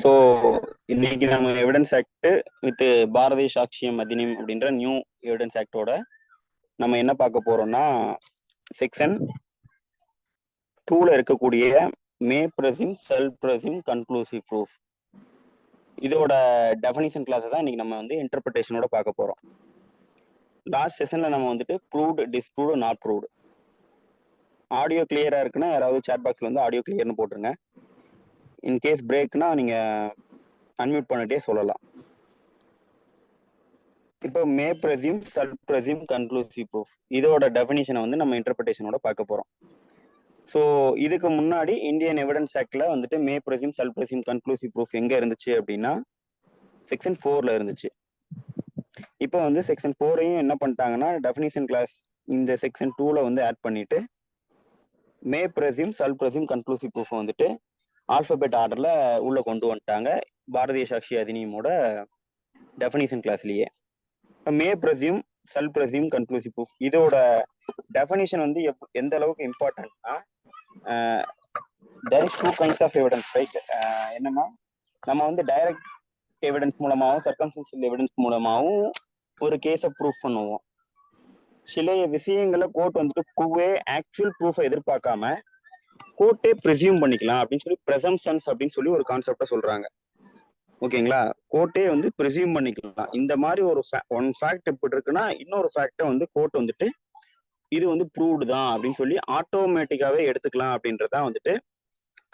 So இன்னைக்கு நம்ம evidence act with Bharatiya சாட்சியம் அதிநியம் அப்படின்ற நியூ எவிடன்ஸ் ஆக்டோட நம்ம என்ன பார்க்க போறோம்னா செக்ஷன் 2ல இருக்கக்கூடிய மே presume self presume conclusive proof இதோட டெஃபனிஷன் கிளாஸ் தான் இன்னைக்கு நம்ம வந்து இன்டர்பிரிட்டேஷனோட பார்க்க போறோம். லாஸ்ட் செஷன்ல நம்ம வந்துட்டு proved, disproved, not proved. Audio கிளியரா இருக்குன்னா யாராவது சாட் பாக்ஸ்ல வந்து ஆடியோ கிளியர்னு போட்டுருங்க. இன்கேஸ் பிரேக்னா நீங்க அன்மியூட் பண்ணிட்டே சொல்லலாம். இப்போ may presume self presume conclusive proof இதோட டெஃபினிஷனை வந்து நம்ம இன்டர்பிரிட்டேஷனோட பார்க்க போறோம். ஸோ இதுக்கு முன்னாடி இந்தியன் எவிடன்ஸ் ஆக்ட்ல வந்துட்டு may presume self presume conclusive proof எங்க இருந்துச்சு அப்படின்னா செக்ஷன் 4ல இருந்துச்சு. இப்போ வந்து செக்ஷன் 4ஐயும் என்ன பண்ணிட்டாங்கன்னா டெஃபினிஷன் கிளாஸ் இந்த செக்ஷன் 2ல வந்து ஆட் பண்ணிட்டு மே presume self presume conclusive proof வந்துட்டு ஆல்பபெட் ஆர்டர்ல உள்ள கொண்டு வந்துட்டாங்க பாரதிய சாட்சி அதிநியமோட டெஃபினிஷன் கிளாஸ்லயே. மே presume self presume conclusive proof இதோட டெஃபினிஷன் வந்து எந்த அளவுக்கு இம்பார்ட்டன்ட்னா there is two kinds of evidence, right? என்னன்னா நம்ம வந்து டைரக்ட் எவிடன்ஸ் மூலமாகவும் சர்க்கம்ஸ்டன்ஷியல் எவிடன்ஸ் மூலமாகவும் ஒரு கேஸை ப்ரூஃப் பண்ணுவோம். சில விஷயங்களை கோர்ட் வந்துட்டு ப்ரூவே ஆக்சுவல் ப்ரூஃபை எதிர்பார்க்காம கோர்ட்டே ப்ரிசியூம் பண்ணிக்கலாம் அப்படின்னு சொல்லி ப்ரெசம்ஷன்ஸ் அப்படின்னு சொல்லி ஒரு கான்செப்டை சொல்றாங்க. ஓகேங்களா? கோர்ட்டே வந்து ப்ரிசியூம் பண்ணிக்கலாம். இந்த மாதிரி ஒரு ஒன் ஃபேக்ட் எப்படி இருக்குன்னா இன்னொரு ஃபேக்டை வந்து கோர்ட் வந்துட்டு இது வந்து ப்ரூவ்டு தான் அப்படின்னு சொல்லி ஆட்டோமேட்டிக்காவே எடுத்துக்கலாம் அப்படின்றதான் வந்துட்டு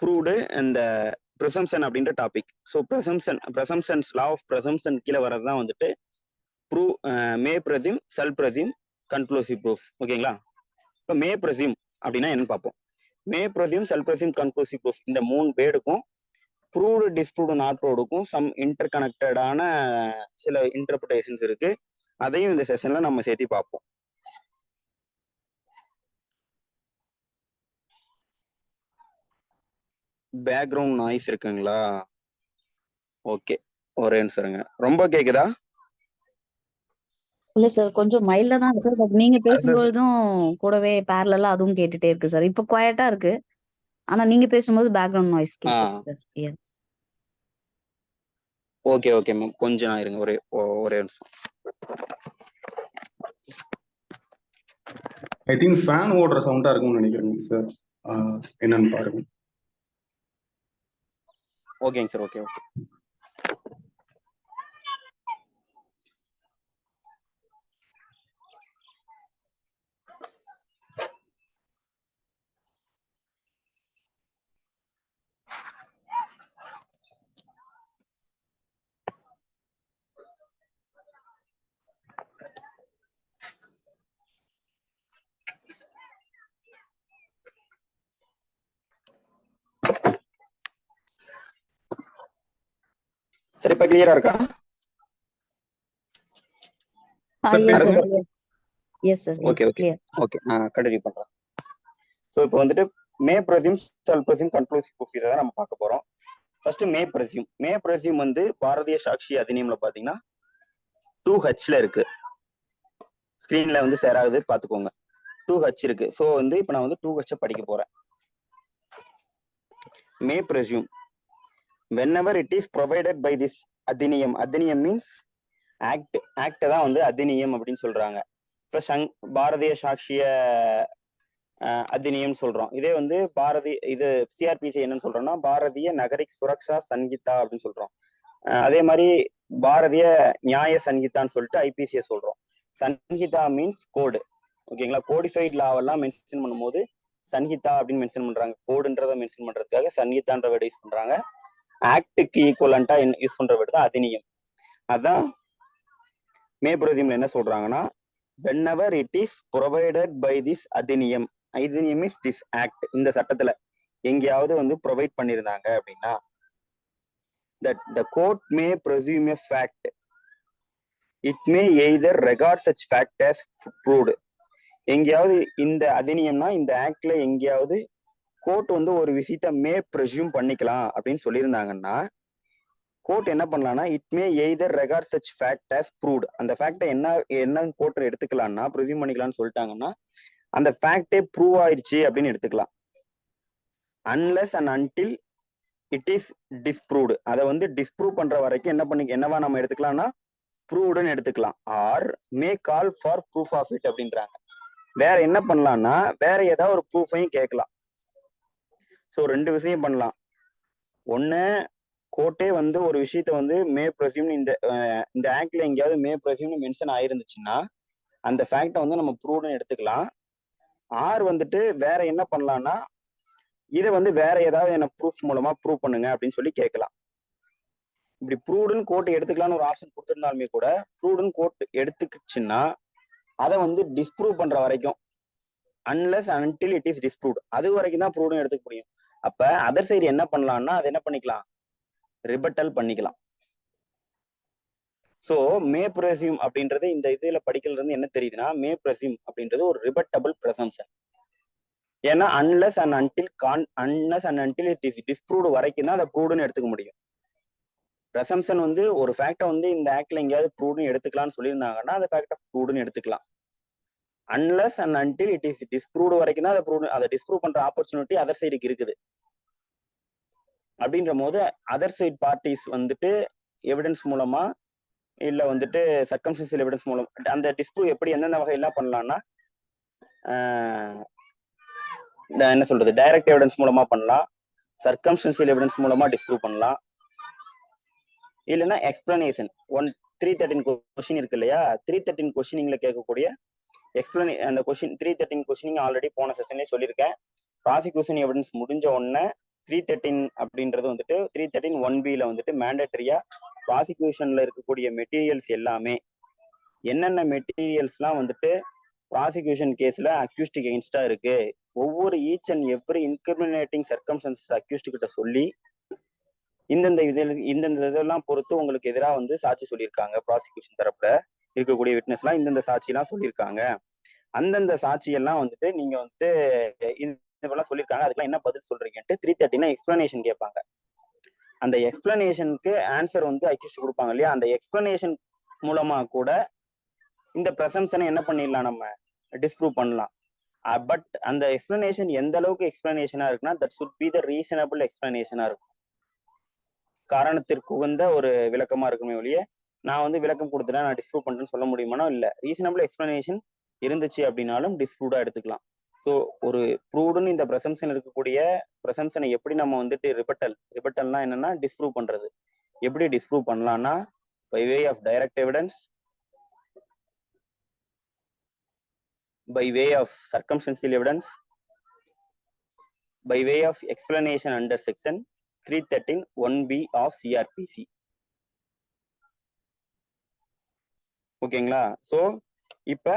ப்ரூவ்டு அந்த ப்ரெசம்ஷன் அப்படின்ற topic. So presumptions law of presumption கீழே வரதுதான் வந்துட்டு may presume self presume conclusive proof. ஓகேங்களா? இப்போ மே பிரசிம் அப்படின்னா என்னன்னு பார்ப்போம். May presume self presume conclusive proof இந்த 3 வேர்டுக்கும் ப்ரூவ்டு, டிஸ்ப்ரூவ்டு, நாட் ப்ரூவ்டுக்கும் சம் இன்டர் கனெக்டடான சில இன்டர்பிரிட்டேஷன்ஸ் இருக்கு. அதையும் இந்த செஷன்ல நம்ம சேர்த்து பார்ப்போம். பேக்ரவுண்ட் நாய்ஸ் இருக்குங்களா? ஓகே, ஒரே நிமிஷம். ரொம்ப கேக்குதா? இல்ல சார், கொஞ்சம் மைல்டா தான் இருக்கு. பட் நீங்க பேசும்பொழுதும் கூடவே பேரலா அதுவும் கேட்டுட்டே இருக்கு சார். இப்ப குவைட்டா இருக்கு. ஆனா நீங்க பேசும்போது பேக்ரவுண்ட் நாய்ஸ் கேக்குது சார். ஓகே ஓகே மேம், கொஞ்சம் இருங்க, ஒரே நிமிஷம். ஐ திங்க் ஃபேன் ஓடுற சவுண்டா இருக்கும்னு நினைக்கிறேன் சார். என்னன்னு பாருங்க. ஓகேங்க சார், ஓகே. சரி, இப்ப கிளியரா இருக்கா? ஓகே நான் கண்டினியூ பண்றேன். ஸோ இப்போ வந்துட்டு may presume self presume conclusive proof இதை தான் நம்ம பார்க்க போறோம். ஃபர்ஸ்ட் மே பிரசிம் வந்து பாரதிய சாட்சி அதிநியம்ல பாத்தீங்கன்னா 2Hல இருக்கு. ஸ்கிரீன்ல வந்து ஷேர் ஆகுது, பாத்துக்கோங்க. 2H இருக்கு. ஸோ வந்து இப்போ நான் வந்து 2H படிக்க போறேன். May presume whenever it is provided by this அதிநியம். அதிநியம் மீன்ஸ் ஆக்ட் தான் வந்து அதிநியம் அப்படின்னு சொல்றாங்க. இப்போ பாரதிய சாட்சிய அதிநியம் சொல்றோம். இதே வந்து இது சிஆர்பிசி என்னன்னு சொல்றோம்னா பாரதிய நகரிக் சுரக்ஷா சங்கீதா அப்படின்னு சொல்றோம். அதே மாதிரி பாரதிய நியாய சங்கீதான்னு சொல்லிட்டு ஐபிசியை சொல்றோம். சங்கீதா மீன்ஸ் கோடு. ஓகேங்களா? கோடிஃபைட் லாவெல்லாம் மென்ஷன் பண்ணும்போது சங்கீதா அப்படின்னு மென்ஷன் பண்றாங்க. கோடுன்றதை மென்ஷன் பண்றதுக்காக சங்கீதான்ற வேர்டு யூஸ் பண்றாங்க. ஆக்டுக்கு ஈக்குவலண்டா யூஸ் பண்ற வேர்டு தான் அதிநியம். அதான் மே பிரதிம்ல என்ன சொல்றாங்கன்னா whenever it is provided by this அதிநியம். Adhiniyam is this act. இந்த சட்டத்துல எங்கேயாவது வந்து ப்ரொவைட் பண்ணிருந்தாங்க அப்படின்னா that the court may presume a fact. It may either regard such fact as proved. எங்கேயாவது இந்த அதிநியம்னா இந்த ஆக்ட்ல எங்கேயாவது கோர்ட் வந்து ஒரு விஷயத்த மே ப்ரெசியூம் பண்ணிக்கலாம் அப்படின்னு சொல்லியிருந்தாங்கன்னா கோர்ட் என்ன பண்ணலாம்னா it may either record such fact as proved. அந்த ஃபேக்டை என்ன கோர்ட் எடுத்துக்கலாம்னா ப்ரெசியூம் பண்ணிக்கலாம்னு சொல்லிட்டாங்கன்னா அந்த ஃபேக்டே ப்ரூவ் ஆயிடுச்சு அப்படின்னு எடுத்துக்கலாம். Unless and until it is disproved. அதை வந்து டிஸ்ப்ரூவ் பண்ற வரைக்கும் என்னவா நம்ம எடுத்துக்கலாம்னா ப்ரூவ்டுன்னு எடுத்துக்கலாம். Or may call for proof of it அப்படின்றாங்க. வேற என்ன பண்ணலாம்னா வேற ஏதாவது ஒரு ப்ரூஃபையும் கேட்கலாம். ஸோ 2 விஷயம் பண்ணலாம். ஒன்னு, கோர்ட்டே வந்து ஒரு விஷயத்த வந்து மே ப்ரெசியூம் இந்த ஆக்ட்ல எங்கேயாவது மே ப்ரெசியூம்னு மென்ஷன் ஆயிருந்துச்சுன்னா அந்த ஃபேக்டை வந்து நம்ம ப்ரூவ்னு எடுத்துக்கலாம். ஆர் வந்துட்டு வேற என்ன பண்ணலாம்னா இதை வந்து வேற ஏதாவது என்ன ப்ரூஃப் மூலமா ப்ரூவ் பண்ணுங்க அப்படின்னு சொல்லி கேட்கலாம். இப்படி ப்ரூவ்டுன்னு கோர்ட் எடுத்துக்கலாம்னு ஒரு ஆப்ஷன் கொடுத்துருந்தாலுமே கூட ப்ரூவ்டுன்னு கோர்ட் எடுத்துக்கிச்சுன்னா அதை வந்து டிஸ்ப்ரூவ் பண்ற வரைக்கும் unless until it is disproved அது வரைக்கும் தான் ப்ரூவ்டுன்னு எடுத்துக்க முடியும். அப்ப அதர் சைடு என்ன பண்ணலாம்னா அது என்ன பண்ணிக்கலாம், ரிபட்டல் பண்ணிக்கலாம். ஸோ மே ப்ரெசியூம் அப்படின்றது இந்த இதுல படிக்கிறது இருந்து என்ன தெரியுதுன்னா மே ப்ரெசியூம் அப்படின்றது ஒரு ரிபட்டபிள் ப்ரெசம்ஷன். ஏன்னா unless and until it is disproved வரைக்கும் தான் அதை ப்ரூவ்டுன்னு எடுத்துக்க முடியும். ப்ரெசம்ஷன் வந்து ஒரு ஃபேக்டை வந்து இந்த ஆக்ட்ல எங்கேயாவது ப்ரூவ்டுன்னு எடுத்துக்கலாம்னு சொல்லியிருந்தாங்கன்னா அந்த ஃபேக்ட் ஆஃப் ப்ரூவ்டுன்னு எடுத்துக்கலாம். Unless and until it is disproved வரைக்கும் தான் அதை டிஸ்ப்ரூவ் பண்ற ஆப்பர்ச்சுனிட்டி அதர் சைடுக்கு இருக்குது. அப்படின்ற போது அதர் சைட் பார்ட்டிஸ் வந்துட்டு எவிடன்ஸ் மூலமா இல்ல வந்துட்டு சர்க்கம்ஸ்டன்ஷியல் எவிடன்ஸ் மூலம் அந்த டிஸ்ப்ரூவ் எப்படி எந்தெந்த வகையெல்லாம் பண்ணலாம்னா என்ன சொல்றது, டைரக்ட் எவிடன்ஸ் மூலமா பண்ணலாம், சர்க்கம்ஸ்டன்ஷியல் எவிடன்ஸ் மூலமா டிஸ்ப்ரூவ் பண்ணலாம், இல்லைன்னா எக்ஸ்பிளனேஷன் 313 கொஸ்டின் இருக்கு இல்லையா, 313 கொஸ்டினிங்ல கேட்கக்கூடிய அந்த கொஸ்டின் 313 கொஸ்டினிங் ஆல்ரெடி போன செஷன்லேயே சொல்லியிருக்கேன். ப்ராசிக்யூஷன் எவிடன்ஸ் முடிஞ்ச உடனே 313 அப்படின்றது வந்துட்டு 313 1B வந்துட்டு மேண்டேட்டரியா ப்ராசிக்யூஷன்ல இருக்கக்கூடிய மெட்டீரியல்ஸ் எல்லாமே என்னென்ன மெட்டீரியல்ஸ்லாம் வந்துட்டு ப்ராசிக்யூஷன் கேஸ்ல அக்யூஸ்ட் எகென்ஸ்டா இருக்கு, ஒவ்வொரு each and every incriminating circumstances accused கிட்ட சொல்லி இந்தந்த இதெல்லாம் பொறுத்து உங்களுக்கு எதிராக வந்து சாட்சி சொல்லியிருக்காங்க, ப்ராசிக்யூஷன் தரப்புல இருக்கக்கூடிய விட்னஸ்லாம் இந்தந்த சாட்சியெல்லாம் சொல்லியிருக்காங்க, அந்தந்த சாட்சியெல்லாம் வந்துட்டு நீங்க வந்துட்டு இதெல்லாம் சொல்லியிருக்காங்க, அதுக்கெல்லாம் என்ன பதில் சொல்றீங்கன்ட்டு 313 எக்ஸ்பிளனேஷன் கேட்பாங்க. அந்த எக்ஸ்பிளனேஷனுக்கு ஆன்சர் வந்து அக்யூஸ்ட் கொடுப்பாங்க இல்லையா, அந்த எக்ஸ்பிளனேஷன் மூலமா கூட இந்த ப்ரெசம்ஷனை என்ன பண்ணிடலாம், நம்ம டிஸ்ப்ரூவ் பண்ணலாம். பட் அந்த எக்ஸ்பிளனேஷன் எந்த அளவுக்கு எக்ஸ்பிளனேஷனா இருக்குன்னா that should be the reasonable எக்ஸ்பிளனேஷனா இருக்கும், காரணத்திற்கு உகந்த ஒரு விளக்கமா இருக்குமே ஒழிய நான் வந்து விளக்கம் கொடுத்துட்டேன் நான் டிஸ்ப்ரூவ் பண்றேன்னு சொல்ல முடியுமானா இல்ல. ரீசனபிள் எக்ஸ்பிளனேஷன் இருந்துச்சு அப்படின்னாலும் டிஸ்ப்ரூவ்டா எடுத்துக்கலாம். ஸோ ஒரு ப்ரூவ்டுன்னு இந்த ப்ரெசம்ஷன் இருக்கக்கூடிய ப்ரெசம்ஷனை எப்படி நம்ம வந்துட்டு ரிபட்டல்னா என்னன்னா டிஸ்ப்ரூவ் பண்றது. எப்படி டிஸ்ப்ரூவ் பண்ணலாம்னா by way of direct evidence, by way of circumstantial evidence, by way of explanation under section 313 1B of CRPC. ஓகேங்களா? ஸோ இப்போ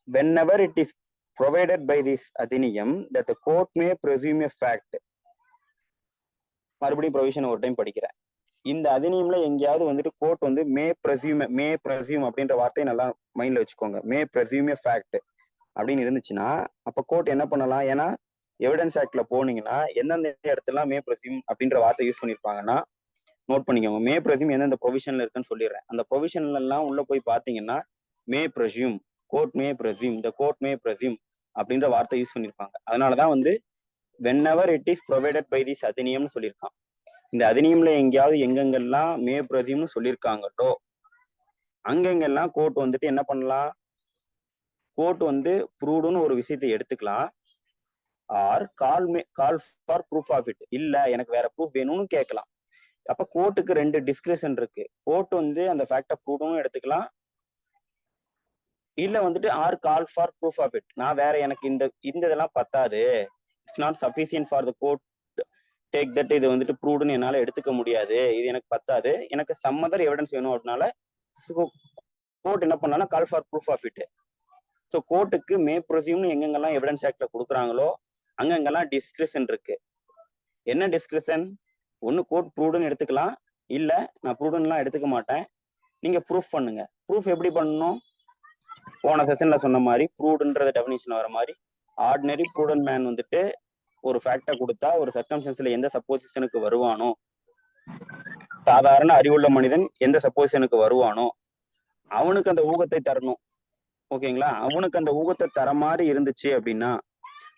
whenever it is provided by this adhiniyam that the court may presume a fact, மறுபடியும் provision ஒரு time படிக்கிறேன். இந்த அதினியம்ல எங்கேயாவது வந்துட்டு court வந்து மே presume அப்படின்ற வார்த்தையை நல்லா மைண்ட்ல வச்சுக்கோங்க. மே பிரசியூம் ஏ ஃபேக்ட் அப்படின்னு இருந்துச்சுன்னா அப்ப கோர்ட் என்ன பண்ணலாம், ஏன்னா எவிடன்ஸ் ஆக்ட்ல போனீங்கன்னா எந்தெந்த இடத்துல மே பிரசியூம் அப்படின்ற வார்த்தை யூஸ் பண்ணிருப்பாங்கன்னா நோட் பண்ணிக்கோங்க. மே பிரசியூம் எந்தெந்த ப்ரொவிஷன்ல இருக்குன்னு சொல்லிடுறேன். அந்த ப்ரொவிஷன்ல எல்லாம் உள்ள போய் பாத்தீங்கன்னா may presume, court may presume, the court may presume அப்படின்ற வார்த்தை யூஸ் பண்ணிருப்பாங்க. அதனாலதான் வந்து whenever it is provided by this அதினியம்னு சொல்லியிருக்கான். இந்த அதினியம்ல எங்கேயாவது எங்கெங்கெல்லாம் மே பிரசியூம்னு சொல்லியிருக்காங்களோ அங்கெங்கெல்லாம் கோர்ட் வந்துட்டு என்ன பண்ணலாம், கோர்ட் வந்து ப்ரூவ்டுன்னு ஒரு விஷயத்தை எடுத்துக்கலாம். Or call for proof of it, இல்ல எனக்கு வேற ப்ரூஃப் வேணும்னு கேட்கலாம். அப்ப கோர்ட்டுக்கு 2 டிஸ்கிரிஷன் இருக்கு. கோர்ட் வந்து அந்த ஃபேக்டை ப்ரூவ்டும் எடுத்துக்கலாம், இல்ல வந்துட்டு or call for proof of it, நான் வேற எனக்கு இந்த இதெல்லாம் பத்தாது, it's not sufficient for the court take that, இது வந்துட்டு ப்ரூவ்டுன்னு என்னால எடுத்துக்க முடியாது, இது எனக்கு பத்தாது, எனக்கு சம் அதர் எவிடன்ஸ் வேணும் அப்படின்னால கோர்ட் என்ன பண்ணலாம், call for proof of it. So கோர்ட்டுக்கு மே ப்ரொசியூம்னு எங்கெங்கெல்லாம் எவிடன்ஸ் ஆக்ட்ல கொடுக்குறாங்களோ அங்கெங்கெல்லாம் டிஸ்கிரிஷன் இருக்கு. என்ன டிஸ்கிரிஷன், ஒன்னு கோர்ட் ப்ரூவ்டுன்னு எடுத்துக்கலாம், இல்ல நான் ப்ரூவ்டுன்னுலாம் எடுத்துக்க மாட்டேன், நீங்க ப்ரூஃப் பண்ணுங்க. ப்ரூஃப் எப்படி பண்ணணும், போன செஷன்ல சொன்ன மாதிரி ப்ரூவ்டுன்றது டெஃபினிஷன் வர மாதிரி ஆர்டினரி ப்ரூடன்ட் மேன் வந்துட்டு ஒரு ஃபேக்டை கொடுத்தா ஒரு சர்க்கம்ஸ்டன்ஸ்ல எந்த சப்போசிஷனுக்கு வருவானோ, சாதாரண அறிவுள்ள மனிதன் எந்த சப்போசிஷனுக்கு வருவானோ அவனுக்கு அந்த ஊகத்தை தரணும். ஓகேங்களா? அவனுக்கு அந்த ஊகத்தை தர மாதிரி இருந்துச்சு அப்படின்னா,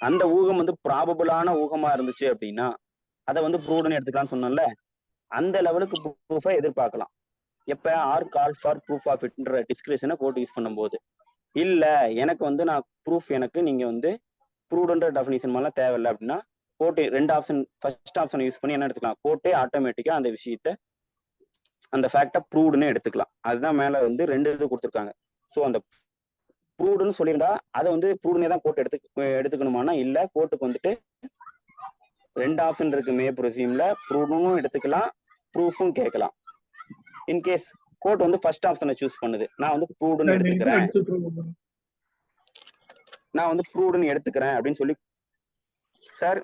அந்த ஊகம் வந்து ப்ராபபிளான ஊகமா இருந்துச்சு அப்படின்னா அதை வந்து ப்ரூவ்டுன்னு எடுத்துக்கலாம்னு சொன்னோம்ல, அந்த லெவலுக்கு ப்ரூஃபை எதிர்பார்க்கலாம். எப்ப or call for proof of இட்ன்ற டிஸ்கிரிப்ஷனை கோர்ட் யூஸ் பண்ணும்போது. இல்ல எனக்கு வந்து நான் ப்ரூஃப் எனக்கு நீங்க வந்து ப்ரூவ்டுன்ற டெஃபினிஷன் மாதிரிலாம் தேவையில்லை அப்படின்னா கோர்ட்டு 2 ஆப்ஷன், ஃபர்ஸ்ட் ஆப்ஷனை யூஸ் பண்ணி என்ன எடுத்துக்கலாம், கோர்ட்டே ஆட்டோமேட்டிக்கா அந்த விஷயத்த அந்த ஃபேக்டை ப்ரூவ்டுன்னு எடுத்துக்கலாம். அதுதான் மேல வந்து 2 இது கொடுத்துருக்காங்க. ஸோ அந்த ப்ரூவ்டுன்னு சொல்லியிருந்தா அதை வந்து ப்ரூவ்டுனே தான் கோர்ட் எடுத்துக்கணுமானா இல்ல, கோர்ட்டுக்கு வந்துட்டு 2 ஆப்ஷன் இருக்கு மே ப்ரொசீம்ல, ப்ரூவ்டும் எடுத்துக்கலாம், ப்ரூஃபும் கேட்கலாம். இன்கேஸ் கோர்ட் வந்து ஃபர்ஸ்ட் ஆப்ஷனை சூஸ் பண்ணுது, நான் வந்து ப்ரூவ்டுன்னு எடுத்துக்கிறேன், நான் வந்து ப்ரூவ்டுன்னு எடுத்துக்கிறேன் அப்படின்னு சொல்லி, சார்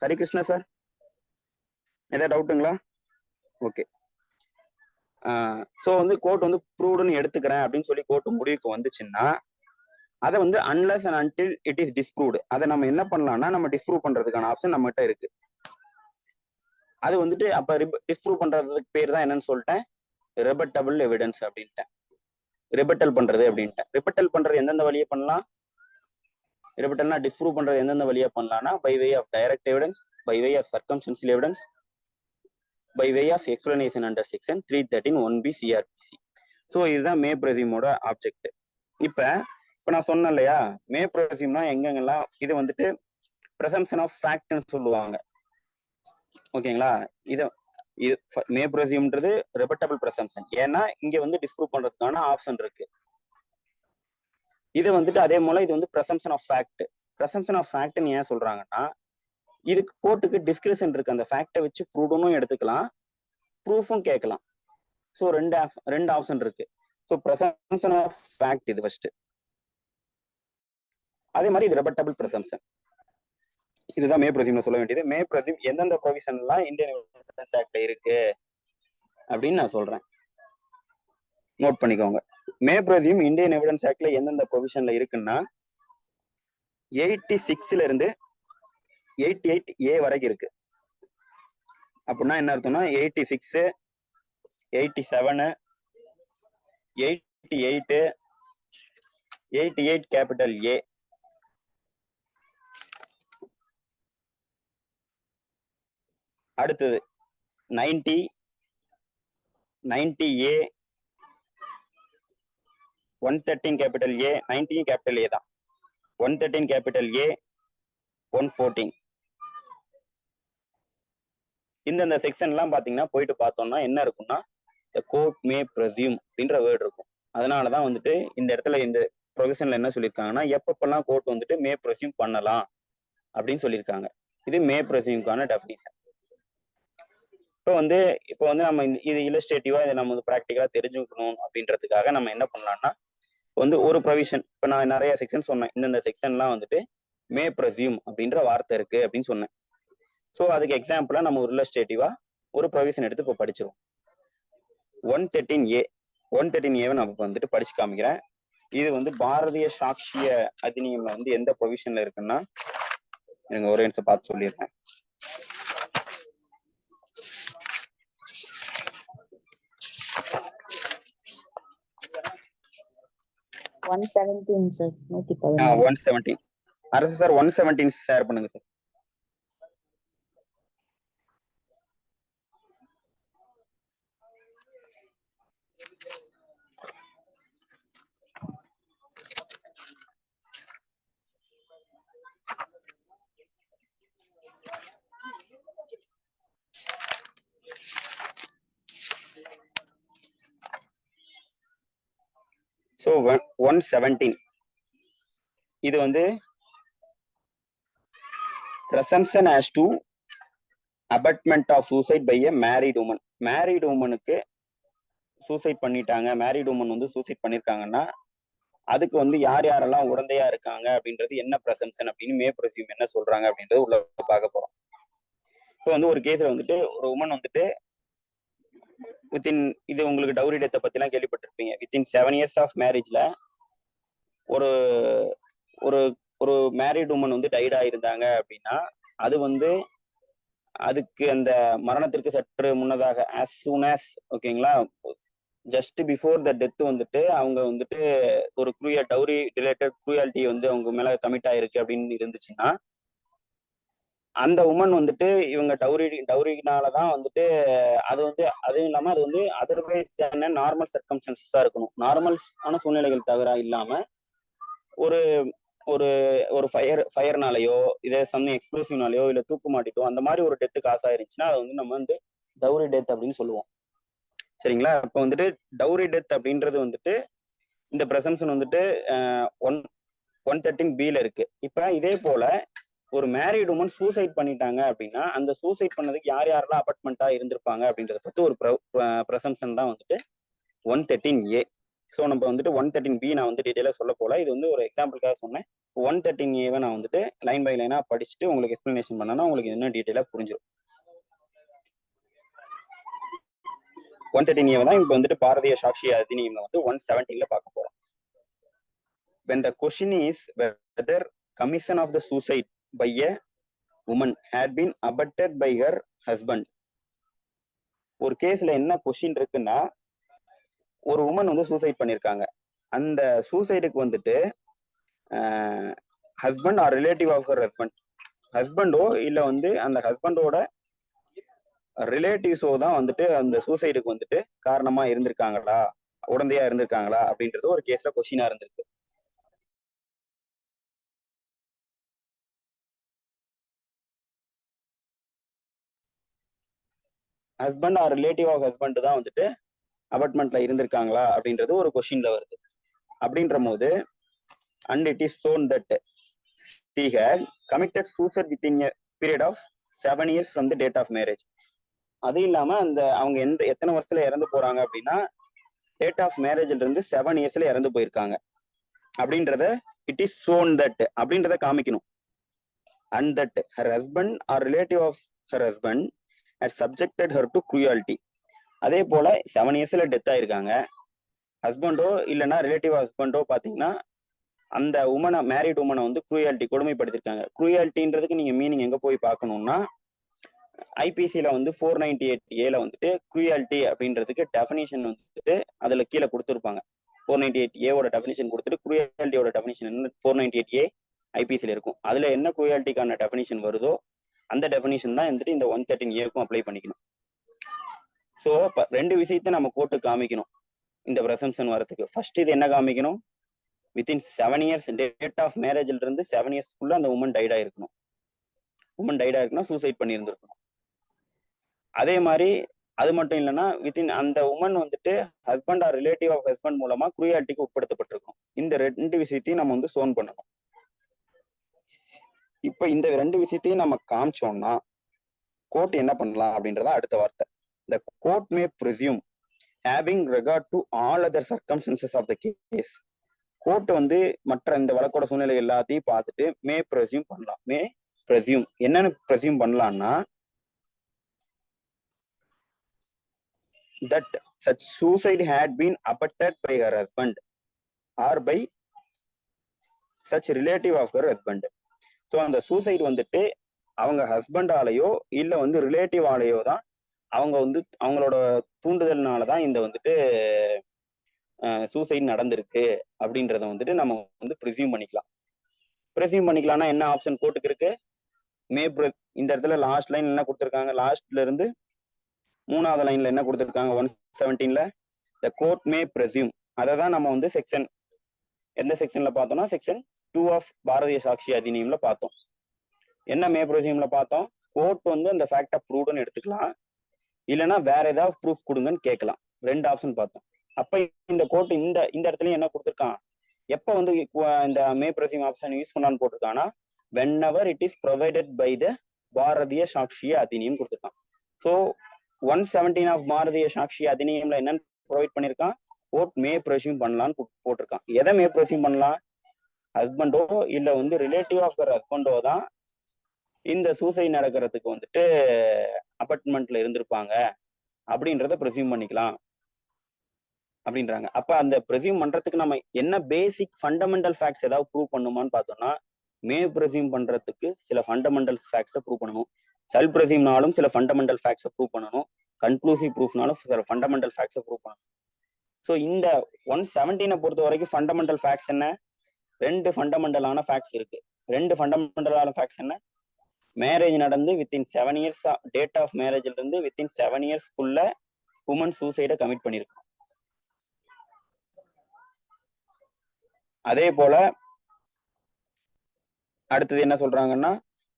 ஹரிகிருஷ்ணா சார் ஏதாவது டவுட்டுங்களா? ஓகே. ஸோ வந்து கோர்ட் வந்து ப்ரூவ்டுன்னு எடுத்துக்கிறேன் அப்படின்னு சொல்லி கோர்ட் முடிவுக்கு வந்துச்சுன்னா அதை வந்து unless and until it is disproved, அதை நம்ம என்ன பண்ணலாம்னா நம்ம டிஸ்ப்ரூவ் பண்றதுக்கான ஆப்ஷன் நம்மகிட்ட இருக்கு. அது வந்துட்டு அப்ப டிஸ்ப்ரூவ் பண்றதுக்கு பேர் தான் என்னன்னு சொல்லிட்டேன், ரிபட்டபிள் எவிடன்ஸ் அப்படின்ட்டேன். ரிபட்டல் பண்றது அப்படின்ட்டேன். ரிபட்டல் பண்றது எந்தெந்த வழியை பண்ணலாம், ரிபட்டல்னா டிஸ்ப்ரூவ் பண்றது எந்தெந்த வழியா பண்ணலாம்னா by way of direct evidence, by way of circumstantial evidence, by way of explanation under section 313(1)B CRPC. So இதுதான் மே ப்ரொசீமோட ஆப்ஜெக்ட். இப்ப நான் சொன்னேன் இல்லையா, மே ப்ரொசீம்னா எங்கெங்கெல்லாம் இது வந்துட்டு பிரசம்ப்ஷன் ஆஃப் ஃபேக்ட்னு சொல்லுவாங்க. ஓகேங்களா, இது மே ப்ரொசீம்ன்றது ரிபட்டபிள் பிரசம்ப்ஷன். ஏன்னா இங்க வந்து டிஸ்ப்ரூவ் பண்றதுக்கான ஆப்ஷன் இருக்கு. இது வந்துட்டு அதே போல இது வந்து பிரசம்ப்ஷன் ஆஃப் ஃபேக்ட். பிரசம்ப்ஷன் ஆஃப் ஃபேக்ட்னு ஏன் சொல்றாங்கன்னா, இதுக்கு கோர்ட்டுக்கு டிஸ்கிரிப்ஷன் இருக்கு, அந்த ஃபேக்டை வச்சு ப்ரூவ்டும் எடுத்துக்கலாம், ப்ரூஃபும் கேட்கலாம். ஸோ ரெண்டு ஆப்ஷன் இருக்கு. ஸோ பிரசம்ப்ஷன் ஆஃப் ஃபேக்ட் இது ஃபர்ஸ்ட். அதே மாதிரி இது ரிபட்டபிள் பிரசம்ப்ஷன். இதுதான் மே ப்ரொசீம்ல சொல்ல வேண்டியது. மே ப்ரொசீம் எந்தெந்த ப்ரொவிஷன்லாம் இந்தியன் எவிடன்ஸ் ஆக்ட்ல இருக்கு அப்படின்னு நான் சொல்றேன், நோட் பண்ணிக்கோங்க. மே ப்ரொசீம் இந்தியன் எவிடன்ஸ் ஆக்ட்ல எந்தெந்த ப்ரொவிஷன்ல இருக்குன்னா 86ல இருந்து 88A வரைக்கும் இருக்கு. அப்படின்னா என்ன அர்த்தம்னா 86, 87, 88, 88 கேபிட்டல் A, அடுத்தது 90, 90A, 113 capital A, 90 capital A தான், 113 கேபிட்டல் A, 114. இந்த செக்ஷன்லாம் பாத்தீங்கன்னா போயிட்டு பார்த்தோம்னா என்ன இருக்கும்னா the court may presume அப்படின்ற வேர்டு இருக்கும். அதனாலதான் வந்துட்டு இந்த இடத்துல இந்த ப்ரொவிஷன்ல என்ன சொல்லியிருக்காங்கன்னா எப்பப்பெல்லாம் கோர்ட் வந்துட்டு மே ப்ரொசியூம் பண்ணலாம் அப்படின்னு சொல்லியிருக்காங்க. இது மே ப்ரொசியூம்கான டெஃபினிஷன். இப்போ வந்து நம்ம இது இல்லஸ்ட்ரேட்டிவா இதை நம்ம வந்து ப்ராக்டிக்கலா தெரிஞ்சுக்கணும் அப்படின்றதுக்காக நம்ம என்ன பண்ணலாம்னா வந்து ஒரு ப்ரொவிஷன், இப்போ நான் நிறைய செக்ஷன் சொன்னேன், இந்தந்த செக்ஷன்லாம் வந்துட்டு மே ப்ரொசியூம் அப்படின்ற வார்த்தை இருக்கு அப்படின்னு சொன்னேன். ஸோ அதுக்கு எக்ஸாம்பிளா நம்ம ஒரு இல்லஸ்ட்ரேட்டிவா ஒரு ப்ரொவிஷன் எடுத்து இப்போ படிச்சிருவோம். 113A, 113A நான் வந்துட்டு படிச்சு காமிக்கிறேன். இது வந்து பாரதிய சாட்சிய அதிநியம்ல வந்து எந்த ப்ரொவிஷன்ல இருக்குன்னா எனக்கு ஒரே நிமிஷம் பார்த்து சொல்லிடுறேன். sir. 117 அரசு சார் 117 ஷேர் பண்ணுங்க சார். ஸோ 117 இது வந்து presumption as to abetment of suicide by a married woman. Married உமனுக்கு சூசைட் பண்ணிட்டாங்க, மேரிட் உமன் வந்து சூசைட் பண்ணிருக்காங்கன்னா அதுக்கு வந்து யார் யாரெல்லாம் உடந்தையா இருக்காங்க அப்படின்றது என்ன பிரசம்ஷன் அப்படின்னு மே ப்ரொசியூம் என்ன சொல்றாங்க அப்படின்றது உள்ள பார்க்க போறோம். இப்போ வந்து ஒரு கேஸ்ல வந்துட்டு ஒரு உமன் வந்துட்டு வித்தின், இது உங்களுக்கு டவுரி டெத்தை பத்தி எல்லாம் கேள்விப்பட்டிருப்பீங்க, வித்தின் 7 years ஆஃப் மேரேஜ்ல ஒரு ஒரு ஒரு மேரிட் உமன் வந்து டைட் ஆயிருந்தாங்க அப்படின்னா அது வந்து அதுக்கு அந்த மரணத்திற்கு சற்று முன்னதாக as soon as ஓகேங்களா, ஜஸ்ட் பிஃபோர் த டெத் வந்துட்டு அவங்க வந்துட்டு ஒரு டவுரி ரிலேட்டட் குரூயாலிட்டி வந்து அவங்க மேல கமிட் ஆயிருக்கு அப்படின்னு இருந்துச்சுன்னா அந்த உமன் வந்துட்டு இவங்க டவுரினாலதான் வந்துட்டு அது வந்து அதுவும் இல்லாம அது வந்து அதர்வைஸ் நார்மல் சர்க்கம்ஸ்டன்சஸா இருக்கணும். நார்மலான சூழ்நிலைகள் தவிர இல்லாம ஒரு ஒரு ஒரு ஃபயர்னாலயோ இதே சம்திங் எக்ஸ்ப்ளோசிவ்னாலயோ இல்ல தூக்கு மாட்டிட்டோ அந்த மாதிரி ஒரு டெத்து காசு ஆயிருச்சுன்னா அது வந்து நம்ம வந்து டவுரி டெத் அப்படின்னு சொல்லுவோம். சரிங்களா? இப்போ வந்துட்டு டவுரி டெத் அப்படின்றது வந்துட்டு இந்த பிரசம்ஷன் வந்துட்டு 113B இருக்கு. இப்ப இதே போல ஒரு மேரிட் உமன் சூசைட் பண்ணிட்டாங்க அப்படின்னா அந்த சூசைட் பண்ணதுக்கு யார் யாரெல்லாம் அபார்ட்மெண்ட்டா இருந்திருப்பாங்க அப்படின்றத பத்தி ஒரு பிரசம்ஷன் தான் வந்துட்டு 113A. ஸோ நம்ம வந்துட்டு 113B நான் வந்து டீட்டெயிலாக சொல்ல போல, இது வந்து ஒரு எக்ஸாம்பிளுக்காக சொன்னேன். 113A நான் வந்துட்டு லைன் பை லைனா படிச்சுட்டு உங்களுக்கு எக்ஸ்பிளனேஷன் பண்ணனா உங்களுக்கு இன்னும் டீட்டெயிலாக புரிஞ்சிடும். 113A தான் இப்போ வந்துட்டு பாரதிய சாட்சி அதிநியம்ல வந்து 117ல பார்க்க போறோம். When the question is whether commission of the suicide by a woman had been abetted by her husband. ஒரு கேஸ்ல என்ன கொஸ்டின் இருக்குன்னா, ஒரு உமன் வந்து சூசைட் பண்ணிருக்காங்க. அந்த சூசைடுக்கு வந்துட்டு husband or relative of her ஹஸ்பண்டோ இல்ல வந்து அந்த ஹஸ்பண்டோட ரிலேட்டிவ்ஸோ தான் வந்துட்டு அந்த சூசைடுக்கு வந்துட்டு காரணமா இருந்திருக்காங்களா, உடந்தையா இருந்திருக்காங்களா அப்படின்றது ஒரு கேஸ்ல கொஸ்டினா இருந்திருக்கு. Husband or relative of husband தான் வந்துட்டு அபார்ட்மெண்ட்ல இருந்திருக்காங்களா அப்படின்றது ஒரு கொஸ்டின்ல வருது. அப்படின்ற போது and it is shown that she had committed suicide within a period of 7 years from the date of marriage. அது இல்லாம அந்த அவங்க எத்தனை வருஷத்துல இறந்து போறாங்க அப்படின்னா டேட் ஆஃப் மேரேஜ்ல இருந்து 7 இயர்ஸ்ல இறந்து போயிருக்காங்க அப்படின்றத இட் இஸ் shown that அப்படின்றத காமிக்கணும். And that her husband or relative of her husband had subjected her to cruelty. அதே போல 7 இயர்ஸ்ல டெத் ஆயிருக்காங்க. ஹஸ்பண்டோ இல்லைன்னா ரிலேட்டிவ் ஹஸ்பண்டோ பாத்தீங்கன்னா அந்த உமனை மேரிட் உமனை வந்து குரூயாலிட்டி கொடுமைப்படுத்திருக்காங்க. குரூயாலிட்டின்றதுக்கு நீங்க மீனிங் எங்க போய் பார்க்கணும்னா ஐபிசியில வந்து 498A வந்துட்டு குரூயாலிட்டி அப்படின்றதுக்கு டெஃபினிஷன் வந்துட்டு அதுல கீழே கொடுத்துருப்பாங்க. 498A டெஃபினிஷன் கொடுத்துட்டு குரூயாலிட்டியோட டெஃபினிஷன் 498A ஐபிசியில இருக்கும். அதுல என்ன குரூயாலிட்டிக்கான டெஃபினிஷன் வருதோ அந்த டெஃபினிஷன் தான் வந்துட்டு இந்த 113A அப்ளை பண்ணிக்கணும். ஸோ ரெண்டு விஷயத்த நம்ம கோர்ட்டு காமிக்கணும் இந்த பிரசம்ஷன் வரதுக்கு. ஃபர்ஸ்ட் இது என்ன காமிக்கணும், வித்தின் 7 இயர்ஸ் டேட் ஆஃப் மேரேஜ்ல இருந்து 7 இயர்ஸ்க்குள்ள அந்த உமன் டைடா இருக்கணும். உமன் டைடா இருக்குன்னா சூசைட் பண்ணியிருந்திருக்கணும். அதே மாதிரி அது மட்டும் இல்லைன்னா வித்தின் அந்த உமன் வந்துட்டு husband or relative of husband மூலமா குரூயாலிட்டிக்கு உட்படுத்தப்பட்டிருக்கும். இந்த ரெண்டு விஷயத்தையும் நம்ம வந்து சோன் பண்ணணும். இப்ப இந்த ரெண்டு விஷயத்தையும் நம்ம காமிச்சோம்னா கோர்ட் என்ன பண்ணலாம் அப்படின்றத அடுத்த வார்த்தை. The court may presume having regard to all other circumstances of the case. Court வந்து மற்ற இந்த வழக்கோட சூழ்நிலை எல்லாத்தையும் பார்த்துட்டு மே ப்ரெசியூம் பண்ணலாம். மே ப்ரெசியூம் என்னன்னு ப்ரெசியூம் பண்ணலாம்னா that such suicide had been abetted by her husband or by such relative of her husband. So அந்த சூசைட் வந்துட்டு அவங்க ஹஸ்பண்டாலேயோ இல்ல வந்து ரிலேட்டிவ் ஆலேயோ தான் அவங்க வந்து அவங்களோட தூண்டுதல்னாலதான் இந்த வந்துட்டு சூசைட் நடந்திருக்கு அப்படின்றத வந்துட்டு நம்ம வந்து ப்ரிசியூம் பண்ணிக்கலாம். ப்ரிசியூம் பண்ணிக்கலாம்னா என்ன ஆப்ஷன் கோர்ட்டுக்கு இருக்கு, இந்த இடத்துல லாஸ்ட் லைன் என்ன கொடுத்துருக்காங்க, லாஸ்ட்ல இருந்து 3வது லைன்ல என்ன கொடுத்துருக்காங்க 117ல த கோர்ட் மே ப்ரிசியூம். அதை தான் நம்ம வந்து செக்ஷன் எந்த செக்ஷன்ல பார்த்தோம்னா செக்ஷன் 2 ஆஃப் பாரதிய சாட்சி அதிநியம்ல பார்த்தோம். என்ன மே ப்ரிசியூம்ல பார்த்தோம், கோர்ட் வந்து அந்த ஃபேக்டை ப்ரூவ்னு எடுத்துக்கலாம், இல்லைன்னா வேற ஏதாவது ப்ரூஃப் கொடுங்கன்னு கேட்கலாம். ரெண்டு ஆப்ஷன் பார்த்தோம். அப்ப இந்த கோர்ட் இந்த இடத்துலயும் என்ன கொடுத்துருக்கான், எப்ப வந்து இந்த மே ப்ரிசியூம் ஆப்ஷன் யூஸ் பண்ணான்னு போட்டிருக்கான்னா whenever it is provided by the Bharatiya சாட்சிய அதிநியம் கொடுத்துருக்கான். ஸோ 117 ஆஃப் பாரதிய சாட்சி அதிநியம்ல என்னன்னு ப்ரொவைட் பண்ணிருக்கான், கோர்ட் மே ப்ரிசியூம் பண்ணலான்னு போட்டிருக்கான். எதை மே ப்ரிசியூம் பண்ணலாம், ஹஸ்பண்டோ இல்ல வந்து ரிலேட்டிவ் ஆஃப் ஹர் ஹஸ்பண்டோ தான் இந்த சூசைட் நடக்கிறதுக்கு வந்துட்டு அபார்ட்மெண்ட்ல இருந்திருப்பாங்க அப்படின்றத ப்ரிசியூம் பண்ணிக்கலாம் அப்படின்றாங்க. அப்ப அந்த ப்ரிசியூம் பண்றதுக்கு நம்ம என்ன பேசிக் ஃபண்டமெண்டல் ஃபேக்ட்ஸ் ஏதாவது ப்ரூவ் பண்ணுமான்னு பார்த்தோம்னா மே ப்ரிசியூம் பண்றதுக்கு சில ஃபண்டமெண்டல் ஃபேக்ட்ஸை ப்ரூவ் பண்ணணும். செல்ஃப் ப்ரிசியூம்னாலும் சில ஃபண்டமெண்டல் ஃபேக்ட்ஸை ப்ரூவ் பண்ணணும். கன்க்ளூசிவ் ப்ரூஃப்னாலும் சில ஃபண்டமெண்டல் ஃபேக்ட்ஸை ப்ரூவ் பண்ணணும். ஸோ இந்த 117 பொறுத்த வரைக்கும் ஃபண்டமெண்டல் ஃபேக்ட்ஸ் என்ன, ரெண்டு ஃபண்டமெண்டலான ஃபேக்ட்ஸ் இருக்கு. ரெண்டு ஃபண்டமெண்டலான ஃபேக்ட்ஸ் என்ன, மேரேஜ் நடந்து வித்தின் 7 இயர்ஸ், டேட் ஆஃப் மேரேஜ்ல இருந்து வித்தின் 7 இயர்ஸ்க்குள்ள உமன் சூசைடை கமிட் பண்ணிருக்கணும். அதே போல அடுத்தது என்ன சொல்றாங்கன்னா,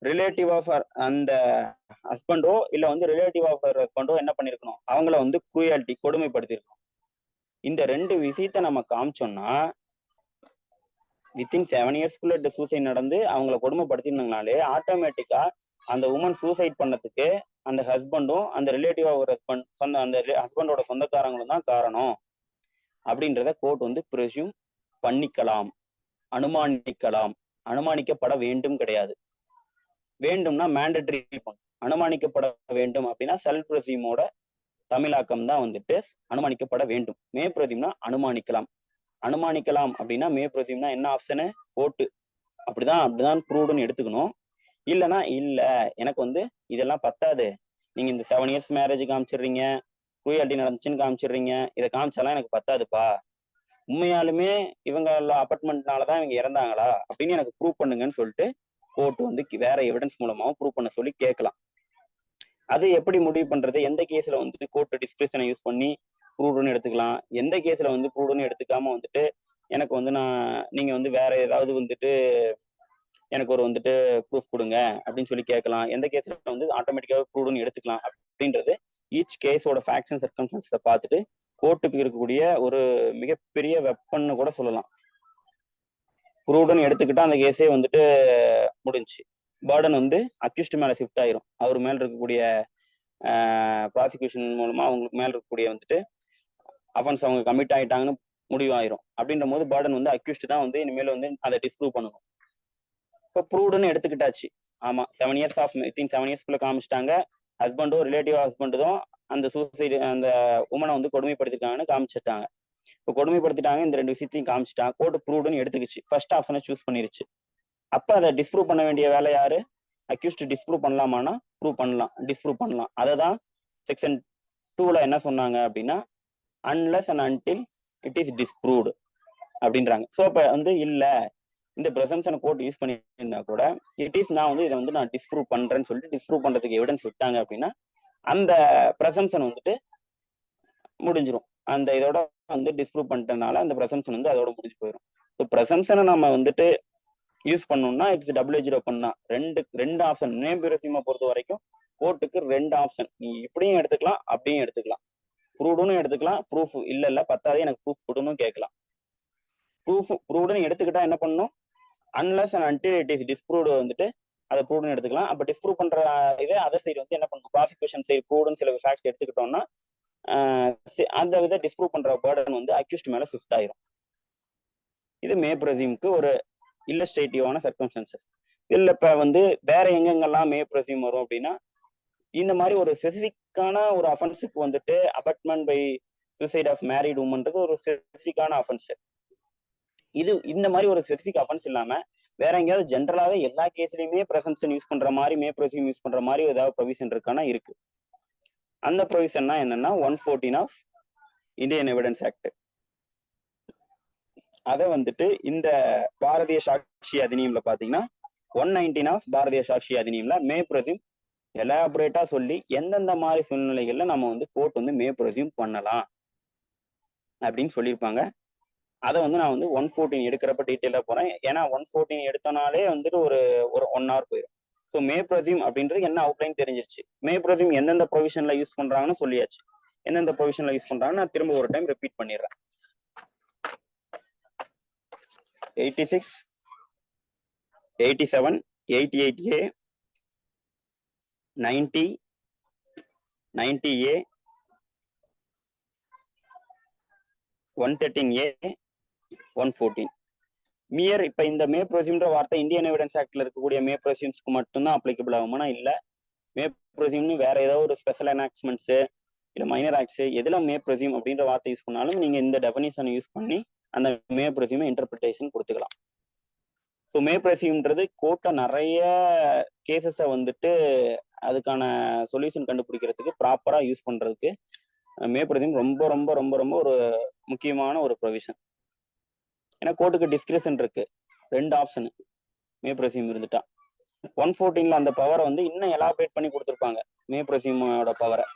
ரிலேட்டிவ் ஆஃப் அந்த ஹஸ்பண்டோ இல்ல வந்து ரிலேட்டிவ் ஆஃப் ஹஸ்பண்டோ என்ன பண்ணிருக்கணும், அவங்கள வந்து குரூயாலிட்டி கொடுமைப்படுத்திருக்கணும். இந்த 2 விஷயத்த நம்ம காமிச்சோம்னா வித்தின் 7 இயர்ஸ்க்குள்ள சூசைட் நடந்து அவங்கள கொடுமைப்படுத்திருந்தாங்கனாலே ஆட்டோமேட்டிக்கா அந்த உமன் சூசைட் பண்ணதுக்கு அந்த ஹஸ்பண்டும் அந்த ரிலேட்டிவ் ஆஃப் ஹஸ்பண்ட் அந்த ஹஸ்பண்டோட சொந்தக்காரங்களும் தான் காரணம் அப்படின்றத கோர்ட் வந்து ப்ரெஸ்யூம் பண்ணிக்கலாம், அனுமானிக்கலாம். அனுமானிக்கப்பட வேண்டும் கிடையாது. வேண்டும்னா மேண்டட்ரி பண்ணும். அனுமானிக்கப்பட வேண்டும் அப்படின்னா செல்ஃப் ப்ரெஸ்யூமோட தமிழாக்கம் தான் வந்துட்டு அனுமானிக்கப்பட வேண்டும். மே ப்ரெஸ்யூம்னா அனுமானிக்கலாம். அனுமானிக்கலாம் அப்படின்னா மே ப்ரெஸ்யூம்னா என்ன ஆப்ஷனு, கோர்ட்டு அப்படிதான் ப்ரூவ்டுன்னு எடுத்துக்கணும். இல்லைன்னா இல்ல எனக்கு வந்து இதெல்லாம் பத்தாது, நீங்க இந்த 7 இயர்ஸ் மேரேஜ் காமிச்சிடுறீங்க, குரூயாலிட்டி நடந்துச்சுன்னு காமிச்சிடுறீங்க, இதை காமிச்சாலாம் எனக்கு பத்தாதுப்பா, உண்மையாலுமே இவங்க அபார்ட்மெண்ட்னாலதான் இவங்க இறந்தாங்களா அப்படின்னு எனக்கு ப்ரூவ் பண்ணுங்கன்னு சொல்லிட்டு கோர்ட் வந்து வேற எவிடன்ஸ் மூலமாவும் ப்ரூவ் பண்ண சொல்லி கேட்கலாம். அது எப்படி முடிவு பண்றது, எந்த கேஸ்ல வந்துட்டு கோர்ட் டிஸ்கிரிப்ஷனை யூஸ் பண்ணி ப்ரூவ்டுன்னு எடுத்துக்கலாம், எந்த கேஸ்ல வந்து ப்ரூவ்டுன்னு எடுத்துக்காம வந்துட்டு எனக்கு வந்து நீங்க வந்து வேற ஏதாவது வந்துட்டு எனக்கு ஒரு வந்துட்டு ப்ரூஃப் கொடுங்க அப்படின்னு சொல்லி கேட்கலாம், எந்த கேஸ்ல வந்து ஆட்டோமேட்டிக்காக ப்ரூவ்டுன்னு எடுத்துக்கலாம் அப்படின்றது ஈச் கேஸோட ஃபேக்ட்ஸ் அண்ட் சர்க்கம்ஸ்டன்ஸை பார்த்துட்டு கோர்ட்டுக்கு இருக்கக்கூடிய ஒரு மிகப்பெரிய வெப்பன்னு கூட சொல்லலாம். ப்ரூவ்டுன்னு எடுத்துக்கிட்டா அந்த கேஸே வந்துட்டு முடிஞ்சு, பர்டன் வந்து அக்யூஸ்ட் மேல ஷிஃப்ட் ஆயிரும். அவர் மேல இருக்கக்கூடிய ப்ராசிக்யூஷன் மூலமா அவங்களுக்கு மேல இருக்கக்கூடிய வந்துட்டு அஃபென்ஸ் அவங்க கமிட் ஆயிட்டாங்கன்னு முடிவாயிரும். அப்படின்ற போது பர்டன் வந்து அக்யூஸ்ட் தான் வந்து இனிமேல் வந்து அதை டிஸ்ப்ரூவ் பண்ணணும். இப்போ ப்ரூவ்டுன்னு எடுத்துக்கிட்டாச்சு, ஆமா 7 இயர்ஸ் ஆஃப் வித்தின் 7 இயர்ஸ்க்குள்ள காமிச்சிட்டாங்க, ஹஸ்பண்டோ ரிலேட்டிவ் ஹஸ்பண்டும் அந்த சூசைடு அந்த உமனை வந்து கொடுமைப்படுத்திருக்காங்கன்னு காமிச்சிட்டாங்க. இப்போ கொடுமைப்படுத்திட்டாங்க, இந்த 2 விஷயத்தையும் காமிச்சிட்டாங்க, கோர்ட் ப்ரூவ்டுன்னு எடுத்துக்கிச்சு, ஃபர்ஸ்ட் ஆப்ஷனை சூஸ் பண்ணிருச்சு. அப்ப அதை டிஸ்ப்ரூவ் பண்ண வேண்டிய வேலை யாரு, அக்யூஸ்ட் டிஸ்ப்ரூவ் பண்ணலாமான்னா ப்ரூவ் பண்ணலாம், டிஸ்ப்ரூவ் பண்ணலாம். அதை தான் செக்ஷன் 2ல என்ன சொன்னாங்க அப்படின்னா unless and until it is disproved அப்படின்றாங்க. ஸோ அப்போ வந்து இல்ல இந்த ப்ரெசம்ஷனை கோர்ட் யூஸ் பண்ணியிருந்தா கூட நான் வந்து இதை வந்து நான் டிஸ்ப்ரூவ் பண்றேன்னு சொல்லிட்டு டிஸ்ப்ரூவ் பண்றதுக்கு எவிடன்ஸ் விட்டாங்க அப்படின்னா அந்த ப்ரெசம்ஷன் வந்துட்டு முடிஞ்சிடும். அந்த இதோட வந்து டிஸ்ப்ரூவ் பண்ணிட்டனால அந்த ப்ரெசம்ஷன் வந்து அதோட முடிஞ்சு போயிடும். ஸோ ப்ரெசம்ஷனை நம்ம வந்துட்டு யூஸ் பண்ணணும்னா இட்ஸ் டபுள்-எட்ஜ் வெப்பன் தான். ரெண்டு ஆப்ஷன் நேம் ப்ரெஸ்யூமை பொறுத்த வரைக்கும் கோர்ட்டுக்கு 2 ஆப்ஷன், நீ இப்படியும் எடுத்துக்கலாம் அப்படியும் எடுத்துக்கலாம், ப்ரூவ்டுன்னு எடுத்துக்கலாம், ப்ரூஃப் இல்ல பத்தாதே எனக்கு ப்ரூஃப் கொடுன்னு கேட்கலாம். ப்ரூவ்டுன்னு எடுத்துக்கிட்டா என்ன பண்ணணும், unless and until it is disproved வந்துட்டு அதை ப்ரூவ்டுன்னு எடுத்துக்கலாம். அப்போ டிஸ்ப்ரூவ் பண்ற இதே அதர் சைடு வந்து என்ன பண்ணணும், ப்ராசிக்யூஷன் சைடு ப்ரூவ்டுன்னு சில ஃபேக்ட்ஸ் எடுத்துக்கிட்டோம்னா அந்த வித டிஸ்ப்ரூவ் பண்ற பர்டன் வந்து அக்யூஸ்ட் மேல ஷிஃப்ட் ஆயிரும். இது மே ப்ரெஸ்யூம்க்கு ஒரு இல்லஸ்ட்ரேட்டிவான சர்க்கம்ஸ்டன்சஸ். இதுல இப்ப வந்து வேற எங்கெங்கெல்லாம் மே ப்ரெஸ்யூம் வரும் அப்படின்னா இந்த மாதிரி ஒரு ஸ்பெசிஃபிக்கான ஒரு அஃபென்ஸுக்கு வந்துட்டு abetment by suicide of married உமன்றது ஒரு ஸ்பெசிஃபிக்கான அஃபென்ஸ். இது இந்த மாதிரி ஒரு ஸ்பெசிஃபிக் அஃபென்ஸ் இல்லாம வேற எங்கேயாவது ஜென்ரலாவே எல்லா கேஸ்லயுமே ப்ரெசம்ப்ஷன் யூஸ் பண்ற மாதிரி மே ப்ரெஸ்யூம் யூஸ் பண்ற மாதிரி ஏதாவது ப்ரொவிஷன் இருக்கானா இருக்கு. அந்த ப்ரொவிஷன்னா என்னன்னா 114 ஆஃப் இந்தியன் எவிடன்ஸ் ஆக்ட். அதை வந்துட்டு இந்த பாரதிய சாட்சி அதிநியம்ல பாத்தீங்கன்னா 119 ஆஃப் பாரதிய சாட்சி அதிநியம்ல மே ப்ரெஸ்யூம் எலாபரேட்டா சொல்லி எந்தெந்த மாதிரி சூழ்நிலைகள்ல நம்ம வந்து கோர்ட் வந்து மே ப்ரெஸ்யூம் பண்ணலாம் அப்படின்னு சொல்லியிருப்பாங்க. அதை வந்து நான் வந்து 114 எடுக்கிறப்ப டீட்டெயிலாக போறேன். ஏன்னா 114 எடுத்தனாலே வந்துட்டு ஒரு 1 hour போயிடும். ஸோ மே ப்ரெஸ்யூம் அப்படின்றது என்ன அவுட்லைன் தெரிஞ்சிருச்சு. மே ப்ரெஸ்யூம் எந்தெந்த ப்ரொவிஷன்ல யூஸ் பண்றாங்கன்னு சொல்லியாச்சு. எந்தெந்த ப்ரொவிஷன்ல யூஸ் பண்றாங்கன்னு நான் திரும்ப ஒரு டைம் ரிப்பீட் பண்ணிடுறேன். 86, 87, 88A, 90, 90A, 113A, 114. மியர் இப்ப இந்த மே ப்ரெஸ்யூம்ன்ற வார்த்தை இந்தியன் எவிடன்ஸ் ஆக்ட்ல இருக்கக்கூடிய மே ப்ரெஸ்யூம்ஸ்க்கு மட்டும்தான் அப்ளிகபிள் ஆகுமானா இல்ல, மே ப்ரெஸ்யூம்னு வேற ஏதாவது ஒரு ஸ்பெஷல் எனாக்ட்மெண்ட்ஸ் இல்ல மைனர் ஆக்ட்ஸ் எதுல மே ப்ரெஸ்யூம் அப்படின்ற வார்த்தை யூஸ் பண்ணாலும் நீங்க இந்த டெஃபினிஷனை யூஸ் பண்ணி அந்த மே ப்ரெஸ்யூமை இன்டர்பிரிட்டேஷன் கொடுத்துக்கலாம். ஸோ மே ப்ரெஸ்யூம்ன்றது கோர்ட்ல நிறைய கேசஸை வந்துட்டு அதுக்கான சொல்யூஷன் கண்டுபிடிக்கிறதுக்கு ப்ராப்பரா யூஸ் பண்றதுக்கு மே ப்ரெஸ்யூம் ரொம்ப ரொம்ப ரொம்ப ரொம்ப ஒரு முக்கியமான ஒரு ப்ரொவிஷன். ஏன்னா கோர்ட்டுக்கு டிஸ்கிரிப்ஷன் இருக்கு, 2 ஆப்ஷன் மே ப்ரெஸ்யூம் இருந்துட்டா. 114ல அந்த பவரை வந்து இன்னும் எலாபரேட் பண்ணி கொடுத்துருப்பாங்க, மே ப்ரொசியூமோட பவரை.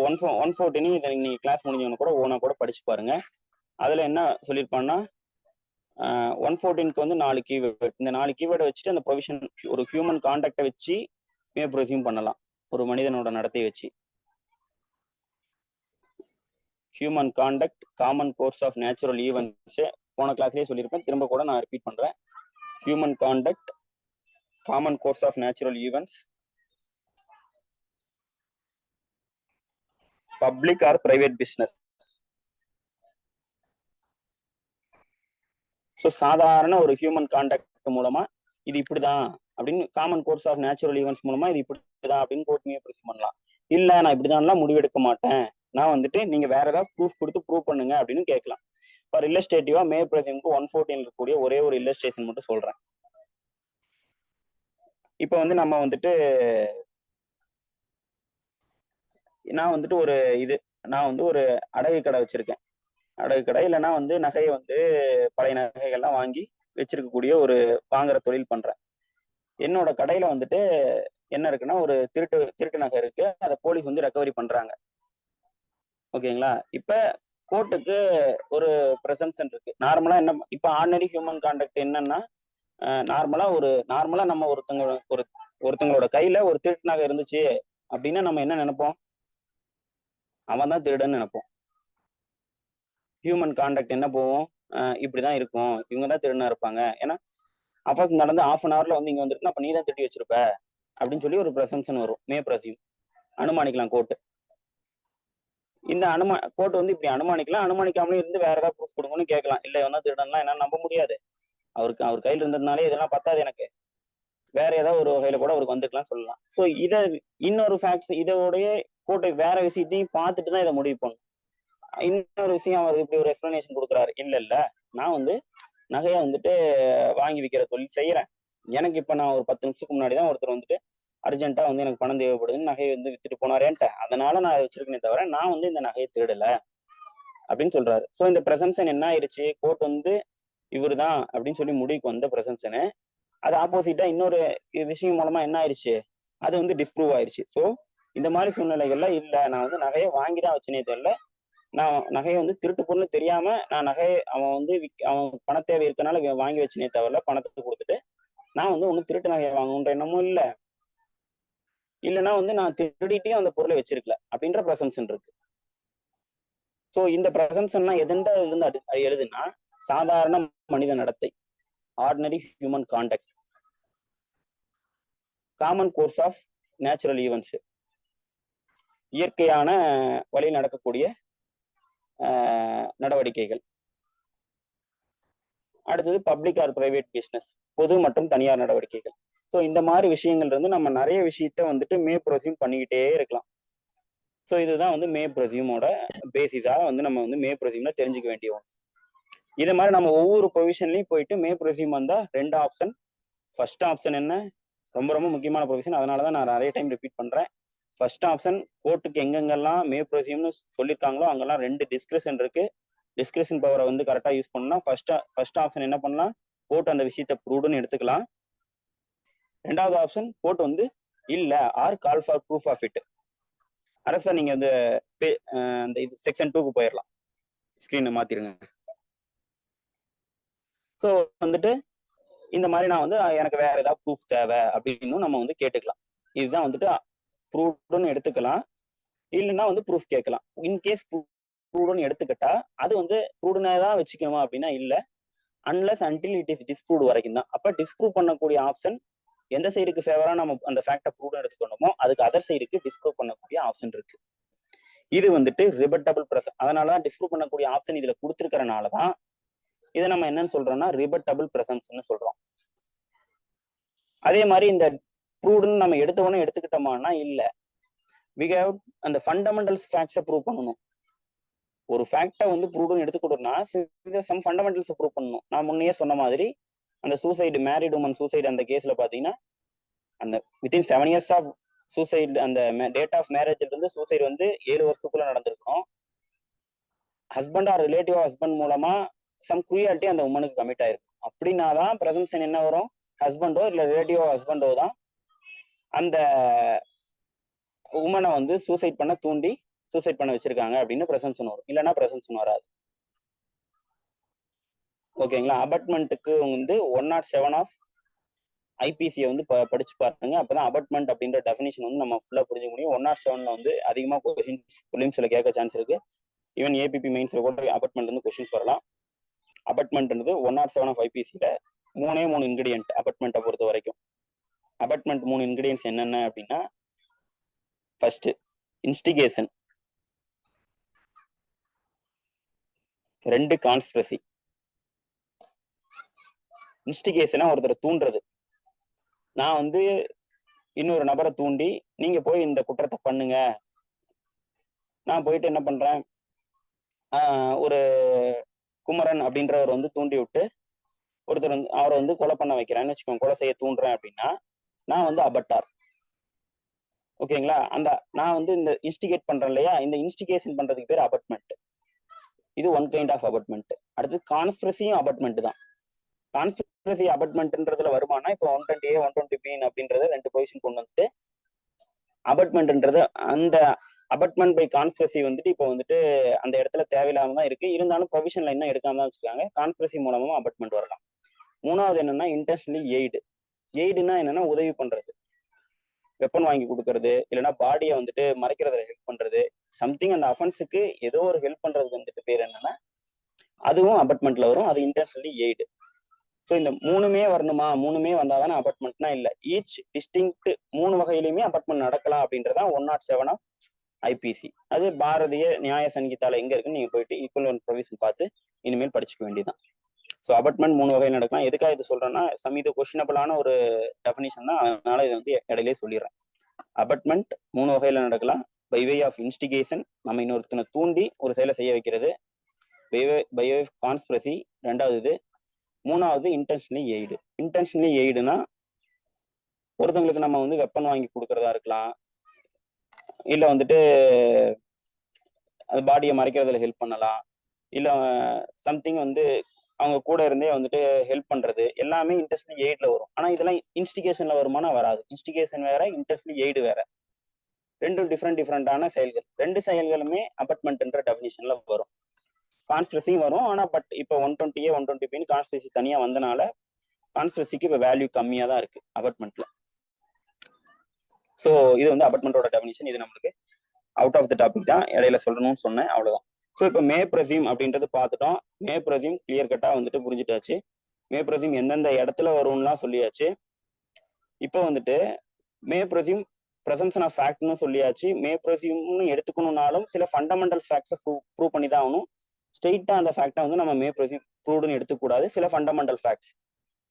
114 இதை நீங்க கிளாஸ் முடிஞ்சவனு கூட ஓனா கூட படிச்சு பாருங்க. அதுல என்ன சொல்லியிருப்பான்னா 114க்கு வந்து 4 கீவேர்டு. இந்த 4 கீவேர்டை வச்சுட்டு அந்த ப்ரொவிஷன் ஒரு ஹியூமன் கான்டாக்டை வச்சு மே ப்ரொசியூம் பண்ணலாம், ஒரு மனிதனோட நடத்தையை வச்சு. Human contact, common course of natural events போன கிளாஸ்லேயே சொல்லியிருப்பேன், திரும்ப கூட நான் ரிப்பீட் பண்றேன். Human contact, common course of natural events, public or private business. So சாதாரண ஒரு ஹியூமன் கான்டாக்ட் மூலமா இது இப்படிதான் அப்படின்னு, common course of natural events மூலமா இது இப்படிதான் அப்படின்னு கோர்ட் மே ப்ரொசீட் பண்ணலாம். இல்ல நான் இப்படிதான்லாம் முடிவெடுக்க மாட்டேன், நான் வந்துட்டு நீங்க வேற ஏதாவது ப்ரூஃப் கொடுத்து ப்ரூவ் பண்ணுங்க அப்படின்னு கேட்கலாம். ஃபார் இல்லஸ்ட்ரேட்டிவா மே ப்ரொசீமுக்கு 114 இருக்கக்கூடிய ஒரே ஒரு இல்லஸ்ட்ரேஷன் மட்டும் சொல்றேன். இப்போ வந்து நம்ம வந்துட்டு நான் வந்து ஒரு அடகு கடை வச்சிருக்கேன். அடகு கடை இல்லைன்னா வந்து நகையை வந்து பழைய நகைகள்லாம் வாங்கி வச்சிருக்கக்கூடிய ஒரு வாங்குற தொழில் பண்றேன். என்னோட கடையில வந்துட்டு என்ன இருக்குன்னா ஒரு திருட்டு நகை இருக்கு, அதை போலீஸ் வந்து ரெக்கவரி பண்றாங்க. ஓகேங்களா? இப்ப கோர்ட்டுக்கு ஒரு பிரசம்ஷன் இருக்கு. நார்மலா என்ன, இப்ப ஆர்டினரி ஹியூமன் கான்டாக்ட் என்னன்னா, நார்மலா நம்ம ஒருத்தங்களோட கையில ஒரு திருட்டு நகை இருந்துச்சு அப்படின்னா நம்ம என்ன நினைப்போம்? அவன் தான் திருடன்னு நினைப்போம். ஹியூமன் கான்டாக்ட் என்ன போவோம், இப்படிதான் இருக்கும், இவங்க தான் திருடனா இருப்பாங்க. ஏன்னா அஃபர்ஸ் நடந்து 1/2 hourல வந்து இங்க வந்துட்டு அப்ப நீ தான் திருடி வச்சிருப்ப அப்படின்னு சொல்லி ஒரு பிரசம்ஷன் வரும், மே ப்ரொசீம். அனுமானிக்கலாம் கோர்ட்டு. இந்த கோர்ட் வந்து இப்படி அனுமானிக்காமலே இருந்து வேற ஏதாவது ப்ரூஃப் கொடுங்கன்னு கேட்கலாம். இல்ல இவன் தான் திருடன்லாம் என்ன நம்ப முடியாது, அவர் கையில இருந்ததுனாலே இதெல்லாம் பத்தாது எனக்கு, வேற ஏதாவது ஒரு வகையில கூட அவருக்கு வந்துக்கலாம் சொல்லலாம். ஸோ இதை இன்னொரு ஃபேக்ட்ஸ் இதோடைய கோர்ட்டை வேற விஷயத்தையும் பார்த்துட்டு தான் இதை முடிவு பண்ணும். இன்னொரு விஷயம் அவர் இப்படி ஒரு எக்ஸ்பிளனேஷன் கொடுக்குறாரு, இல்ல நான் வந்து நகையை வந்துட்டு வாங்கி விற்கிற தொழில் செய்யறேன், எனக்கு இப்ப நான் ஒரு 10 நிமிஷத்துக்கு முன்னாடி தான் ஒருத்தர் வந்துட்டு அர்ஜென்ட்டா வந்து எனக்கு பணம் தேவைப்படுதுன்னு நகையை வந்து வித்துட்டு போனாரேன்ட்ட, அதனால நான் வச்சிருக்கேனே தவிர நான் வந்து இந்த நகையை திருடல அப்படின்னு சொல்றாரு. ஸோ இந்த பிரசம்ஷன் என்ன ஆயிடுச்சு, கோர்ட் வந்து இவரு தான் அப்படின்னு சொல்லி முடிவுக்கு வந்த பிரசம்ஷனு அது ஆப்போசிட்டா இன்னொரு விஷயம் மூலமா என்ன ஆயிடுச்சு, அது வந்து டிஸ்ப்ரூவ் ஆயிடுச்சு. ஸோ இந்த மாதிரி சூழ்நிலைகள்ல இல்ல நான் வந்து நகையை வாங்கி தான் வச்சனே தெரியல, நான் நகையை வந்து திருட்டு பொருள்னு தெரியாம நான் நகையை அவன் பண தேவை இருக்கனால வாங்கி வச்சனே தவிர பணத்தை கொடுத்துட்டு நான் வந்து ஒன்னும் திருட்டு நகையை வாங்கணுன்ற எண்ணமும் இல்லைன்னா வந்து நான் திருடிட்டையும் அந்த பொருளை வச்சிருக்கல அப்படின்ற பிரசம்ஷன் இருக்கு. ஸோ இந்த பிரசம்ஷன்லாம் இருந்து எழுதுனா சாதாரண மனித நடத்தை, ordinary human contact, common course of natural events, இயற்கையான வழியில் நடக்கக்கூடிய நடவடிக்கைகள். அடுத்தது பப்ளிக் ஆர் பிரைவேட் பிஸ்னஸ், பொது மற்றும் தனியார் நடவடிக்கைகள். ஸோ இந்த மாதிரி விஷயங்கள் இருந்து நம்ம நிறைய விஷயத்த வந்துட்டு மே ப்ரொசீம் பண்ணிக்கிட்டே இருக்கலாம். ஸோ இதுதான் வந்து மே ப்ரொசீமோட பேசிஸா வந்து நம்ம வந்து மே ப்ரொசீம்ல தெரிஞ்சுக்க வேண்டிய ஒன்று. இதே மாதிரி நம்ம ஒவ்வொரு ப்ரொவிஷன்லையும் போயிட்டு மே ப்ரொசீம் வந்தா 2 ஆப்ஷன். ஃபர்ஸ்ட் ஆப்ஷன் என்ன, ரொம்ப ரொம்ப முக்கியமான ப்ரொவிஷன், அதனாலதான் நான் நிறைய டைம் ரிப்பீட் பண்றேன். ஃபர்ஸ்ட் ஆப்ஷன் கோர்ட்டுக்கு எங்கெங்கெல்லாம் மே ப்ரொசீம்னு சொல்லியிருக்காங்களோ அங்கெல்லாம் 2 டிஸ்கிரிப்ஷன் இருக்கு. டிஸ்கிரிப்ஷன் பவரை வந்து கரெக்டா யூஸ் பண்ணா ஃபர்ஸ்ட் ஆப்ஷன் என்ன பண்ணலாம், கோர்ட் அந்த விஷயத்தை ப்ரூவ்டுன்னு எடுத்துக்கலாம். 2வது ஆப்ஷன் கோர்ட் வந்து இல்ல or call for proof of it. அரசா நீங்க அந்த இது செக்ஷன் 2க்கு போயிடலாம், ஸ்கிரீனை மாத்திருங்க. ஸோ வந்துட்டு இந்த மாதிரி நான் வந்து எனக்கு வேற ஏதாவது ப்ரூஃப் தேவை அப்படின்னு நம்ம வந்து கேட்டுக்கலாம். இதுதான் வந்துட்டு ப்ரூவ்டுன்னு எடுத்துக்கலாம், இல்லைன்னா வந்து ப்ரூஃப் கேட்கலாம். இன்கேஸ் ப்ரூவ்டுன்னு எடுத்துக்கிட்டா அது வந்து ப்ரூவ்டுனே தான் வச்சுக்கணுமா அப்படின்னா இல்ல, unless until it is disprove வரைக்கும் தான். அப்ப டிஸ்ப்ரூவ் பண்ணக்கூடிய ஆப்ஷன் எந்த சைடுக்கு ஃபேவரா நம்ம அந்த ஃபேக்டை ப்ரூவ்டு எடுத்துக்கணுமோ அதுக்கு அதர் சைடுக்கு டிஸ்ப்ரூவ் பண்ணக்கூடிய ஆப்ஷன் இருக்கு. இது வந்துட்டு ரிபட்டபிள் பிரசம், அதனாலதான் டிஸ்ப்ரூவ் பண்ணக்கூடிய ஆப்ஷன் இதுல கொடுத்துருக்கறனாலதான் இதை நம்ம என்னன்னு சொல்றோம்னா ரிபட்டபிள் பிரசம்ஸ்ன்னு சொல்றோம். அதே மாதிரி இந்த ப்ரூவ்டுன்னு நம்ம எடுத்தவொடனே எடுத்துக்கிட்டோமானா இல்ல, we have அந்த ஃபண்டமெண்டல்ஸ் ஃபேக்ட்ஸை ப்ரூவ் பண்ணணும். ஒரு ஃபேக்டை வந்து ப்ரூவ்டுன்னு எடுத்துக்கிட்டோம்னா சம் ஃபண்டமெண்டல்ஸ் ப்ரூவ் பண்ணணும். நான் முன்னையே சொன்ன மாதிரி அந்த சூசைடு, மேரிட் உமன் சூசைடு அந்த கேஸ்ல பாத்தீங்கன்னா அந்த வித்தின் 7 years ஆஃப் சூசைடு, அந்த டேட் ஆஃப் மேரேஜ்ல இருந்து சூசைடு வந்து 7 வருஷத்துக்குள்ள நடந்திருக்கும். ஹஸ்பண்ட் ஆர் ரிலேட்டிவ் ஹஸ்பண்ட் மூலமா சம் குரியாலிட்டி அந்த உமனுக்கு கமிட் ஆயிருக்கும். அப்படின்னாதான் பிரசம்ஷன் என்ன வரும், ஹஸ்பண்டோ இல்லை ரிலேட்டிவ் ஹஸ்பண்டோ தான் அந்த உமனை வந்து சூசைட் பண்ண தூண்டி சூசைட் பண்ண வச்சிருக்காங்க அப்படின்னு பிரசம்சன் வரும். இல்லைன்னா பிரசம்சன் வராது. ஓகேங்களா? அபட்மெண்ட்டுக்கு வந்து 107 ஆஃப் ஐபிசியை வந்து படிச்சு பாருங்க. அப்பதான் அபட்மெண்ட் அப்படின்ற டெஃபினிஷன் வந்து நம்ம ஃபுல்லா புரிஞ்சுக்க முடியும். 107ல வந்து அதிகமா கொஸ்டின்ஸ் பிலிம்ஸ்ல கேட்க சான்ஸ் இருக்கு. ஈவன் ஏபிபி மெயின்ஸ்ல கூட அபட்மெண்ட் வந்து கொஸ்டின்ஸ் வரலாம். அபட்மெண்ட்ன்றது 107 ஆஃப் ஐபிசியில 3 இன்கிரிடியன்ட் அபட்மெண்ட்டை பொறுத்த வரைக்கும். அபட்மெண்ட் 3 இன்கிரிடியன்ஸ் என்னென்ன அப்படின்னா, ஃபர்ஸ்ட் இன்ஸ்டிகேஷன், 2 கான்ஸ்பிரசி. இன்ஸ்டிகேஷனா ஒருத்தரை தூண்டுறது. நான் வந்து இன்னொரு நபரை தூண்டி நீங்க போய் இந்த குற்றத்தை பண்ணுங்க, நான் போயிட்டு என்ன பண்றேன், ஒரு குமரன் அப்படின்றவர் வந்து தூண்டி விட்டு ஒருத்தர் வந்து அவரை வந்து கொலை பண்ண வைக்கிறேன்னு வச்சுக்கோங்க, கொலை செய்ய தூண்டுறேன் அப்படின்னா நான் வந்து அபட்டார். ஓகேங்களா? அந்த நான் வந்து இந்த இன்ஸ்டிகேட் பண்றேன் இல்லையா, இந்த இன்ஸ்டிகேஷன் பண்றதுக்கு பேர் அபட்மெண்ட். இது ஒன் கைண்ட் ஆஃப் அபட்மெண்ட். அடுத்து கான்ஸ்பிரசியும் அபட்மெண்ட் தான். கான்ஸ்பிரசி அபட்மெண்ட்ன்றதுல வருமானா இப்போ 120A 120B அப்படின்றத 2 பொசிஷன் கொண்டு வந்துட்டு அபட்மெண்ட்ன்றது அந்த அபட்மெண்ட் பை கான்ஸ்பிரசி வந்துட்டு இப்போ வந்துட்டு அந்த இடத்துல தேவையில்லாம தான் இருக்கு. இருந்தாலும் ப்ரொவிஷன்ல இன்னும் எடுக்காம தான் வச்சுக்காங்க. கான்ஸ்பிரசி மூலமா அபட்மெண்ட் வரலாம். மூணாவது என்னன்னா இன்டென்ஷனலி எய்டு. எய்டுனா என்னன்னா உதவி பண்றது, வெப்பன் வாங்கி கொடுக்கறது, இல்லைன்னா பாடியை வந்துட்டு மறைக்கிறதுல ஹெல்ப் பண்றது, சம்திங் அந்த அஃபென்ஸுக்கு ஏதோ ஒரு ஹெல்ப் பண்றதுக்கு வந்துட்டு பேர் என்னன்னா அதுவும் அபட்மெண்ட்ல வரும். அது இன்டென்ஷனலி எய்டு. ஸோ இந்த 3மே வரணுமா, 3மே வந்தாதானே அபட்மெண்ட்னா இல்லை. ஈச் டிஸ்டிங்க்ட் 3 வகையிலுமே அபட்மெண்ட் நடக்கலாம் அப்படின்றதான் 107 ஆஃப் ஐபிசி. அது பாரதிய நியாய சங்கீதால எங்க இருக்குன்னு நீங்க போயிட்டு ஈக்குவல் ப்ரொவிஷன் பார்த்து இனிமேல் படிச்சுக்க வேண்டியதான். ஸோ அபட்மெண்ட் 3 வகையில் நடக்கலாம். எதுக்காக இது சொல்றேன்னா, இது கொஸ்டினபிளான ஒரு டெஃபினிஷன் தான், அதனால இதை வந்து இடையிலே சொல்லிடுறேன். அபட்மெண்ட் 3 வகையில நடக்கலாம். பை வே ஆஃப் இன்ஸ்டிகேஷன், நம்ம இன்னொருத்தனை தூண்டி ஒரு செயலை செய்ய வைக்கிறது. பை வே ஆஃப் கான்ஸ்பிரசி 2வது இது. 3வது இன்டென்ஷனலி எய்டு. இன்டென்ஷனலி எய்டுனா ஒருத்தவங்களுக்கு நம்ம வந்து வெப்பன் வாங்கி கொடுக்கறதா இருக்கலாம், இல்லை வந்துட்டு அது பாடியை மறைக்கிறதுல ஹெல்ப் பண்ணலாம், இல்லை சம்திங் வந்து அவங்க கூட இருந்தே வந்துட்டு ஹெல்ப் பண்றது, எல்லாமே இன்டென்ஷனலி எய்ட்ல வரும். ஆனா இதெல்லாம் இன்ஸ்டிகேஷன்ல வருமானா வராது. இன்ஸ்டிகேஷன் வேற, இன்டென்ஷனலி எய்டு வேற. 2 டிஃப்ரெண்டான செயல்கள். 2 செயல்களுமே அபட்மெண்ட்ன்ற டெஃபினிஷன்ல வரும். கான்ஸ்பிரசியும் வரும். ஆனா பட் இப்போ 120A 120Bன்னு கான்ஸ்பிரசி தனியா வந்தனால கான்ஸ்பிரசிக்கு இப்போ வேல்யூ கம்மியா தான் இருக்கு அபட்மெண்ட்ல. ஸோ இது வந்து அபட்மெண்டோட டெஃபினிஷன். இது நம்மளுக்கு அவுட் ஆஃப் த டாபிக் தான், இடையில சொல்லணும்னு சொன்னேன், அவ்வளவுதான். ஸோ இப்போ மே பிரசியூம் அப்படின்றது பார்த்துட்டோம். மே பிரசியூம் கிளியர் கட்டா வந்துட்டு புரிஞ்சுட்டாச்சு. மே பிரசியூம் எந்தெந்த இடத்துல வரும்லாம் சொல்லியாச்சு. இப்போ வந்துட்டு மே பிரசியூம் பிரசம்ஷன் ஆஃப் ஃபேக்ட்னு சொல்லியாச்சு. மே பிரசியூம்னு எடுத்துக்கணும்னாலும் சில ஃபண்டமெண்டல் ஃபேக்ட்ஸை ப்ரூவ் பண்ணி தான் ஆகணும். ஸ்ட்ரெயிட்டா அந்த ஃபேக்டை வந்து நம்ம மே பிரசியூம் ப்ரூவ்டுன்னு எடுத்துக்கூடாது. சில ஃபண்டமெண்டல் ஃபேக்ட்ஸ்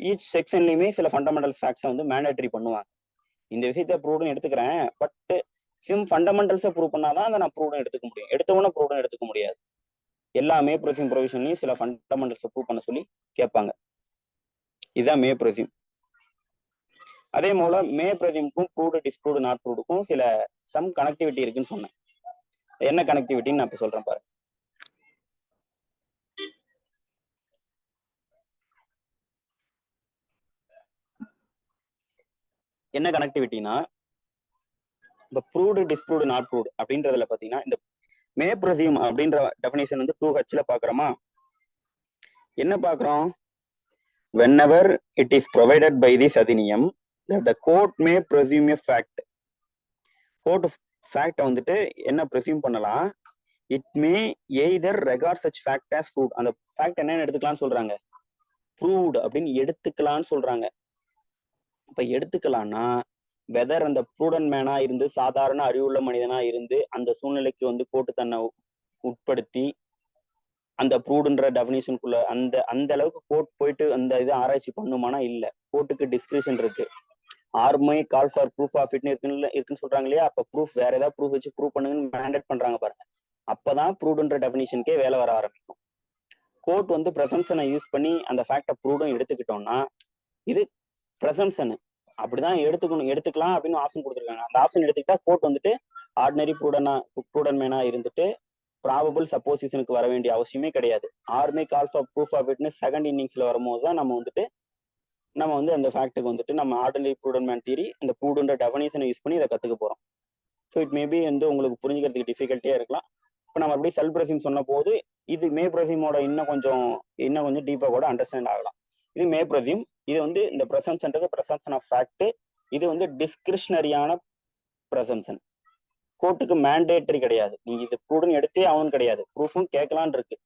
ஈச் செக்ஷன்லையுமே சில ஃபண்டமெண்டல் ஃபேக்ட்ஸை வந்து மேண்டேட்டரி பண்ணுவாங்க. இந்த விஷயத்த ப்ரூவ்டுன்னு எடுத்துக்கிறேன், பட் ஃபண்டமெண்டல்ஸை ப்ரூவ் பண்ணாதான் அதை நான் ப்ரூவ்டுன்னு எடுத்துக்க முடியும். எடுத்தவொன்னே ப்ரூவ்டுன்னு எடுத்துக்க முடியாது. எல்லா மே பிரசியூம் ப்ரொவிஷன்லையும் சில ஃபண்டமெண்டல்ஸை ப்ரூவ் பண்ண சொல்லி கேட்பாங்க. இதுதான் மே பிரசியூம். அதே போல மே பிரசியூம்க்கும் ப்ரூவ்டு டிஸ்ப்ரூவ்டு நாட் ப்ரூவ்டுக்கும் சில சம் கனெக்டிவிட்டி இருக்குன்னு சொன்னேன். என்ன கனெக்டிவிட்டின்னு நான் இப்போ சொல்றேன் பாருங்க. என்ன கனெக்டிவிட்டினா, இந்த ப்ரூவ்டு டிஸ்ப்ரூவ்டு நாட் ப்ரூவ்டு அப்படின்றதுல பாத்தீங்கன்னா இந்த மே பிரசியூம் அப்படின்ற டெஃபினேஷன் வந்து 2Hல பாக்குறோமா. என்ன பாக்குறோம்? whenever it is provided by this adhiniyam that the court may presume a fact. court fact வந்துட்டு என்ன presume பண்ணலாம்? it may either regard such fact as proved. அந்த fact என்னன்னு எடுத்துக்கலாம்னு சொல்றாங்க, proved அப்படின்னு எடுத்துக்கலாம்னு சொல்றாங்க. இப்ப எடுத்துக்கலாம்னா வெதர் அந்த ப்ரூடன்ட் மேனா இருந்து சாதாரண அறிவுள்ள மனிதனா இருந்து அந்த சூழ்நிலைக்கு வந்து கோர்ட்டு தன்னை உட்படுத்தி அந்த ப்ரூடுன்ற டெஃபினிஷனுக்குள்ள அந்த அளவுக்கு கோர்ட் போயிட்டு அந்த இது ஆராய்ச்சி பண்ணுமானா இல்ல. கோர்ட்டுக்கு டிஸ்கிரிப்ஷன் இருக்கு. ஆர்மை கால் ஃபார் ப்ரூஃப் ஆஃப் இட்னு இருக்குன்னு சொல்றாங்க இல்லையா, அப்ப ப்ரூஃப் வேற ஏதாவது ப்ரூஃப் வச்சு ப்ரூவ் பண்ணுங்கன்னு மேண்டேட் பண்றாங்க பாருங்க. அப்பதான் ப்ரூடுன்ற டெஃபினிஷனுக்கே வேலை வர ஆரம்பிக்கும். கோர்ட் வந்து பிரசம்சனை யூஸ் பண்ணி அந்த ஃபேக்டை ப்ரூடும் எடுத்துக்கிட்டோம்னா இது பிரசம்சனு அப்படிதான் எடுத்துக்கலாம் அப்படின்னு ஆப்ஷன் கொடுத்துருக்காங்க. அந்த ஆப்ஷன் எடுத்துக்கிட்டா கோர்ட் வந்துட்டு ஆர்டினரி ப்ரூடன் மேனா இருந்துட்டு ப்ராபபிள் சப்போசிஷனுக்கு வர வேண்டிய அவசியமே கிடையாது. Or may calls of proof of witness second இன்னிங்ஸ்ல வரும்போது தான் நம்ம வந்துட்டு நம்ம வந்து அந்த ஃபேக்ட்டுக்கு வந்துட்டு நம்ம ஆர்டினரி ப்ரூடன் மேன் தியரி அந்த ப்ரூடுன்ற டெஃபனிஷனை யூஸ் பண்ணி இதை கற்றுக்க போகிறோம். ஸோ இட் மேபி வந்து உங்களுக்கு புரிஞ்சுக்கிறதுக்கு டிஃபிகல்ட்டியாக இருக்கலாம். இப்போ நம்ம அப்படியே செல் பிரசிம் சொன்ன போது இது மே பிரசிமோட இன்னும் கொஞ்சம் டீப்பாக கூட அண்டர்ஸ்டாண்ட் ஆகலாம். இது மே பிரசிம். இது வந்து இந்த ப்ரெசம்ஷன்றது ப்ரெசம்ஷன் ஆஃப் ஃபேக்ட். இது வந்து டிஸ்கிரிஷனரியான ப்ரெசம்ஷன். கோர்ட்டுக்கு மேண்டேட்டரி கிடையாது. நீங்க இது ப்ரூடன் எடுத்தே ஆகணும் கிடையாது. ப்ரூஃபும் கேட்கலான் இருக்கு.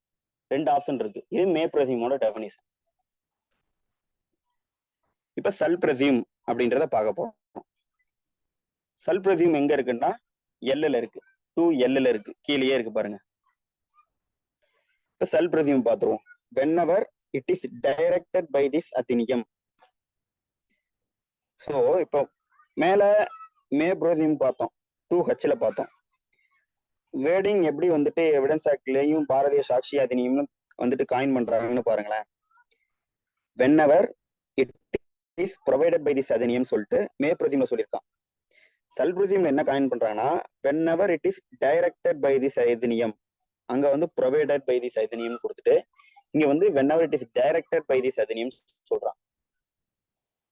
2 ஆப்ஷன் இருக்கு. இது மே பிரசிமோட டெஃபினிஷன். இப்ப செல் பிரசிம் அப்படின்றத பார்க்க போறோம். செல் பிரசிம் எங்க இருக்குன்னா எல்ல இருக்கு, 2L இருக்கு, கீழேயே இருக்கு பாருங்க. இப்ப செல் பிரசிம் பார்த்துருவோம். whenever it is directed by this atheneum. So இப்போ மேல மே பிரசிம் பார்த்தோம், 2H பார்த்தோம். வேர்டிங் எப்படி வந்துட்டு எவிடன்ஸ் ஆக்ட்லயும் பாரதிய சாட்சி அதிநியம்னு வந்துட்டு காயின் பண்றாங்கன்னு பாருங்களேன். whenever it is provided by this Adhiniyam சொல்லிட்டு மே பிரசிம்ல சொல்லியிருக்கான். செல் பிரசிம்ல என்ன காயின் பண்றாங்கன்னா whenever it is directed by this Adhiniyam, அங்க வந்து provided by this அதிநியம் கொடுத்துட்டு இங்க வந்து whenever it is directed by this Adhiniyam சொல்றான்.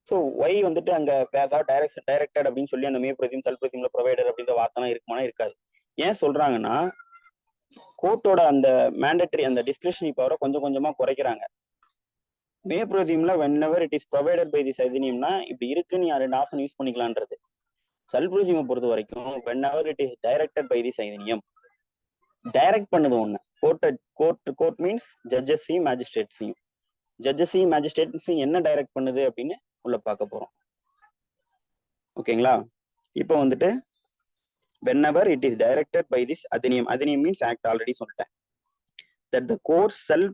ஸோ ஒய் வந்துட்டு அங்க ஏதாவது டைரக்டட் அப்படின்னு சொல்லி அந்த மே பிரசிம் செல் பிரசிம்ல ப்ரொவைடர் அப்படின்ற வார்த்தைலாம் இருக்குமானா இருக்காது. ஏன் சொல்றாங்கன்னா கோர்ட்டோட அந்த மேண்டேட்டரி அந்த டிஸ்கிரிஷனரி பவரை கொஞ்சம் கொஞ்சமா குறைக்கிறாங்க. மே பிரசிம்ல whenever it is provided by this அதிநியம்னா இப்படி இருக்குன்னு 2 ஆப்ஷன் யூஸ் பண்ணிக்கலான்றது. செல் பிரசிமை பொறுத்த வரைக்கும் whenever it is directed by this Adhiniyam, direct பண்ணுது ஒண்ணு. Court means ஜட்ஜஸையும் மேஜிஸ்ட்ரேட்ஸையும். ஜட்ஜஸையும் மேஜிஸ்ட்ரேட்ஸையும் என்ன டைரக்ட் பண்ணுது அப்படின்னு உள்ள பார்க்க போறோம். ஓகேங்களா? இப்போ வந்துட்டு whenever it is directed by this அதிநியம், அதிநியம் மீன்ஸ் ஆக்ட் ஆல்ரெடி சொல்லிட்டேன். that the court shall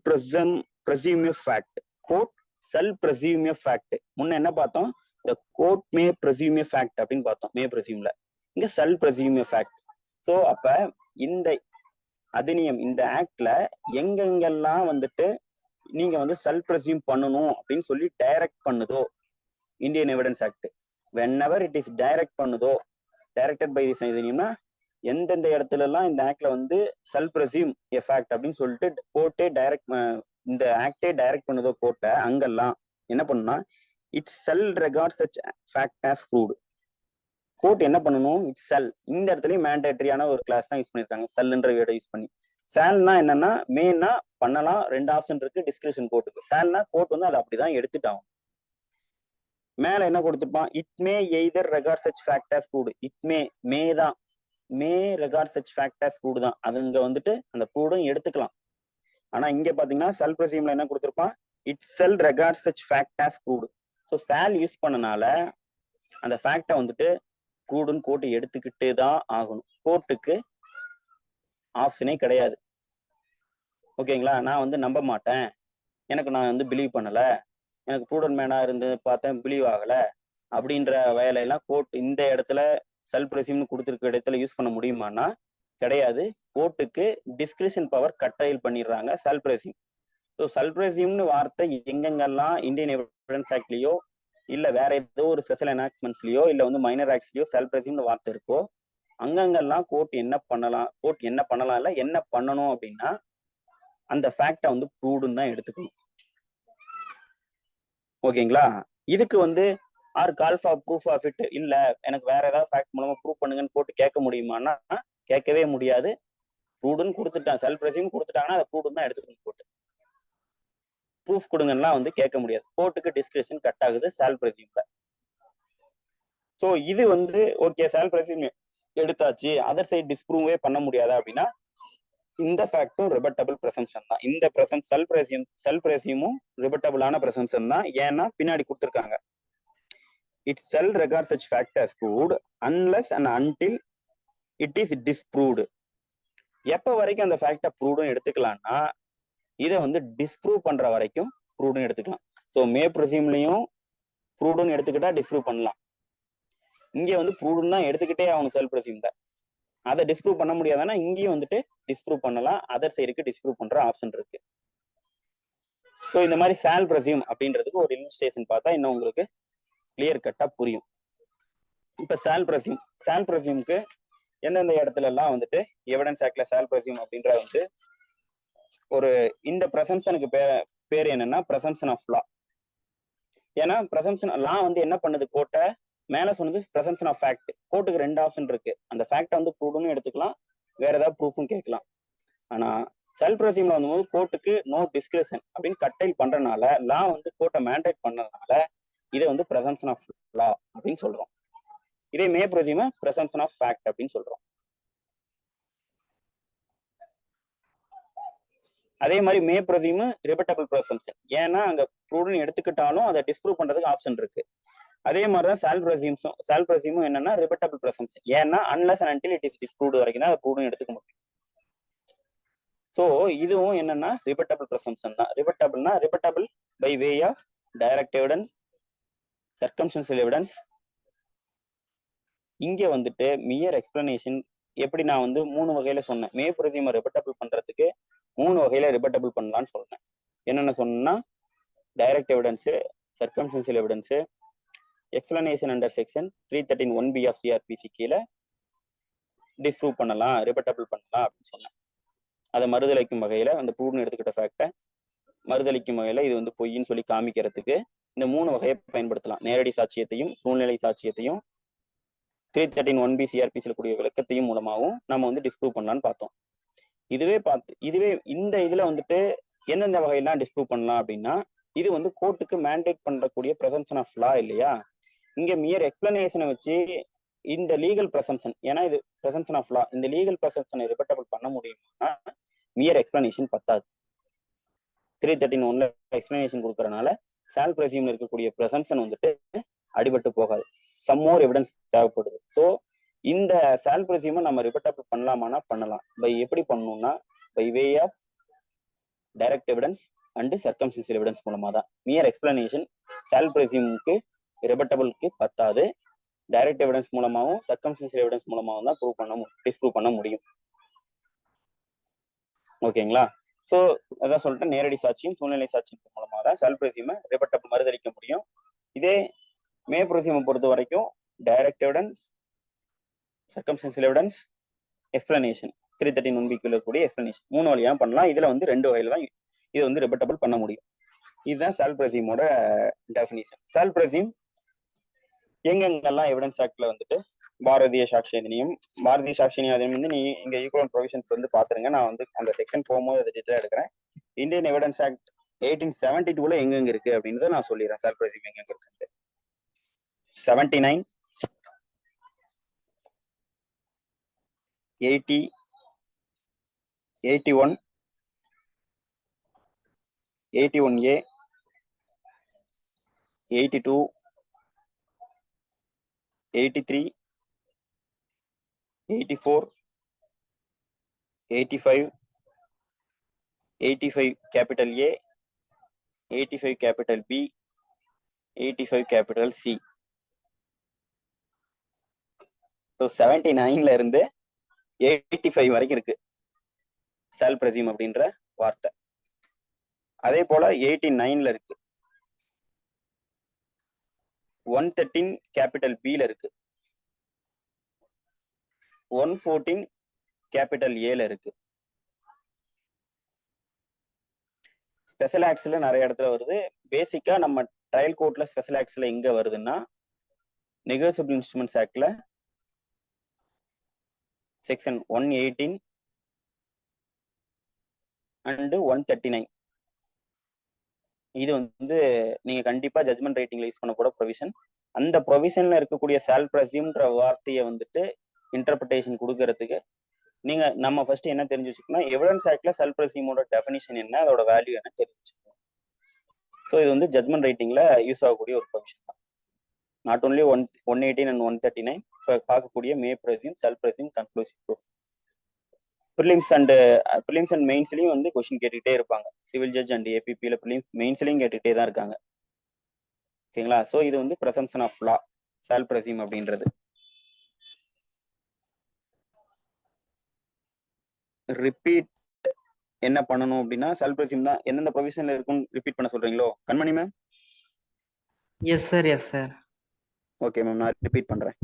presume a fact. court shall presume a fact. முன்ன என்ன பார்த்தோம்? the court may presume a fact அப்படின்னு பார்த்தோம் மே presumeல. இங்க shall presume a fact. So அப்ப இந்த அதிநியம் இந்த ஆக்ட்ல எங்கெங்கெல்லாம் வந்துட்டு நீங்க வந்து செல் பிரசியூம் பண்ணணும் அப்படின்னு சொல்லி டைரக்ட் பண்ணுதோ Indian evidence act, whenever it is direct பண்ணுதோ, டைரக்டட் பை திஸ் அதிநியம்னா எந்தெந்த இடத்துல எல்லாம் இந்த ஆக்ட்ல வந்து செல் பிரசியூம் எ ஃபேக்ட் அப்படின்னு சொல்லிட்டு கோர்ட்டே டைரக்ட் இந்த ஆக்டே டைரக்ட் பண்ணுதோ கோர்ட்டை, அங்கெல்லாம் என்ன பண்ணுனா it's sell record such fact as proved. Court என்ன பண்ணணும்? இட்ஸ் செல். இந்த இடத்துலயும் மேண்டேட்டரியான ஒரு கிளாஸ் தான் யூஸ் பண்ணிருக்காங்க, செல்ன்ற வேர்டை யூஸ் பண்ணி. சேல்னா என்னன்னா மேன்னா பண்ணலாம், 2 ஆப்ஷன் இருக்கு டிஸ்கிரிஷன் கோர்ட்டுக்கு. சேல்னா கோர்ட் வந்து அதை அப்படிதான் எடுத்துட்டாங்க. மேல என்ன கொடுத்துருப்பான்? It may either record such fact as proved. It may தான், may record such fact as proved தான். அது இங்க வந்துட்டு அந்த ப்ரூவ்டும் எடுத்துக்கலாம். ஆனா இங்க பாத்தீங்கன்னா செல் பிரசியூம்ல என்ன கொடுத்துருப்பான்? It shall record such fact as proved. So shall use பண்ணனால அந்த ஃபேக்டை வந்துட்டு ப்ரூவ்டுன்னு கோர்ட் எடுத்துக்கிட்டே தான் ஆகணும். கோர்ட்டுக்கு ஆப்ஷனே கிடையாது. ஓகேங்களா? நான் வந்து நம்ப மாட்டேன், நான் வந்து பிலீவ் பண்ணல, எனக்கு ப்ரூடன் மேனா இருந்து பார்த்தேன் பிலீவ் ஆகல அப்படின்ற வேலையெல்லாம் கோர்ட் இந்த இடத்துல செல் பிரசிம்னு கொடுத்துருக்க இடத்துல யூஸ் பண்ண முடியுமானா கிடையாது. கோர்ட்டுக்கு டிஸ்கிரிஷன் பவர் கட்டைல் பண்ணிடுறாங்க செல் பிரசிம். ஸோ செல் பிரசிம்னு வார்த்தை எங்கெங்கெல்லாம் இந்தியன் எவிடன்ஸ் ஆக்ட்லயோ இல்ல வேற ஏதோ ஒரு ஸ்பெஷல் எனாக்ட்மெண்ட்ஸ்லயோ இல்ல வந்து மைனர் ஆக்ட்ஸ்லயோ செல் பிரசிம்னு வார்த்தை இருக்கோ அங்கங்கெல்லாம் கோர்ட் என்ன பண்ணலாம் இல்ல என்ன பண்ணணும் அப்படின்னா அந்த ஃபேக்டை வந்து ப்ரூவ்டுன்னு தான் எடுத்துக்கணும். ஓகேங்களா? இதுக்கு வந்து or call for proof of it, இல்ல எனக்கு வேற ஏதாவது ஃபேக்ட் மூலமா ப்ரூவ் பண்ணுங்கன்னு போட்டு கேட்க முடியுமான்னா கேட்கவே முடியாது. ப்ரூவ்டுன்னு கொடுத்துட்டான், செல் பிரசிம் கொடுத்துட்டாங்கன்னா அதை ப்ரூவ்டுன்னு தான் எடுத்துக்கணும். போட்டு ப்ரூஃப் கொடுங்கன்னா வந்து கேட்க முடியாது. கோர்ட்டுக்கு டிஸ்கிரிஷன் கட் ஆகுது செல் பிரசிம்ல. ஸோ இது வந்து ஓகே செல் பிரசிம் எடுத்தாச்சு, அதர் சைட் டிஸ்ப்ரூவே பண்ண முடியாதா அப்படின்னா இந்த ஃபேக்டும் ரிபட்டபிள் பிரசம்ஷன் தான். இந்த செல் பிரசிமும் ரிபட்டபிளான பிரசம்ஷன் தான். ஏன்னா பின்னாடி கொடுத்துருக்காங்க it shall record such fact as proved unless and until it is disproved. எப்ப வரைக்கும் அந்த ஃபேக்டை ப்ரூவ்டும் எடுத்துக்கலாம்னா இதை வந்து டிஸ்ப்ரூவ் பண்ற வரைக்கும் ப்ரூவ்டும் எடுத்துக்கலாம். ஸோ மே பிரசிம்லையும் ப்ரூவ்டும் எடுத்துக்கிட்டா டிஸ்ப்ரூவ் பண்ணலாம். இங்க வந்து ப்ரூவ்டும் தான் எடுத்துக்கிட்டே ஆகணும் செல் பிரசிம்ல. அதை டிஸ்ப்ரூவ் பண்ண முடியாதுன்னா இங்கேயும் வந்துட்டு டிஸ்ப்ரூவ் பண்ணலாம், அதர் சைடுக்கு டிஸ்ப்ரூவ் பண்ற ஆப்ஷன் இருக்கு. ஸோ இந்த மாதிரி சால் பிரசியூம் அப்படின்றதுக்கு ஒரு இல்லஸ்ட்ரேஷன் பார்த்தா இன்னும் உங்களுக்கு கிளியர் கட்டா புரியும். இப்ப சால் பிரசியூம்க்கு எந்தெந்த இடத்துல எல்லாம் வந்துட்டு எவிடன்ஸ் ஆக்ட்ல சால் பிரசியூம் அப்படின்ற வந்து ஒரு இந்த பிரசம்ஷனுக்கு பேர் என்னன்னா பிரசம்ஷன் ஆஃப் லா. ஏன்னா ப்ரெசம்ஷன் லா வந்து என்ன பண்ணுது கோர்ட்டை, மேல சொன்னது ப்ரெசம்ஷன் ஆஃப் ஃபேக்ட். கோர்ட்டுக்கு 2 ஆப்ஷன் இருக்கு. அந்த ஃபேக்டை வந்து ப்ரூவ்னு எடுத்துக்கலாம், வேற ஏதாவது ப்ரூஃபும் கேட்கலாம். ஆனா செல்ஃப் ரெஸ்யூம்ல வரும்போது கோர்ட்டுக்கு நோ டிஸ்கிரிப்ஷன் அப்படின்னு கட்டைல் பண்றதுனால, லா வந்து கோர்ட்டை மேண்டேட் பண்ணதுனால இதை வந்து ப்ரெசம்ஷன் ஆஃப் லா அப்படின்னு சொல்றோம். இதே மே ப்ரெஸ்யூமை ப்ரெசம்ஷன் ஆஃப் ஃபேக்ட் அப்படின்னு சொல்றோம். அதே மாதிரி மே ப்ரெஸ்யூம் ரிபட்டபிள் ப்ரெசம்ஷன். ஏன்னா அங்க ப்ரூவ்னு எடுத்துக்கிட்டாலும் அதை டிஸ்ப்ரூவ் பண்றதுக்கு ஆப்ஷன் இருக்கு. அதே மாதிரிதான் செல்ஃப் ரெஸ்யூமும் என்னன்னா ரிபட்டபிள் ப்ரெசம்ஷன். ஏன்னா unless and until it is disproved வரைக்கும் தான் அதை ப்ரூவ்னு எடுத்துக்க முடியும். ஸோ இதுவும் என்னன்னா ரிபட்டபிள் ப்ரெசம்ஷன் தான். Rebuttable by way of direct evidence, circumstantial evidence. இங்க வந்துட்டு மியர் எக்ஸ்பிளனேஷன். எப்படி நான் வந்து 3 வகையில சொன்னேன். மே ப்ரெஸ்யூமை ரிபட்டபிள் பண்றதுக்கு 3 வகையில ரிபட்டபிள் பண்ணலாம்னு சொன்னேன். என்னென்ன சொன்னா direct evidence, circumstantial evidence, explanation under section 313(1)B of CRPC கீழே டிஸ்ப்ரூவ் பண்ணலாம், ரிபட்டபிள் பண்ணலாம் அப்படின்னு சொன்னேன். அதை மறுதளிக்கும் வகையில அந்த ப்ரூவ்னு எடுத்துக்கிட்ட ஃபேக்டை மறுதளிக்கும் வகையில இது வந்து பொய்ன்னு சொல்லி காமிக்கிறதுக்கு இந்த 3 வகையை பயன்படுத்தலாம். நேரடி சாட்சியத்தையும் சூழ்நிலை சாட்சியத்தையும் 313(1)B சிஆர்பிசியில் கூடிய விளக்கத்தையும் மூலமாகவும் நம்ம வந்து டிஸ்ப்ரூவ் பண்ணலாம்னு பார்த்தோம். இதுவே இந்த இதுல வந்துட்டு எந்தெந்த வகையெல்லாம் டிஸ்ப்ரூவ் பண்ணலாம் அப்படின்னா, இது வந்து கோர்ட்டுக்கு மேண்டேட் பண்ணக்கூடிய ப்ரெசம்ஷன் ஆஃப் லா இல்லையா. இங்க மியர் எக்ஸ்பிளனேஷனை வச்சு இந்த லீகல் ப்ரெசம்ஷன், ஏன்னா இது ப்ரெசம்ஷன் ஆஃப் லா, இந்த லீகல் ப்ரெசம்ஷனை ரிபட்டபிள் பண்ண முடியுமா, மியர் எக்ஸ்பிளனேஷன் பத்தாது. 313(1)ல எக்ஸ்பிளனேஷன் கொடுக்கறதுனால செல்ஃப் ரெஸ்யூம்ல இருக்கக்கூடிய ப்ரெசம்ஷன் வந்துட்டு அடிபட்டு போகாது. சம் மோர் எவிடன்ஸ் தேவைப்படுது. ஸோ இந்த செல்ஃப் ரெஸ்யூமை நம்ம ரிபட்டபிள் பண்ணலாமானா பண்ணலாம். எப்படி பண்ணணும்னா by way of direct evidence and circumstantial evidence மூலமா தான். மியர் எக்ஸ்பிளனேஷன் செல்ஃப் ரெஸ்யூமுக்கு ரிபட்டபிளுக்கு பத்தாது. டைரக்ட் எவிடன்ஸ் மூலமாகவும் சர்கம்ஸ்டன்ஷியல் எவிடன்ஸ் மூலமாகவும் தான் டிஸ்ப்ரூவ் பண்ண முடியும். ஓகேங்களா. ஸோ அதான் சொல்லிட்டு நேரடி சாட்சியும் சூழ்நிலை சாட்சியும் மூலமாக தான் செல்ஃப் ரெஸ்யூமை ரிபட்டபிள் மறுதளிக்க முடியும். இதே மே ப்ரெஸ்யூமை பொறுத்த வரைக்கும் direct evidence, circumstantial evidence, explanation 313(1)B இருக்கக்கூடிய எக்ஸ்பிளனேஷன் 3 வழியாக பண்ணலாம். இதுல வந்து 2 வகையில தான் இது வந்து ரிபட்டபிள் பண்ண முடியும். இதுதான் செல்ஃப் ரெஸ்யூமோட டெஃபினிஷன். செல்ஃப் ரெஸ்யூம் எங்கெங்கெல்லாம் எவிடன்ஸ் ஆக்ட்ல வந்துட்டு பாரதிய சாட்சி அதிநியம் வந்து நீ இங்க ஈக்குவல் ப்ரொவிஷன்ஸ் வந்து பாத்துருங்க. நான் வந்து அந்த செக்ஷன் போகும்போது அதை டீட்டெயிலா எடுக்கிறேன். இந்தியன் எவிடன்ஸ் ஆக்ட் 1872ல எங்கெங்க இருக்கு அப்படின்றத நான் சொல்லிடுறேன். செல்ஃப் ரெஸ்யூம் எங்கெங்க இருக்கு. 79, 80, 81, 81A, 82, 83, 84, 85, 85 capital A, 85 capital B, 85 capital C. So 79ல இருந்து 85 வரைக்கும் இருக்கு செல்ஃப் ரெஸ்யூம் அப்படின்ற வார்த்தை. அதே போல 89ல இருக்கு, 113 கேபிட்டல் பில இருக்கு, 114 கேபிட்டல் ஏல இருக்கு. ஸ்பெஷல் ஆக்ட்ஸ்ல நிறைய இடத்துல வருது. பேசிக்கா நம்ம ட்ரையல் கோர்ட்ல ஸ்பெஷல் ஆக்ட்ஸ்ல எங்க வருதுன்னா, நெகோசியபிள் இன்ஸ்ட்ருமெண்ட்ஸ் ஆக்ட்ல செக்ஷன் 118 அண்ட் 139. இது வந்து நீங்க கண்டிப்பா ஜட்மெண்ட் ரைட்டிங்ல யூஸ் பண்ண கூட ப்ரொவிஷன். அந்த ப்ரொவிஷன்ல இருக்கக்கூடிய செல்ஃப் ரெஸ்யூம்ன்ற வார்த்தையை வந்துட்டு இன்டர்பிரேஷன் கொடுக்கறதுக்கு நம்ம ஃபர்ஸ்ட் என்ன தெரிஞ்சு வச்சுக்கணும், எவிடன்ஸ் ஆக்ட்ல செல்ஃப் ரெஸ்யூமோட டெஃபினிஷன் என்ன, அதோட வேல்யூ என்ன தெரிஞ்சு வச்சுக்கணும். ஸோ இது வந்து ஜட்மெண்ட் ரைட்டிங்ல யூஸ் ஆகக்கூடிய ஒரு ப்ரொவிஷன் தான். நாட் ஓன்லி 118 அண்ட் 139 பார்க்கக்கூடிய may resume, self resume, conclusive proof. Prelims and மெயின்ஸ்லயும் வந்து கொஸ்டின் கேட்டுக்கிட்டே இருப்பாங்க. சிவில் ஜட்ஜ் அண்ட் ஏபிபியில் ப்ரிலிம்ஸ் மெயின்ஸ்லயும் கேட்டுக்கிட்டே தான் இருக்காங்க. ஓகேங்களா. ஸோ இது வந்து presumption of law, self resume அப்படின்றது. ரிப்பீட் என்ன பண்ணணும் அப்படின்னா, செல்ஃப் ரெஸ்யூம் தான் எந்தெந்த ப்ரொவிஷன்ல இருக்குன்னு ரிப்பீட் பண்ண சொல்றீங்களோ. கண்மணி ma'am. Yes sir, yes sir. Okay ma'am, நான் ரிப்பீட் பண்றேன்.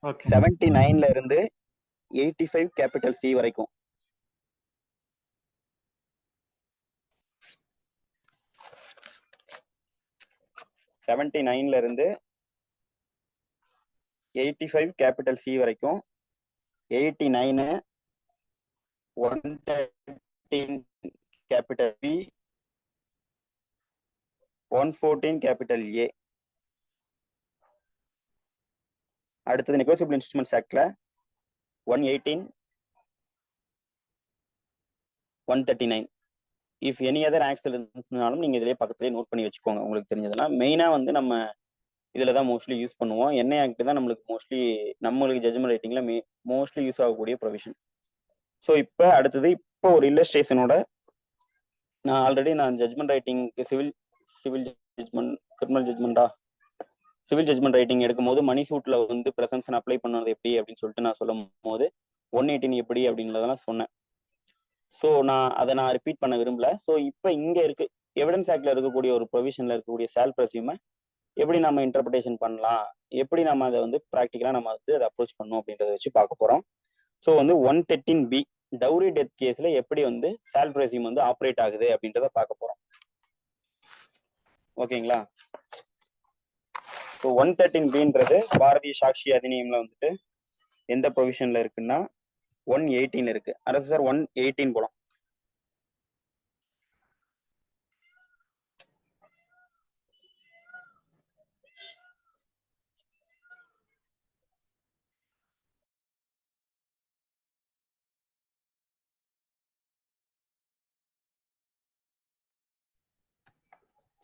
ஓகே. 79ல இருந்து 85 கேபிட்டல் சி வரைக்கும். 79ல இருந்து 85 கேபிட்டல் சி வரைக்கும் 89 113 கேபிட்டல் பி 114 கேபிட்டல் ஏ. அடுத்தது நெகோசியபிள் இன்ஸ்ட்ருமெண்ட்ஸ் ஆக்ட்ல 118 139. இஃப் எனி அதர் ஆக்ட்ஸ் இருந்துச்சுனாலும் நீங்க இதுலயே பக்கத்துலயே நோட் பண்ணி வச்சுக்கோங்க உங்களுக்கு தெரிஞ்சதெல்லாம். மெயினா வந்து நம்ம இதுல தான் மோஸ்ட்லி யூஸ் பண்ணுவோம். என்ஐ ஆக்ட் தான் நம்மளுக்கு ஜட்ஜ்மெண்ட் ரைட்டிங்ல மோஸ்ட்லி யூஸ் ஆகக்கூடிய ப்ரொவிஷன். ஸோ இப்போ அடுத்தது இப்போ ஒரு இல்லஸ்ட்ரேஷனோட நான் ஜட்ஜ்மெண்ட் ரைட்டிங்க்கு civil judgment civil judgment writing எடுக்கும்போது மணி சூட்ல வந்து ப்ரெசம்ப்ஷன் அப்ளை பண்ணது எப்படி அப்படின்னு சொல்லிட்டு நான் சொல்லும் போது 118 எப்படி அப்படின்றதெல்லாம் சொன்னேன். ஸோ நான் ரிப்பீட் பண்ண விரும்பல. ஸோ இப்போ இங்க இருக்கு எவிடன்ஸ் ஆக்ட்ல இருக்கக்கூடிய ஒரு ப்ரொவிஷன்ல இருக்கக்கூடிய செல்ஃப் ரெஸ்யூமை எப்படி நம்ம இன்டர்பிரேஷன் பண்ணலாம், எப்படி நம்ம அதை வந்து ப்ராக்டிக்கலா நம்ம வந்து அதை அப்ரோச் பண்ணணும் அப்படின்றத வச்சு பார்க்க போறோம். ஸோ வந்து 113B டவுரி டெத் கேஸ்ல எப்படி வந்து செல்ஃப் ரெஸ்யூம் வந்து ஆப்ரேட் ஆகுது அப்படின்றத பார்க்க போறோம். ஓகேங்களா? ஸோ 113Bன்றது பாரதிய சாட்சி அதிநியம்ல வந்துட்டு எந்த ப்ரொவிஷன்ல இருக்குன்னா 118 இருக்கு. அரசு சார் 118 போலாம்.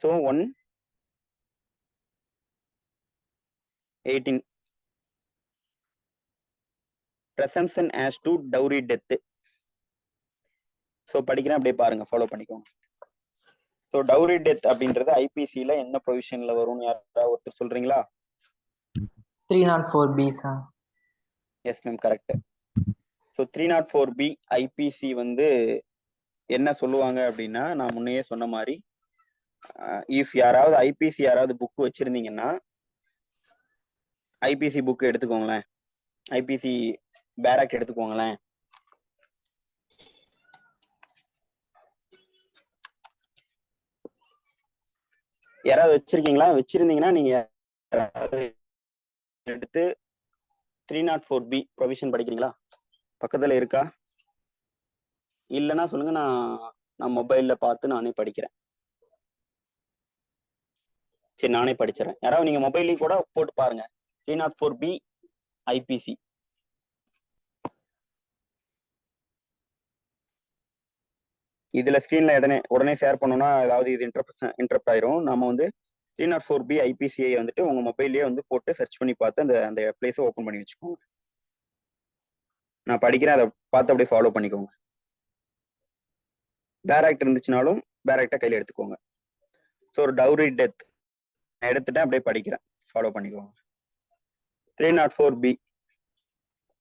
So 118 presumption as to dowry death. So படிக்கிறேன், அப்படியே பாருங்க, ஃபாலோ பண்ணிக்கோங்க. ஸோ டவுரி டெத் அப்படின்றது ஐபிசியில என்ன ப்ரொவிஷன்ல வரும்னு யாராவது ஒருத்தர் சொல்றீங்களா? 304B sir. Yes ma'am, correct. So 304B IPC வந்து என்ன சொல்லுவாங்க அப்படின்னா, நான் முன்னையே சொன்ன மாதிரி இஃப் யாராவது ஐபிசி யாராவது புக் வச்சிருந்தீங்கன்னா ஐபிசி புக் எடுத்துக்கோங்களேன், ஐபிசி பேராக் எடுத்துக்கோங்களேன். யாராவது வச்சிருக்கீங்களா? வச்சிருந்தீங்கன்னா நீங்க எடுத்து 304B ப்ரொவிஷன் படிக்கிறீங்களா? பக்கத்துல இருக்கா? இல்லைன்னா சொல்லுங்க, நான் மொபைல்ல பார்த்து நானே படிக்கிறேன். சரி, நானே படிச்சிடறேன். யாராவது நீங்க மொபைல்லையும் கூட போட்டு பாருங்க 304B ஐபிசி. இதுல ஸ்கிரீன்ல உடனே ஷேர் பண்ணோம்னா ஏதாவது இது இன்டரப்ட் ஆயிரும். நம்ம வந்து 304B ஐபிசிஐ வந்துட்டு உங்க மொபைல்லயே வந்து போட்டு சர்ச் பண்ணி பார்த்து அந்த பிளேஸை ஓப்பன் பண்ணி வச்சுக்கோங்க. நான் படிக்கிறேன், அதை பார்த்து அப்படியே ஃபாலோ பண்ணிக்கோங்க. பேராக்ட் இருந்துச்சுனாலும் பேராக்டை கையில் எடுத்துக்கோங்க. ஸோ ஒரு டவுரி டெத் எடுத்துட்டேன், அப்படியே படிக்கிறேன், ஃபாலோ பண்ணிக்கோங்க. 304B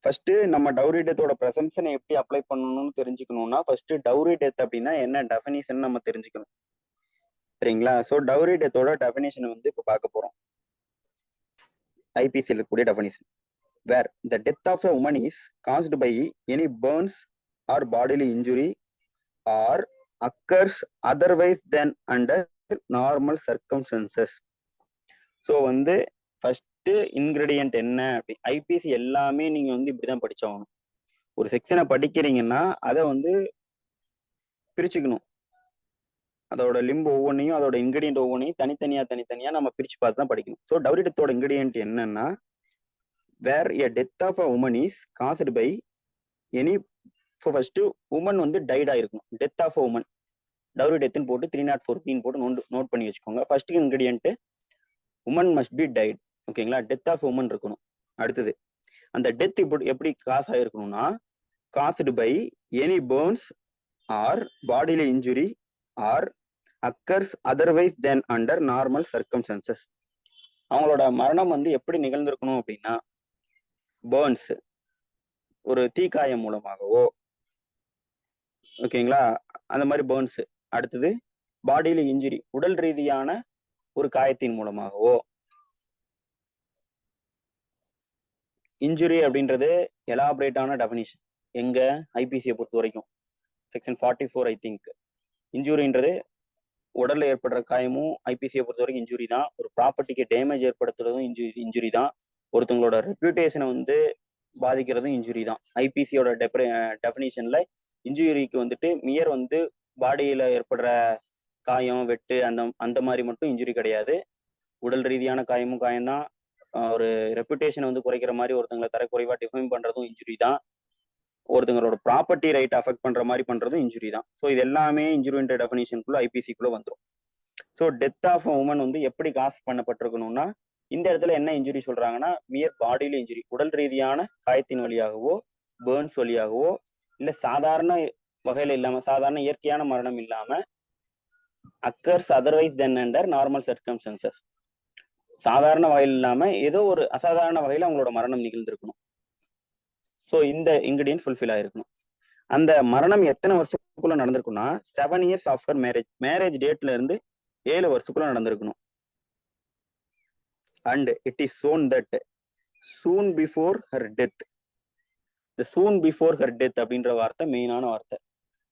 ஃபர்ஸ்ட் நம்ம டவுரி டெத்தோட ப்ரெசம்ப்ஷனை எப்படி அப்ளை பண்ணணும்னு தெரிஞ்சுக்கணும்னா ஃபர்ஸ்ட் டவுரி டெத் அப்படின்னா என்ன டெஃபினிஷன் நம்ம தெரிஞ்சுக்கணும். சரிங்களா? ஸோ டவுரி டெத்தோட டெஃபினிஷன் வந்து இப்போ பார்க்க போறோம். ஐபிசியில் இருக்கக்கூடிய definition, where the death of a woman is caused by any burns or bodily injury or occurs otherwise then under normal circumstances. So வந்து ஃபர்ஸ்ட் இன்கிரீடியன்ட் என்ன அப்படி ஐபிசி எல்லாமே நீங்க வந்து இப்படிதான் படிச்சாகணும். ஒரு செக்ஷனை படிக்கிறீங்கன்னா அதை வந்து பிரிச்சுக்கணும். அதோட லிம்பு ஒவ்வொன்றையும் அதோட இன்கிரீடியன்ட் ஒவ்வொன்றையும் தனித்தனியா நம்ம பிரிச்சு பார்த்து தான் படிக்கணும். ஸோ டவுரி டெத்தோட இன்கிரீடியன்ட் என்னன்னா, where a death of a woman is caused by any, first woman வந்து டைட் ஆயிருக்கும். Death of a woman dowry டெத்துன்னு போட்டு 304B போட்டு நோட் பண்ணி வச்சுக்கோங்க. First ingredient woman must be died. ஓகேங்களா? டெத் ஆஃப் உமன் இருக்கணும். அடுத்தது அந்த டெத் இப்படி எப்படி காஸ் ஆயிருக்கணும்னா, caused by any burns or bodily injury or occurs otherwise then under normal circumstances. அவங்களோட மரணம் வந்து எப்படி நிகழ்ந்திருக்கணும் அப்படின்னா, பர்ன்ஸ் ஒரு தீக்காயம் மூலமாகவோ, ஓகேங்களா, அந்த மாதிரி பர்ன்ஸ். அடுத்தது பாடியில இன்ஜுரி உடல் ரீதியான ஒரு காயத்தின் மூலமாகவோ. இன்ஜுரி அப்படின்றது எலாபரேட்டான டெஃபினிஷன் எங்க ஐபிசியை பொறுத்த வரைக்கும் செக்ஷன் 44 ஐ திங்க். இன்ஜுரின்றது உடல்ல ஏற்படுற காயமும் ஐபிசியை பொறுத்த வரைக்கும் இன்ஜுரி தான். ஒரு ப்ராப்பர்ட்டிக்கு டேமேஜ் ஏற்படுத்துறதும் இன்ஜுரி தான். ஒருத்தவங்களோட ரெப்யூட்டேஷனை வந்து பாதிக்கிறதும் இன்ஜுரி தான். ஐபிசியோட டெஃபினிஷன்ல இன்ஜுரிக்கு வந்துட்டு மியர் வந்து பாடியில ஏற்படுற காயம், வெட்டு அந்த மாதிரி மட்டும் இன்ஜுரி கிடையாது. உடல் ரீதியான காயம்தான். ஒரு ரெப்யூட்டேஷனை வந்து குறைக்கிற மாதிரி ஒருத்தங்களை தரக்குறைவா டிஃபைன் பண்றதும் இன்ஜுரி தான். ஒருத்தங்களோட ப்ராப்பர்ட்டி ரைட் அஃபெக்ட் பண்ற மாதிரி பண்றதும் இன்ஜுரி தான். ஸோ இது எல்லாமே இன்ஜுரின்ற டெஃபினிஷனுக்குள்ள ஐபிசிக்குள்ள வந்துடும். ஸோ டெத் ஆஃப் உமன் வந்து எப்படி காசு பண்ணப்பட்டிருக்கணும்னா, இந்த இடத்துல என்ன இன்ஜுரி சொல்றாங்கன்னா, மியர் பாடியில இன்ஜுரி, உடல் ரீதியான காயத்தின் வழியாகவோ, பேர்ன்ஸ் வழியாகவோ, இல்ல சாதாரண வகையில இல்லாம, சாதாரண இயற்கையான மரணம் இல்லாம, அக்கர்ஸ் அதர்வைஸ் தென் அண்டர் நார்மல் சர்க்கம்ஸ்டன்சஸ், சாதாரண வகையில் இல்லாம ஏதோ ஒரு அசாதாரண வகையில அவங்களோட மரணம் நிகழ்ந்திருக்கணும். ஸோ இந்த இன்கிரீடியன்ட் ஃபுல்ஃபில் ஆயிருக்கணும். அந்த மரணம் எத்தனை வருஷத்துக்குள்ள நடந்திருக்குன்னா 7 years ஆஃப்டர் மேரேஜ் டேட்ல இருந்து 7 வருஷத்துக்குள்ள நடந்திருக்கணும். And it is shown that soon before her death. இந்த சூன் பிஃபோர் ஹர் டெத் அப்படின்ற வார்த்தை மெயினான வார்த்தை.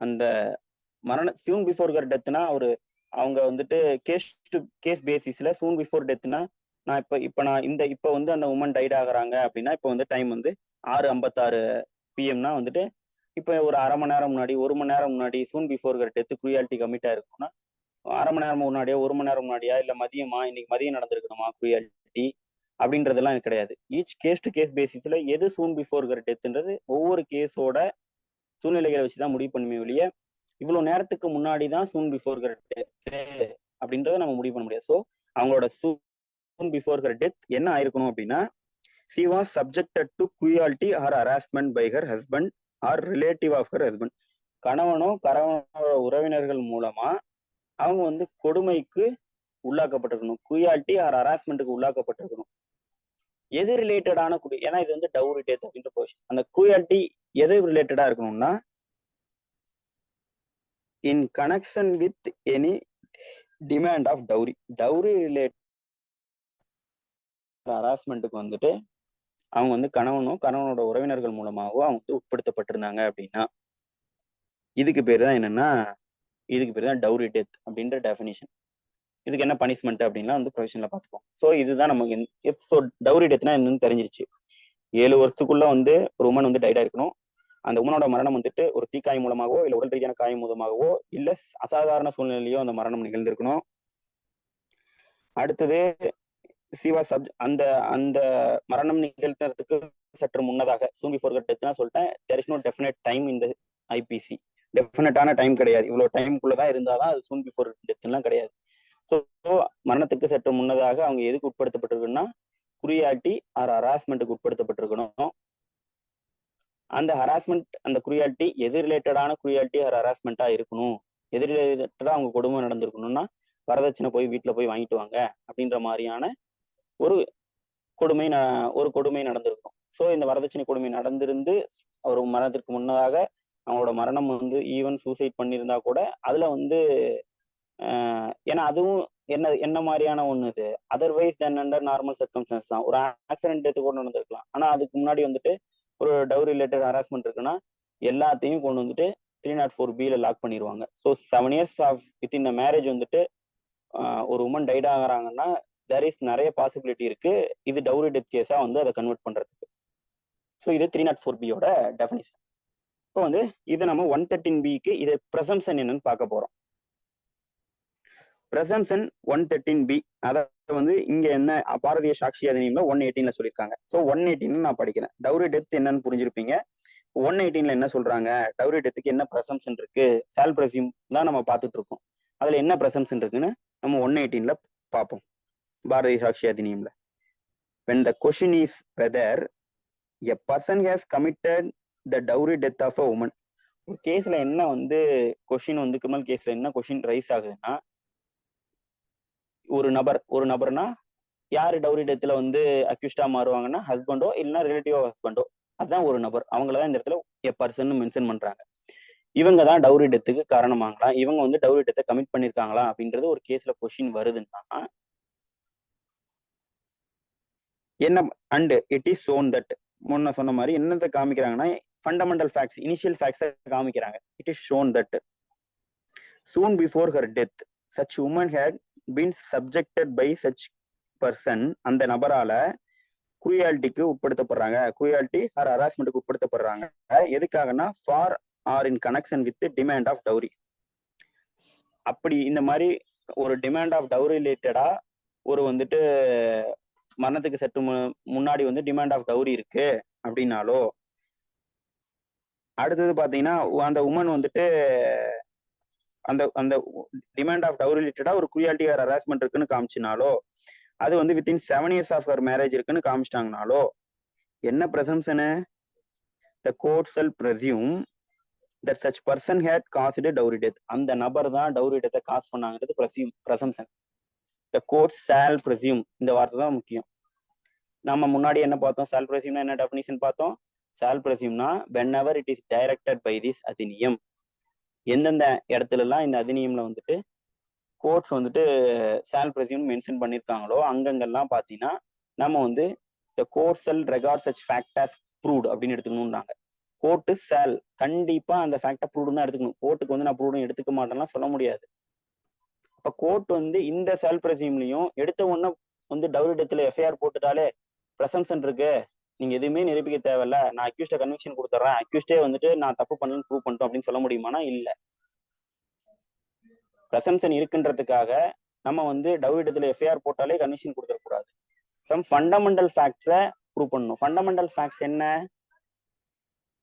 அந்த சூன் பிஃபோர் ஹர் டெத்னா அவங்க வந்துட்டு கேஸ் பேசிஸ்ல சூன் பிஃபோர் டெத்னா, நான் இப்போ வந்து அந்த உமன் டைட் ஆகுறாங்க அப்படின்னா, இப்போ வந்து டைம் வந்து 6:56 PM வந்துட்டு இப்போ ஒரு அரை மணி நேரம் முன்னாடி, 1 மணி நேரம் முன்னாடி சூன் பிஃபோர் டெத் குரியாலிட்டி கமிட் ஆயிருக்கும்னா, அரை மணி நேரம் முன்னாடியா, 1 மணி நேரம் முன்னாடியா, இல்ல மதியமா, இன்னைக்கு மதியம் நடந்திருக்கணுமா குரியாலிட்டி அப்படின்றதெல்லாம் கிடையாது. ஈச் கேஸ் டு கேஸ் பேசிஸ்ல எது சூன் பிஃபோர் டெத்ன்றது ஒவ்வொரு கேஸோட சூழ்நிலைகளை வச்சுதான் முடிவு பண்ணுமே ஒழிய, இவ்வளவு நேரத்துக்கு முன்னாடி தான் சூன் பிஃபோர் டெத் அப்படின்றத நம்ம முடிவு பண்ண முடியாது. ஸோ அவங்களோட சூன் பிஃபோர் டெத் என்ன ஆயிருக்கணும் அப்படின்னா, she was subjected to cruelty or harassment by her husband or relative of her husband. கணவனோ உறவினர்கள் மூலமா அவங்க வந்து கொடுமைக்கு உள்ளாக்கப்பட்டிருக்கணும், குயாலிட்டி ஆர் ஹராஸ்மெண்ட்டுக்கு உள்ளாக்கப்பட்டிருக்கணும். எது ரிலேட்டடான ஏன்னா இது வந்து டவுரி டெத் அப்படின்ற பொசிஷன். அந்த குயாலிட்டி எது ரிலேட்டடா இருக்கணும்னா, in connection with any demand of dowry related ஹராஸ்மெண்ட்டுக்கு வந்துட்டு அவங்க வந்து கணவனோட உறவினர்கள் மூலமாகவோ அவங்க வந்து உட்படுத்தப்பட்டிருந்தாங்க அப்படின்னா, இதுக்கு பேர் தான் டவுரி டெத் அப்படின்ற டெஃபினிஷன். இதுக்கு என்ன பனிஷ்மெண்ட் அப்படின்லாம் வந்து ப்ரொவிஷன்ல பார்த்துப்போம். ஸோ இதுதான் நமக்கு டவுரி டெத்னா என்னன்னு தெரிஞ்சிருச்சு. 7 வருஷத்துக்குள்ள வந்து ஒரு உமன் வந்து டைடா இருக்கணும். அந்த உமனோட மரணம் வந்துட்டு ஒரு தீக்காயம் மூலமாகவோ, இல்ல உடல் ரீதியான காயம் மூலமாகவோ, இல்ல அசாதாரண சூழ்நிலையிலயோ அந்த மரணம் நிகழ்ந்திருக்கணும். அடுத்தது அந்த அந்த மரணம் நிகழ்த்துறதுக்கு சற்று முன்னதாக சூன் பிஃபோர் டெத்னா சொல்லிட்டேன். There is no definite time இந்த ஐபிசி. டெஃபினட்டான டைம் கிடையாது. இவ்வளவு டைமுக்குள்ளதான் இருந்தாதான் அது சூன் பிஃபோர் டெத்லாம் கிடையாது. ஸோ மரணத்துக்கு சற்று முன்னதாக அவங்க எதுக்கு உட்படுத்தப்பட்டிருக்குன்னா, குரியாலிட்டி ஆர் ஹராஸ்மெண்ட்டுக்கு உட்படுத்தப்பட்டிருக்கணும். அந்த ஹராஸ்மெண்ட், அந்த குரியாலிட்டி எது ரிலேட்டடான குரியாலிட்டி ஆர் ஹராஸ்மெண்டா இருக்கணும், எது ரிலேட்டடா அவங்க கொடுமை நடந்திருக்கணும்னா, வரதட்சணை போய் வீட்டுல போய் வாங்கிட்டு வாங்க அப்படின்ற மாதிரியான ஒரு கொடுமை நடந்திருக்கும். ஸோ இந்த வரதட்சணை கொடுமை நடந்திருந்து ஒரு மரணத்திற்கு முன்னதாக அவங்களோட மரணம் வந்து ஈவன் சூசைட் பண்ணியிருந்தா கூட அதுல வந்து ஏன்னா அதுவும் என்ன மாதிரியான ஒண்ணு இது, அதர்வைஸ் தென் அண்டர் நார்மல் சர்க்கம்ஸ்டன்ஸ் தான். ஒரு ஆக்சிடென்ட் டெத்து கூட நடந்திருக்கலாம். ஆனா அதுக்கு முன்னாடி வந்துட்டு ஒரு டவுரி ரிலேட்டட் ஹராஸ்மெண்ட் இருக்குன்னா எல்லாத்தையும் கொண்டு வந்துட்டு 304B லாக் பண்ணிடுவாங்க. So 7 years of within the marriage வந்துட்டு ஒரு உமன் டைட் ஆகுறாங்கன்னா தேர் இஸ் நிறைய பாசிபிலிட்டி இருக்கு இது டவுரி டெத் கேஸா வந்து அதை கன்வெர்ட் பண்றதுக்கு. ஸோ இது 304B டெஃபினிஷன். இப்போ வந்து இது நம்ம 113Bக்கு இது ப்ரெசம்ப்ஷன் என்னன்னு பார்க்க போறோம். ப்ரெசம்ப்ஷன் 113B அதை வந்து இங்க என்ன பாரதிய சாட்சி அதிநியம்ல 118 சொல்லியிருக்காங்க. ஸோ 118 நான் படிக்கிறேன். டவுரி டெத் என்னன்னு புரிஞ்சிருப்பீங்க. 118 என்ன சொல்றாங்க, டவுரி டெத்துக்கு என்ன ப்ரெசம்ப்ஷன் இருக்கு, சால் பிரசியூம் தான் நம்ம பார்த்துட்டு இருக்கோம். அதுல என்ன ப்ரெசம்ப்ஷன் இருக்குன்னு நம்ம 118 பார்ப்போம். Bharatiya Sakshya அதிநியம்ல when the question is whether a person has committed the dowry death of a woman, ஒரு கேஸ்ல என்ன வந்து கொஸ்டின் வந்து கிரிமினல் கேஸ்ல என்ன கொஸ்டின் ரைஸ் ஆகுதுன்னா, ஒரு நபர்னா யாரு டவுரி டெத்ல வந்து அக்யூஸ்டா மாறுவாங்கன்னா ஹஸ்பண்டோ இல்லைன்னா ரிலேட்டிவ் ஆஃப் ஹஸ்பண்டோ, அதுதான் ஒரு நபர். அவங்களதான் இந்த இடத்துல எ பர்சன் மென்ஷன் பண்றாங்க. இவங்க தான் டவுரி டெத்துக்கு காரணமாகலாம், இவங்க வந்து டவுரி டெத்தை கமிட் பண்ணிருக்காங்களா அப்படின்றது ஒரு கேஸ்ல கொஸ்டின் வருதுன்னா என்ன, and it is shown that முன்ன சொன்ன மாதிரி என்னத்தை காமிக்கிறாங்கன்னா ஃபண்டமெண்டல் ஃபேக்ட்ஸ், இனிஷியல் ஃபேக்ட்ஸை காமிக்கிறாங்க. It is shown that soon before her death such woman had been subjected by such person, அந்த நபரால குரியாலிட்டிக்கு உட்படுத்தப்படுறாங்க, குரியாலிட்டி ஆர் ஹராஸ்மெண்ட்டுக்கு உட்படுத்தப்படுறாங்க. எதுக்காகனா for or in connection with demand of dowry. அப்படி இந்த மாதிரி ஒரு டிமாண்ட் ஆஃப் டவுரி ரிலேட்டடா ஒரு வந்துட்டு மரணத்துக்கு சற்று முன்னாடி வந்து டிமாண்ட் ஆஃப் டவுரி இருக்கு அப்படின்னாலோ, அடுத்தது பாத்தீங்கன்னா அந்த உமன் வந்துட்டு அந்த அந்த டிமாண்ட் ஆஃப் டவுரி ரிலேட்டடா ஒரு குரியாலிட்டி ஆர் ஹராஸ்மெண்ட் இருக்குன்னு காமிச்சினாலோ, அது வந்து within 7 years of her marriage இருக்குன்னு காமிச்சிட்டாங்கனாலோ என்ன presumption? The court shall presume that such person had caused dowry death. அந்த நபர் தான் டவுரி டெத்தை காஸ் பண்ணாங்கிறது presumption. The court shall presume, இந்த வார்த்தை தான் முக்கியம். நம்ம முன்னாடி என்ன பார்த்தோம்? ஷால் பிரசியூம்னா என்ன டெஃபினிஷன் பார்த்தோம்? ஷால் பிரசியூம்னா when ever it is directed by this adhiniyam. எந்தெந்த இடத்துல எல்லாம் இந்த அதிநியம்ல வந்துட்டு கோர்ட்ஸ் வந்துட்டு ஷால் பிரசியூம் மென்ஷன் பண்ணியிருக்காங்களோ அங்கங்கெல்லாம் பார்த்தீங்கன்னா நம்ம வந்து the court shall regard such fact as proved அப்படின்னு எடுத்துக்கணும்னாங்க. கோர்ட்டு ஷால் கண்டிப்பா அந்த ஃபேக்டை ப்ரூவ்டு தான் எடுத்துக்கணும். கோர்ட்டுக்கு வந்து நான் ப்ரூவ்டும் எடுத்துக்க மாட்டேன்னா சொல்ல முடியாது. அப்ப கோர்ட் வந்து இந்த ஷால் பிரசியூம்லையும் எடுத்த உடனே வந்து டவுரி டெத்ல எஃப்ஐஆர் போட்டுட்டாலே பிரசம்சன் இருக்கு, நீங்க எதுவுமே நிரூபிக்க தேவையில்ல, நான் அக்யூஸ்ட கன்விக்ஷன் கொடுத்துட்றேன், அக்யூஸ்டே வந்துட்டு நான் தப்பு பண்ணலன்னு ப்ரூவ் பண்ணிட்டோம் அப்படின்னு சொல்ல முடியுமானா இல்ல. பிரசம்சன் இருக்குன்றதுக்காக நம்ம வந்து டவுரி டெத்ல எஃப்ஐஆர் போட்டாலே கன்விக்ஷன் கொடுத்துடக்கூடாது. சம் ஃபண்டமெண்டல் ஃபேக்ட்ஸை ப்ரூவ் பண்ணணும். ஃபண்டமெண்டல் ஃபேக்ட்ஸ் என்ன?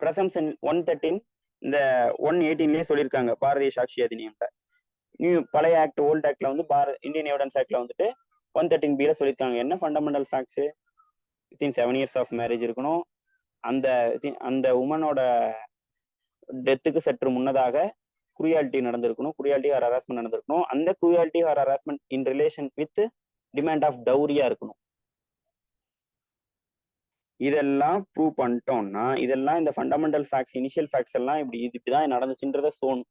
பிரசம்சன் 113 இந்த 118லயே சொல்லியிருக்காங்க பாரதிய சாட்சி அதிநியம்ல. நியூ பழைய ஆக்ட் ஓல்ட் ஆக்ட்ல வந்து இந்தியன் எவிடன்ஸ் ஆக்ட்ல வந்துட்டு 113B சொல்லியிருக்காங்க. என்ன fundamental facts? Within 7 years of marriage இருக்கணும், அந்த உமனோட டெத்துக்கு சற்று முன்னதாக குரியாலிட்டி நடந்திருக்கணும், குரியாலிட்டி ஆர் ஹராஸ்மெண்ட் நடந்திருக்கணும், அந்த cruelty or harassment in relation with demand of டவுரியா இருக்கணும். இதெல்லாம் ப்ரூவ் பண்ணிட்டோம்னா இதெல்லாம் இந்த ஃபண்டமெண்டல் ஃபேக்ட்ஸ் இனிஷியல் ஃபேக்ட்ஸ் எல்லாம் இப்படிதான் நடந்துச்சுன்றத சோணும்.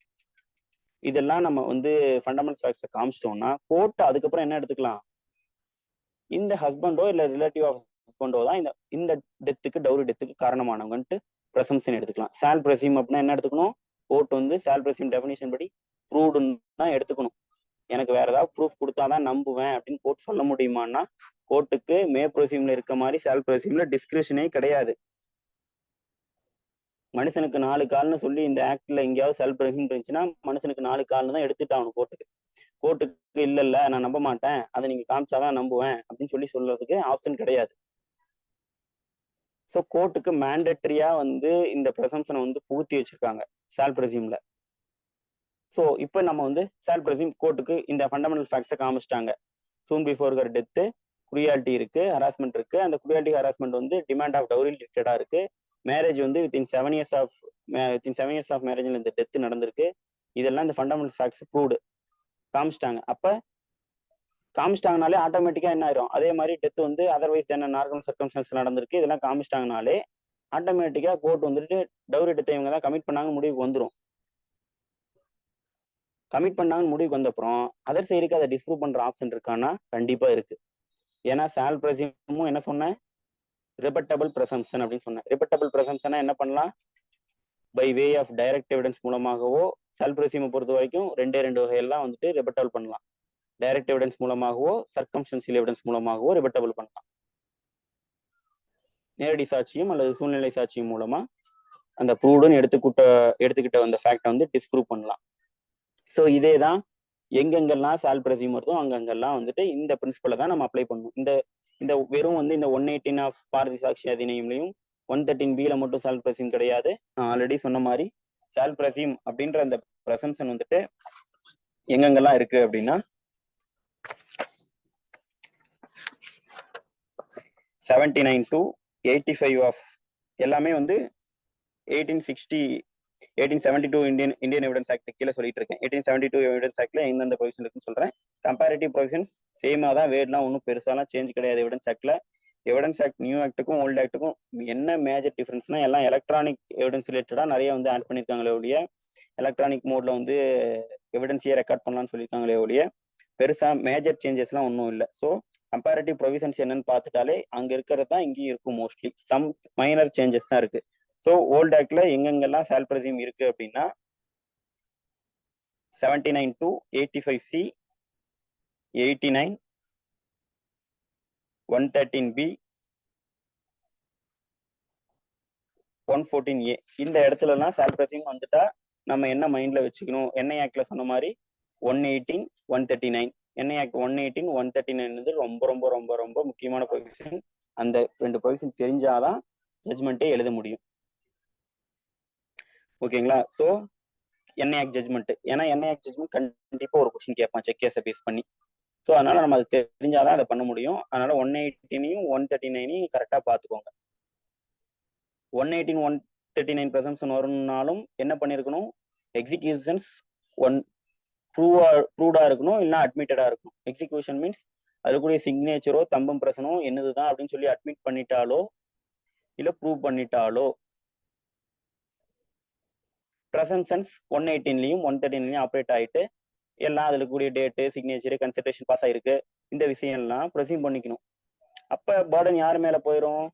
இதெல்லாம் நம்ம வந்து ஃபண்டமெண்டல் ஃபேக்ட்ஸை காமிச்சிட்டோம்னா கோர்ட் அதுக்கப்புறம் என்ன எடுத்துக்கலாம்? இந்த ஹஸ்பண்டோ இல்ல ரிலேட்டிவ் ஆஃப் ஹஸ்பண்டோ தான் இந்த டெத்துக்கு டவுரி டெத்துக்கு காரணமானவங்கன்ட்டு பிரசம்சன் எடுத்துக்கலாம். ஷால் பிரசியூம் அப்படின்னா என்ன எடுத்துக்கணும்? கோர்ட் வந்து ஷால் பிரசியூம் டெஃபினிஷன் படி ப்ரூவ்டுன்னு தான் எடுத்துக்கணும். எனக்கு வேற ஏதாவது ப்ரூஃப் கொடுத்தாதான் நம்புவேன் அப்படின்னு கோர்ட் சொல்ல முடியுமான்னா கோர்ட்டுக்கு மே பிரசியூம்ல இருக்க மாதிரி ஷால் பிரசியூம்ல டிஸ்கிரிப்ஷனே கிடையாது. மனுஷனுக்கு 4 கால்னு சொல்லி இந்த ஆக்ட்ல எங்கேயாவது ஷால் பிரசியூம் இருந்துச்சுன்னா மனுஷனுக்கு 4 கால்னு தான் எடுத்துட்டாகணும் கோர்ட்டுக்கு. கோர்ட்டுக்கு இல்ல நான் நம்ப மாட்டேன், அதை நீங்க காமிச்சாதான் நம்புவேன் அப்படின்னு சொல்றதுக்கு ஆப்ஷன் கிடையாது. ஸோ கோர்ட்டுக்கு மேண்டேட்டரியா வந்து இந்த பிரசம்சனை வந்து புகுத்தி வச்சிருக்காங்க ஷால் பிரசியூம்ல. ஸோ இப்போ நம்ம வந்து ஷால் பிரசியூம் கோர்ட்டுக்கு இந்த ஃபண்டமெண்டல் ஃபேக்ட்ஸை காமிச்சிட்டாங்க. சூன் பிஃபோர் ஹர் டெத்து குரியாலிட்டி இருக்கு, ஹராஸ்மெண்ட் இருக்கு, அந்த குரியாலிட்டி ஹராஸ்மெண்ட் வந்து டிமாண்ட் ஆஃப் டவுரி ரிலேட்டடா இருக்கு, மேரேஜ் வந்து வித்தின் 7 years ஆஃப் மேரேஜ்ல இந்த டெத்து நடந்திருக்கு, இதெல்லாம் இந்த ஃபண்டமெண்டல் ஃபேக்ட்ஸ் ப்ரூவ்டு காமிச்சிட்டாங்க. அப்ப காமிச்சிட்டாங்கனாலே ஆட்டோமேட்டிக்கா என்ன ஆயிரும்? அதே மாதிரி டெத் வந்து அதர்வைஸ் என்ன நார்மல் சர்க்கம்ஸ்டன்ஸ் நடந்திருக்கு, இதெல்லாம் காமிச்சிட்டாங்கனாலே ஆட்டோமேட்டிக்கா கோர்ட் வந்துட்டு டவுரி டெத்தை இவங்க தான் கமிட் பண்ணாங்க முடிவுக்கு வந்துடும். கமிட் பண்ணாங்கன்னு முடிவுக்கு வந்தப்புறம் அதர் சைடுக்கு அதை டிஸ்ப்ரூவ் பண்ற ஆப்ஷன் இருக்கான்னா கண்டிப்பா இருக்கு. ஏன்னா ஷால் பிரசியூமும் என்ன சொன்னேன்? ரிபட்டபிள் பிரசம்சன் அப்படின்னு சொன்னேன். ரிபட்டபிள் பிரசம்சனா என்ன பண்ணலாம்? By way of direct evidence மூலமாகவோ, ஷால் பிரசியூமை பொறுத்த வரைக்கும் 2 வகையில் தான் வந்துட்டு ரிபட்டபிள் பண்ணலாம். டைரக்ட் எவிடன்ஸ் மூலமாகவோ சர்க்கம்ஸ்டன்ஷியல் எவிடன்ஸ் மூலமாகவோ ரிபட்டபிள் பண்ணலாம். நேரடி சாட்சியம் அல்லது சூழ்நிலை சாட்சியம் மூலமா அந்த ப்ரூவ்டுன்னு எடுத்துக்கிட்ட அந்த ஃபேக்டை வந்து டிஸ்ப்ரூவ் பண்ணலாம். ஸோ இதே தான் எங்கெங்கெல்லாம் ஷால் பிரசியூம் வருதோ அங்கங்கெல்லாம் வந்துட்டு இந்த பிரின்சிபலை தான் நம்ம அப்ளை பண்ணணும். இந்த வெறும் வந்து இந்த 118 ஆஃப் பாரதி சாட்சி அதிநியம்லையும் 113B மட்டும் ஷால் பிரசியூம் கிடையாது. நான் ஆல்ரெடி சொன்ன மாதிரி ஷால் பிரசியூம் அப்படின்ற அந்த பிரசம்சன் வந்துட்டு எங்கெங்கெல்லாம் இருக்கு அப்படின்னா 79 to 85 ஆஃப் எல்லாமே வந்து 1872 இந்தியன் எவிடன்ஸ் ஆக்ட் கீழே சொல்லிட்டு இருக்கேன். 1872 எவிடன்ஸ் ஆக்ட்ல எந்தெந்த ப்ரொவிஷன் இருக்குன்னு சொல்றேன். கம்பேரிட்டிவ் ப்ரொவிஷன்ஸ் சேமா தான், வேர்ட்லாம் ஒன்றும் பெருசாலாம் சேஞ்ச் கிடையாது எவிடன்ஸ் ஆக்ட்ல. எவிடன்ஸ் ஆக்ட் நியூ ஆக்டுக்கும் ஓல்டு ஆக்டுக்கும் என்ன மேஜர் டிஃபரன்ஸ்னா எல்லாம் எலக்ட்ரானிக் எவிடன்ஸ் ரிலேட்டடா நிறைய வந்து ஆட் பண்ணியிருக்காங்களே ஒழிய எலக்ட்ரானிக் மோட்ல வந்து எவிடன்ஸையே ரெக்கார்ட் பண்ணலாம்னு சொல்லியிருக்காங்களே ஒழிய பெருசா மேஜர் சேஞ்சஸ்லாம் ஒன்றும் இல்லை. ஸோ கம்பேரிட்டிவ் ப்ரொவிஷன்ஸ் என்னன்னு பார்த்துட்டாலே அங்க இருக்கிறது தான் இங்கேயும் இருக்கும். மோஸ்ட்லி சம் மைனர் சேஞ்சஸ் தான் இருக்கு. ஸோ ஓல்ட் ஆக்ட்ல எங்கெங்கெல்லாம் ஷால் பிரசியூம் இருக்கு அப்படின்னா 79 to 85C 89 113B 114A இந்த இடத்துலலாம் சால்பிரசிம் வந்துட்டா நம்ம என்ன மைண்ட்ல வச்சுக்கணும்? என்ஐ ஆக்ட்ல சொன்ன மாதிரி 118 139 என்ஐ ஆக்ட் 118 139 வந்து ரொம்ப ரொம்ப ரொம்ப ரொம்ப முக்கியமான பொசிஷன். அந்த 2 பொசிஷன் தெரிஞ்சாதான் ஜட்மெண்ட்டே எழுத முடியும். ஓகேங்களா? ஸோ என்ஐ ஆக்ட் ஜட்மெண்ட், ஏன்னா என்ஐ ஆக்ட் ஜட்மெண்ட் கண்டிப்பா ஒரு கொஸ்டின் கேட்பான் செக் கேஸை பேஸ் பண்ணி. ஸோ அதனால நம்ம அது தெரிஞ்சாதான் அதை பண்ண முடியும். அதனால 118 139 கரெக்டா பார்த்துக்கோங்க. 118 139 ப்ரெசம்ப்ஷன் வரணும்னாலும் என்ன பண்ணிருக்கணும்? எக்ஸிகியூஷன்ஸ் ப்ரூவ்டா இருக்கணும், இல்லைன்னா அட்மிட்டடா இருக்கணும். எக்ஸிகியூஷன் மீன்ஸ் அதுக்குரிய சிக்னேச்சரோ தம்பம் பிரசனோ என்னதுதான் அப்படின்னு சொல்லி அட்மிட் பண்ணிட்டாலோ இல்ல ப்ரூவ் பண்ணிட்டாலோ ப்ரெசம்ப்ஷன்ஸ் 118லயும் 139லயும் ஆப்ரேட் ஆயிட்டு எல்லாம் அதுல கூடிய டேட்டு சிக்னேச்சர் கன்சல்டேஷன் பாஸ் ஆயிருக்கு, இந்த விஷயம் எல்லாம் ப்ரொசீவ் பண்ணிக்கணும். அப்ப பர்டன் யார் மேல போயிடும்?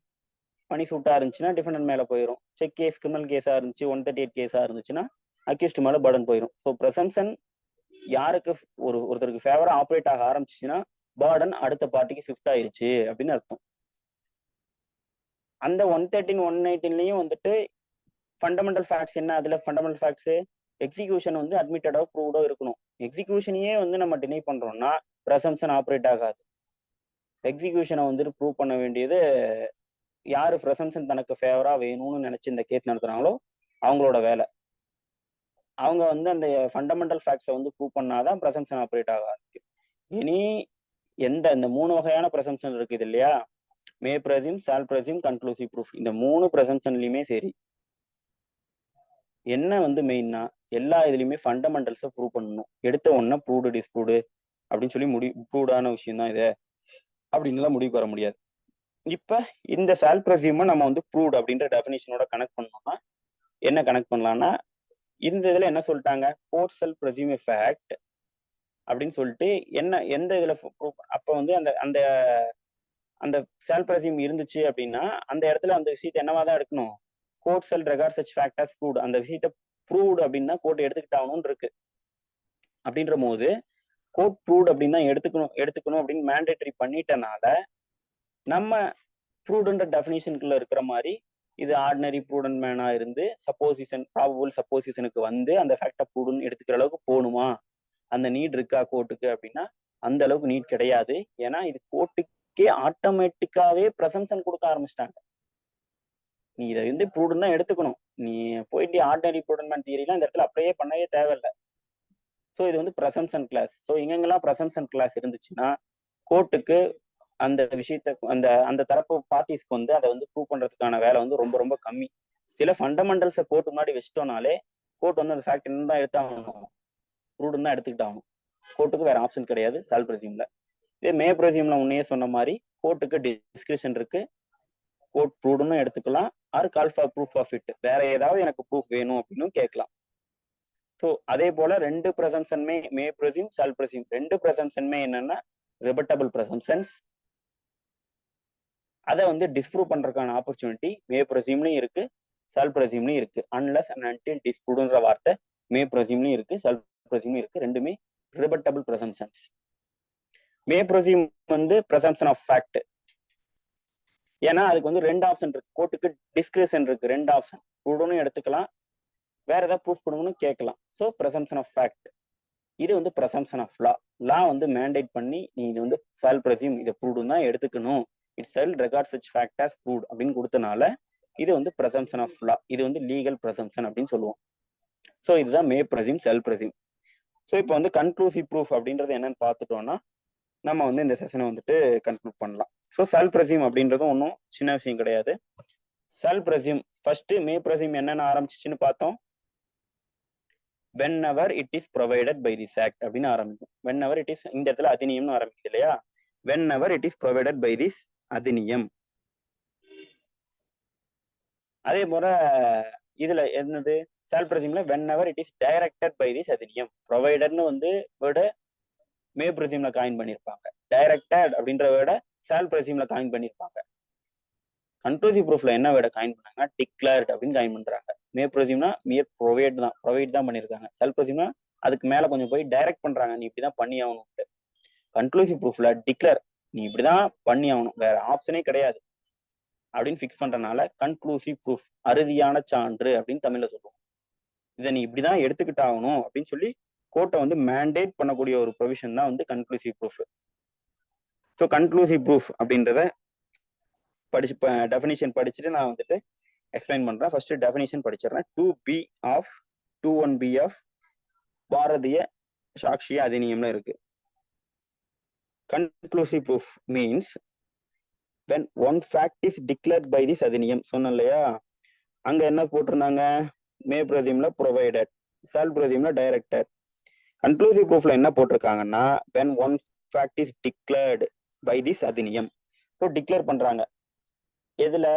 மணி சூட்டா இருந்துச்சுன்னா டிஃபெண்டன்ட் மேல போயிடும். செக் கேஸ் கிரிமினல் கேஸா இருந்துச்சு 138 கேஸா இருந்துச்சுன்னா அக்யூஸ்ட் மேல பர்டன் போயிடும். ஸோ ப்ரெசம்ப்ஷன் யாருக்கு ஒருத்தருக்கு ஃபேவரா ஆப்ரேட் ஆக ஆரம்பிச்சுன்னா பர்டன் அடுத்த பார்ட்டிக்கு ஷிஃப்ட் ஆயிருச்சு அப்படின்னு அர்த்தம். அந்த 113 118லயும் வந்துட்டு ஃபண்டமெண்டல் ஃபேக்ட்ஸ் என்ன? அதுல ஃபண்டமெண்டல் ஃபேக்ட்ஸ் எக்ஸிகியூஷன் வந்து அட்மிட்டடோ ப்ரூவ்டோ இருக்கணும். எக்ஸிகியூஷனையே வந்து நம்ம டினை பண்றோம்னா ப்ரெசம்ப்ஷன் ஆப்ரேட் ஆகாது. எக்ஸிகியூஷனை வந்துட்டு ப்ரூவ் பண்ண வேண்டியது யாரு ப்ரெசம்ப்ஷன் தனக்கு ஃபேவரா வேணும்னு நினைச்சு இந்த கேஸ் நடத்துறாங்களோ அவங்களோட வேலை. அவங்க வந்து அந்த ஃபண்டமெண்டல் ஃபேக்ட்ஸை வந்து ப்ரூவ் பண்ணாதான் ப்ரெசம்ப்ஷன் ஆப்ரேட் ஆக ஆரம்பிக்கும். இனி இந்த 3 வகையான ப்ரெசம்ப்ஷன் இருக்குது இல்லையா? மே பிரசிம், சால் பிரசிம், கன்க்ளூசிவ் ப்ரூஃப். இந்த 3 ப்ரெசம்ப்ஷன்லயுமே சரி என்ன வந்து மெயின்னா எல்லா இதுலயுமே ஃபண்டமெண்டல்ஸை ப்ரூவ் பண்ணணும். எடுத்த உடனே ப்ரூவ்டு டிஸ்ப்ரூவ்டு அப்படின்னு சொல்லி ப்ரூவ்டான விஷயம் தான் இது அப்படின்னுலாம் முடிவுக்கு வர முடியாது. இப்ப இந்த சால் பிரசியூமை நம்ம வந்து ப்ரூவ்ட் அப்படின்ற டெஃபினிஷனோட கனெக்ட் பண்ணோம்னா என்ன கனெக்ட் பண்ணலாம்னா, இந்த இதுல என்ன சொல்லிட்டாங்க? கோர்ட் செல் பிரசியூம் ஃபேக்ட் அப்படின்னு சொல்லிட்டு என்ன எந்த இதுல அப்ப வந்து அந்த அந்த அந்த சால் பிரசியூம் இருந்துச்சு அப்படின்னா அந்த இடத்துல அந்த விஷயத்தை என்னவாதான் எடுக்கணும்? Court shall record such fact as proved. அந்த விஷயத்தை ப்ரூவ்ட் அப்படின்னா கோர்ட் எடுத்துக்கிட்டாகணும்னு இருக்கு. அப்படின்ற போது கோர்ட் ப்ரூவ்ட் அப்படின்னு தான் எடுத்துக்கணும் அப்படின்னு மேண்டேட்டரி பண்ணிட்டனால நம்ம ப்ரூவ்டுன்ற டெஃபினிஷனுக்குள்ள இருக்கிற மாதிரி இது ஆர்டினரி ப்ரூடன்ட் மேனா இருந்து சப்போசிஷன் ப்ராபபிள் சப்போசிஷனுக்கு வந்து அந்த ஃபேக்டை ப்ரூவ்டுன்னு எடுத்துக்கிற அளவுக்கு போகணுமா? அந்த நீட் இருக்கா கோர்ட்டுக்கு அப்படின்னா அந்த அளவுக்கு நீட் கிடையாது. ஏன்னா இது கோர்ட்டுக்கே ஆட்டோமேட்டிக்காவே ப்ரெசம்ப்ஷன் கொடுக்க ஆரம்பிச்சிட்டாங்க. நீ இதை வந்து ப்ரூவ்டுன்னு தான் எடுத்துக்கணும். நீ போயிட்டு ஆர்டினரி ப்ரூடன்ட் மேன் தியரிலாம் இந்த இடத்துல அப்படியே பண்ணவே தேவையில்லை. ஸோ இது வந்து ப்ரெசம்ப்ஷன் கிளாஸ். ஸோ எங்கெங்கெல்லாம் ப்ரெசம்ப்ஷன் கிளாஸ் இருந்துச்சுன்னா கோர்ட்டுக்கு அந்த விஷயத்த அந்த அந்த தரப்பு பார்ட்டிஸ்க்கு வந்து அதை வந்து ப்ரூவ் பண்றதுக்கான வேலை வந்து ரொம்ப ரொம்ப கம்மி. சில ஃபண்டமெண்டல்ஸை கோர்ட் முன்னாடி வச்சுட்டோம்னாலே கோர்ட் வந்து அந்த ஃபேக்ட் என்ன தான் எடுத்தாகணும்? ப்ரூவ்டுன்னு தான் எடுத்துக்கிட்டாகணும். கோர்ட்டுக்கு வேற ஆப்ஷன் கிடையாது சால் பிரசியூம்ல. இதே மே பிரசியூம்ல உன்னையே சொன்ன மாதிரி கோர்ட்டுக்கு டிஸ்கிரிப்ஷன் இருக்கு. கோர்ட் ப்ரூவ்டுன்னு எடுத்துக்கலாம். Or call for proof of it, வேற ஏதாவது எனக்கு ப்ரூஃப் வேணும் அப்படின்னு கேட்கலாம். ஸோ அதே போல 2 ப்ரெசம்ப்ஷனுமே மே பிரசியூம் சால் பிரசியூம் 2 ப்ரெசம்ப்ஷனுமே என்னன்னா ரிபட்டபிள் ப்ரெசம்ப்ஷன்ஸ். அதை வந்து டிஸ்ப்ரூவ் பண்றதுக்கான ஆப்பர்ச்சுனிட்டி மே பிரசியூம்லயும் இருக்கு சால் பிரசியூம்லயும் இருக்கு. அன்லெஸ் அண்ட் அன்டில் டிஸ்ப்ரூவ்டுன்ற வார்த்தை மே பிரசியூம்லயும் இருக்கு சால் பிரசியூம்லயும் இருக்கு. ரெண்டுமே ரிபட்டபிள் ப்ரெசம்ப்ஷன்ஸ். மே பிரசியூம் வந்து ப்ரெசம்ப்ஷன் ஆஃப் ஃபேக்ட். ஏன்னா அதுக்கு வந்து 2 ஆப்ஷன் இருக்கு. கோர்ட்டுக்கு டிஸ்கிரிப்ஷன் இருக்கு. 2 ஆப்ஷன், ப்ரூவ்டுன்னு எடுத்துக்கலாம், வேற ஏதாவது ப்ரூஃப் கொடுங்கன்னு கேட்கலாம். So presumption of fact. இது வந்து ப்ரெசம்ப்ஷன் ஆஃப் லா வந்து மேண்டேட் பண்ணி நீ இது வந்து சால் பிரசியூம் இதை ப்ரூவ்டுன்னு தான் எடுத்துக்கணும், it shall record such fact as proved அப்படின்னு கொடுத்தனால இது வந்து ப்ரெசம்ப்ஷன் ஆஃப் லா. இது வந்து லீகல் ப்ரெசம்ப்ஷன் அப்படின்னு சொல்லுவோம். ஸோ இதுதான் மே பிரசியூம் செல் பிரசியூம். ஸோ இப்போ வந்து கன்க்ளூசிவ் ப்ரூஃப் அப்படின்றது என்னன்னு பார்த்துட்டோம்னா நம்ம வந்து இந்த செஷனை வந்துட்டு கன்க்ளூட் பண்ணலாம். ஸோ சால் பிரசியூம் அப்படின்றதும் ஒன்றும் சின்ன விஷயம் கிடையாது. சால் பிரசியூம் ஃபர்ஸ்ட் மே பிரசியூம் என்னென்ன ஆரம்பிச்சிச்சுன்னு பார்த்தோம். whenever it is provided by this act அப்படின்னு ஆரம்பிக்கும். whenever it is, இந்த இடத்துல அதிநியம்னு ஆரம்பிக்குது இல்லையா? whenever it is provided by this Adhiniyam. அதே போல இதுல என்னது சால் பிரசியூம்ல whenever it is directed by this Adhiniyam. ப்ரொவைடர்னு வந்து வேர்டை மே பிரசியூம்ல காயின் பண்ணியிருப்பாங்க, டைரக்டட் அப்படின்ற வேர்டை சால் பிரசியூம்ல காயின் பண்ணியிருப்பாங்க. கன்க்ளூசிவ் ப்ரூஃப்ல என்ன வேர்டை காயின் பண்ணாங்கன்னா டிக்ளேர்ட் அப்படின்னு காயின் பண்றாங்க. மே பிரசியூம்னா மியர் ப்ரொவைட் தான் பண்ணியிருக்காங்க. சால் பிரசியூம்னா அதுக்கு மேல கொஞ்சம் போய் டைரக்ட் பண்றாங்க, நீ இப்படிதான் பண்ணி ஆகணும்ட்டு. கன்க்ளூசிவ் ப்ரூஃப்ல டிக்ளேர் நீ இப்படிதான் பண்ணி ஆகணும், வேற ஆப்ஷனே கிடையாது அப்படின்னு ஃபிக்ஸ் பண்றதுனால கன்க்ளூசிவ் ப்ரூஃப், அறுதியான சான்று அப்படின்னு தமிழ்ல சொல்லுவோம். இதை நீ இப்படிதான் எடுத்துக்கிட்டாகணும் அப்படின்னு சொல்லி கோர்ட்டை வந்து மேண்டேட் பண்ணக்கூடிய ஒரு ப்ரொவிஷன் தான் வந்து conclusive proof. So conclusive proof அப்படின்றத படிச்சு டெஃபினிஷன் படிச்சுட்டு நான் வந்துட்டு எக்ஸ்பிளைன் பண்றேன். ஃபர்ஸ்ட் டெஃபினிஷன் படிச்சிடறேன். 2(1)(b) ஆஃப் பாரதிய சாட்சிய அதிநியம்ல இருக்கு. Conclusive proof means when one fact is declared by this adhiniyam. சொன்னேன் இல்லையா, அங்க என்ன போட்டிருந்தாங்க, மே பிரதிம்ல ப்ரொவைடட், சால் பிரதிம்ல டைரக்டட். கன்க்ளூசிவ் ப்ரூஃப்ல என்ன போட்டிருக்காங்கன்னா when one fact is declared by this Adhiniyam. So declare பண்றாங்க எதுல,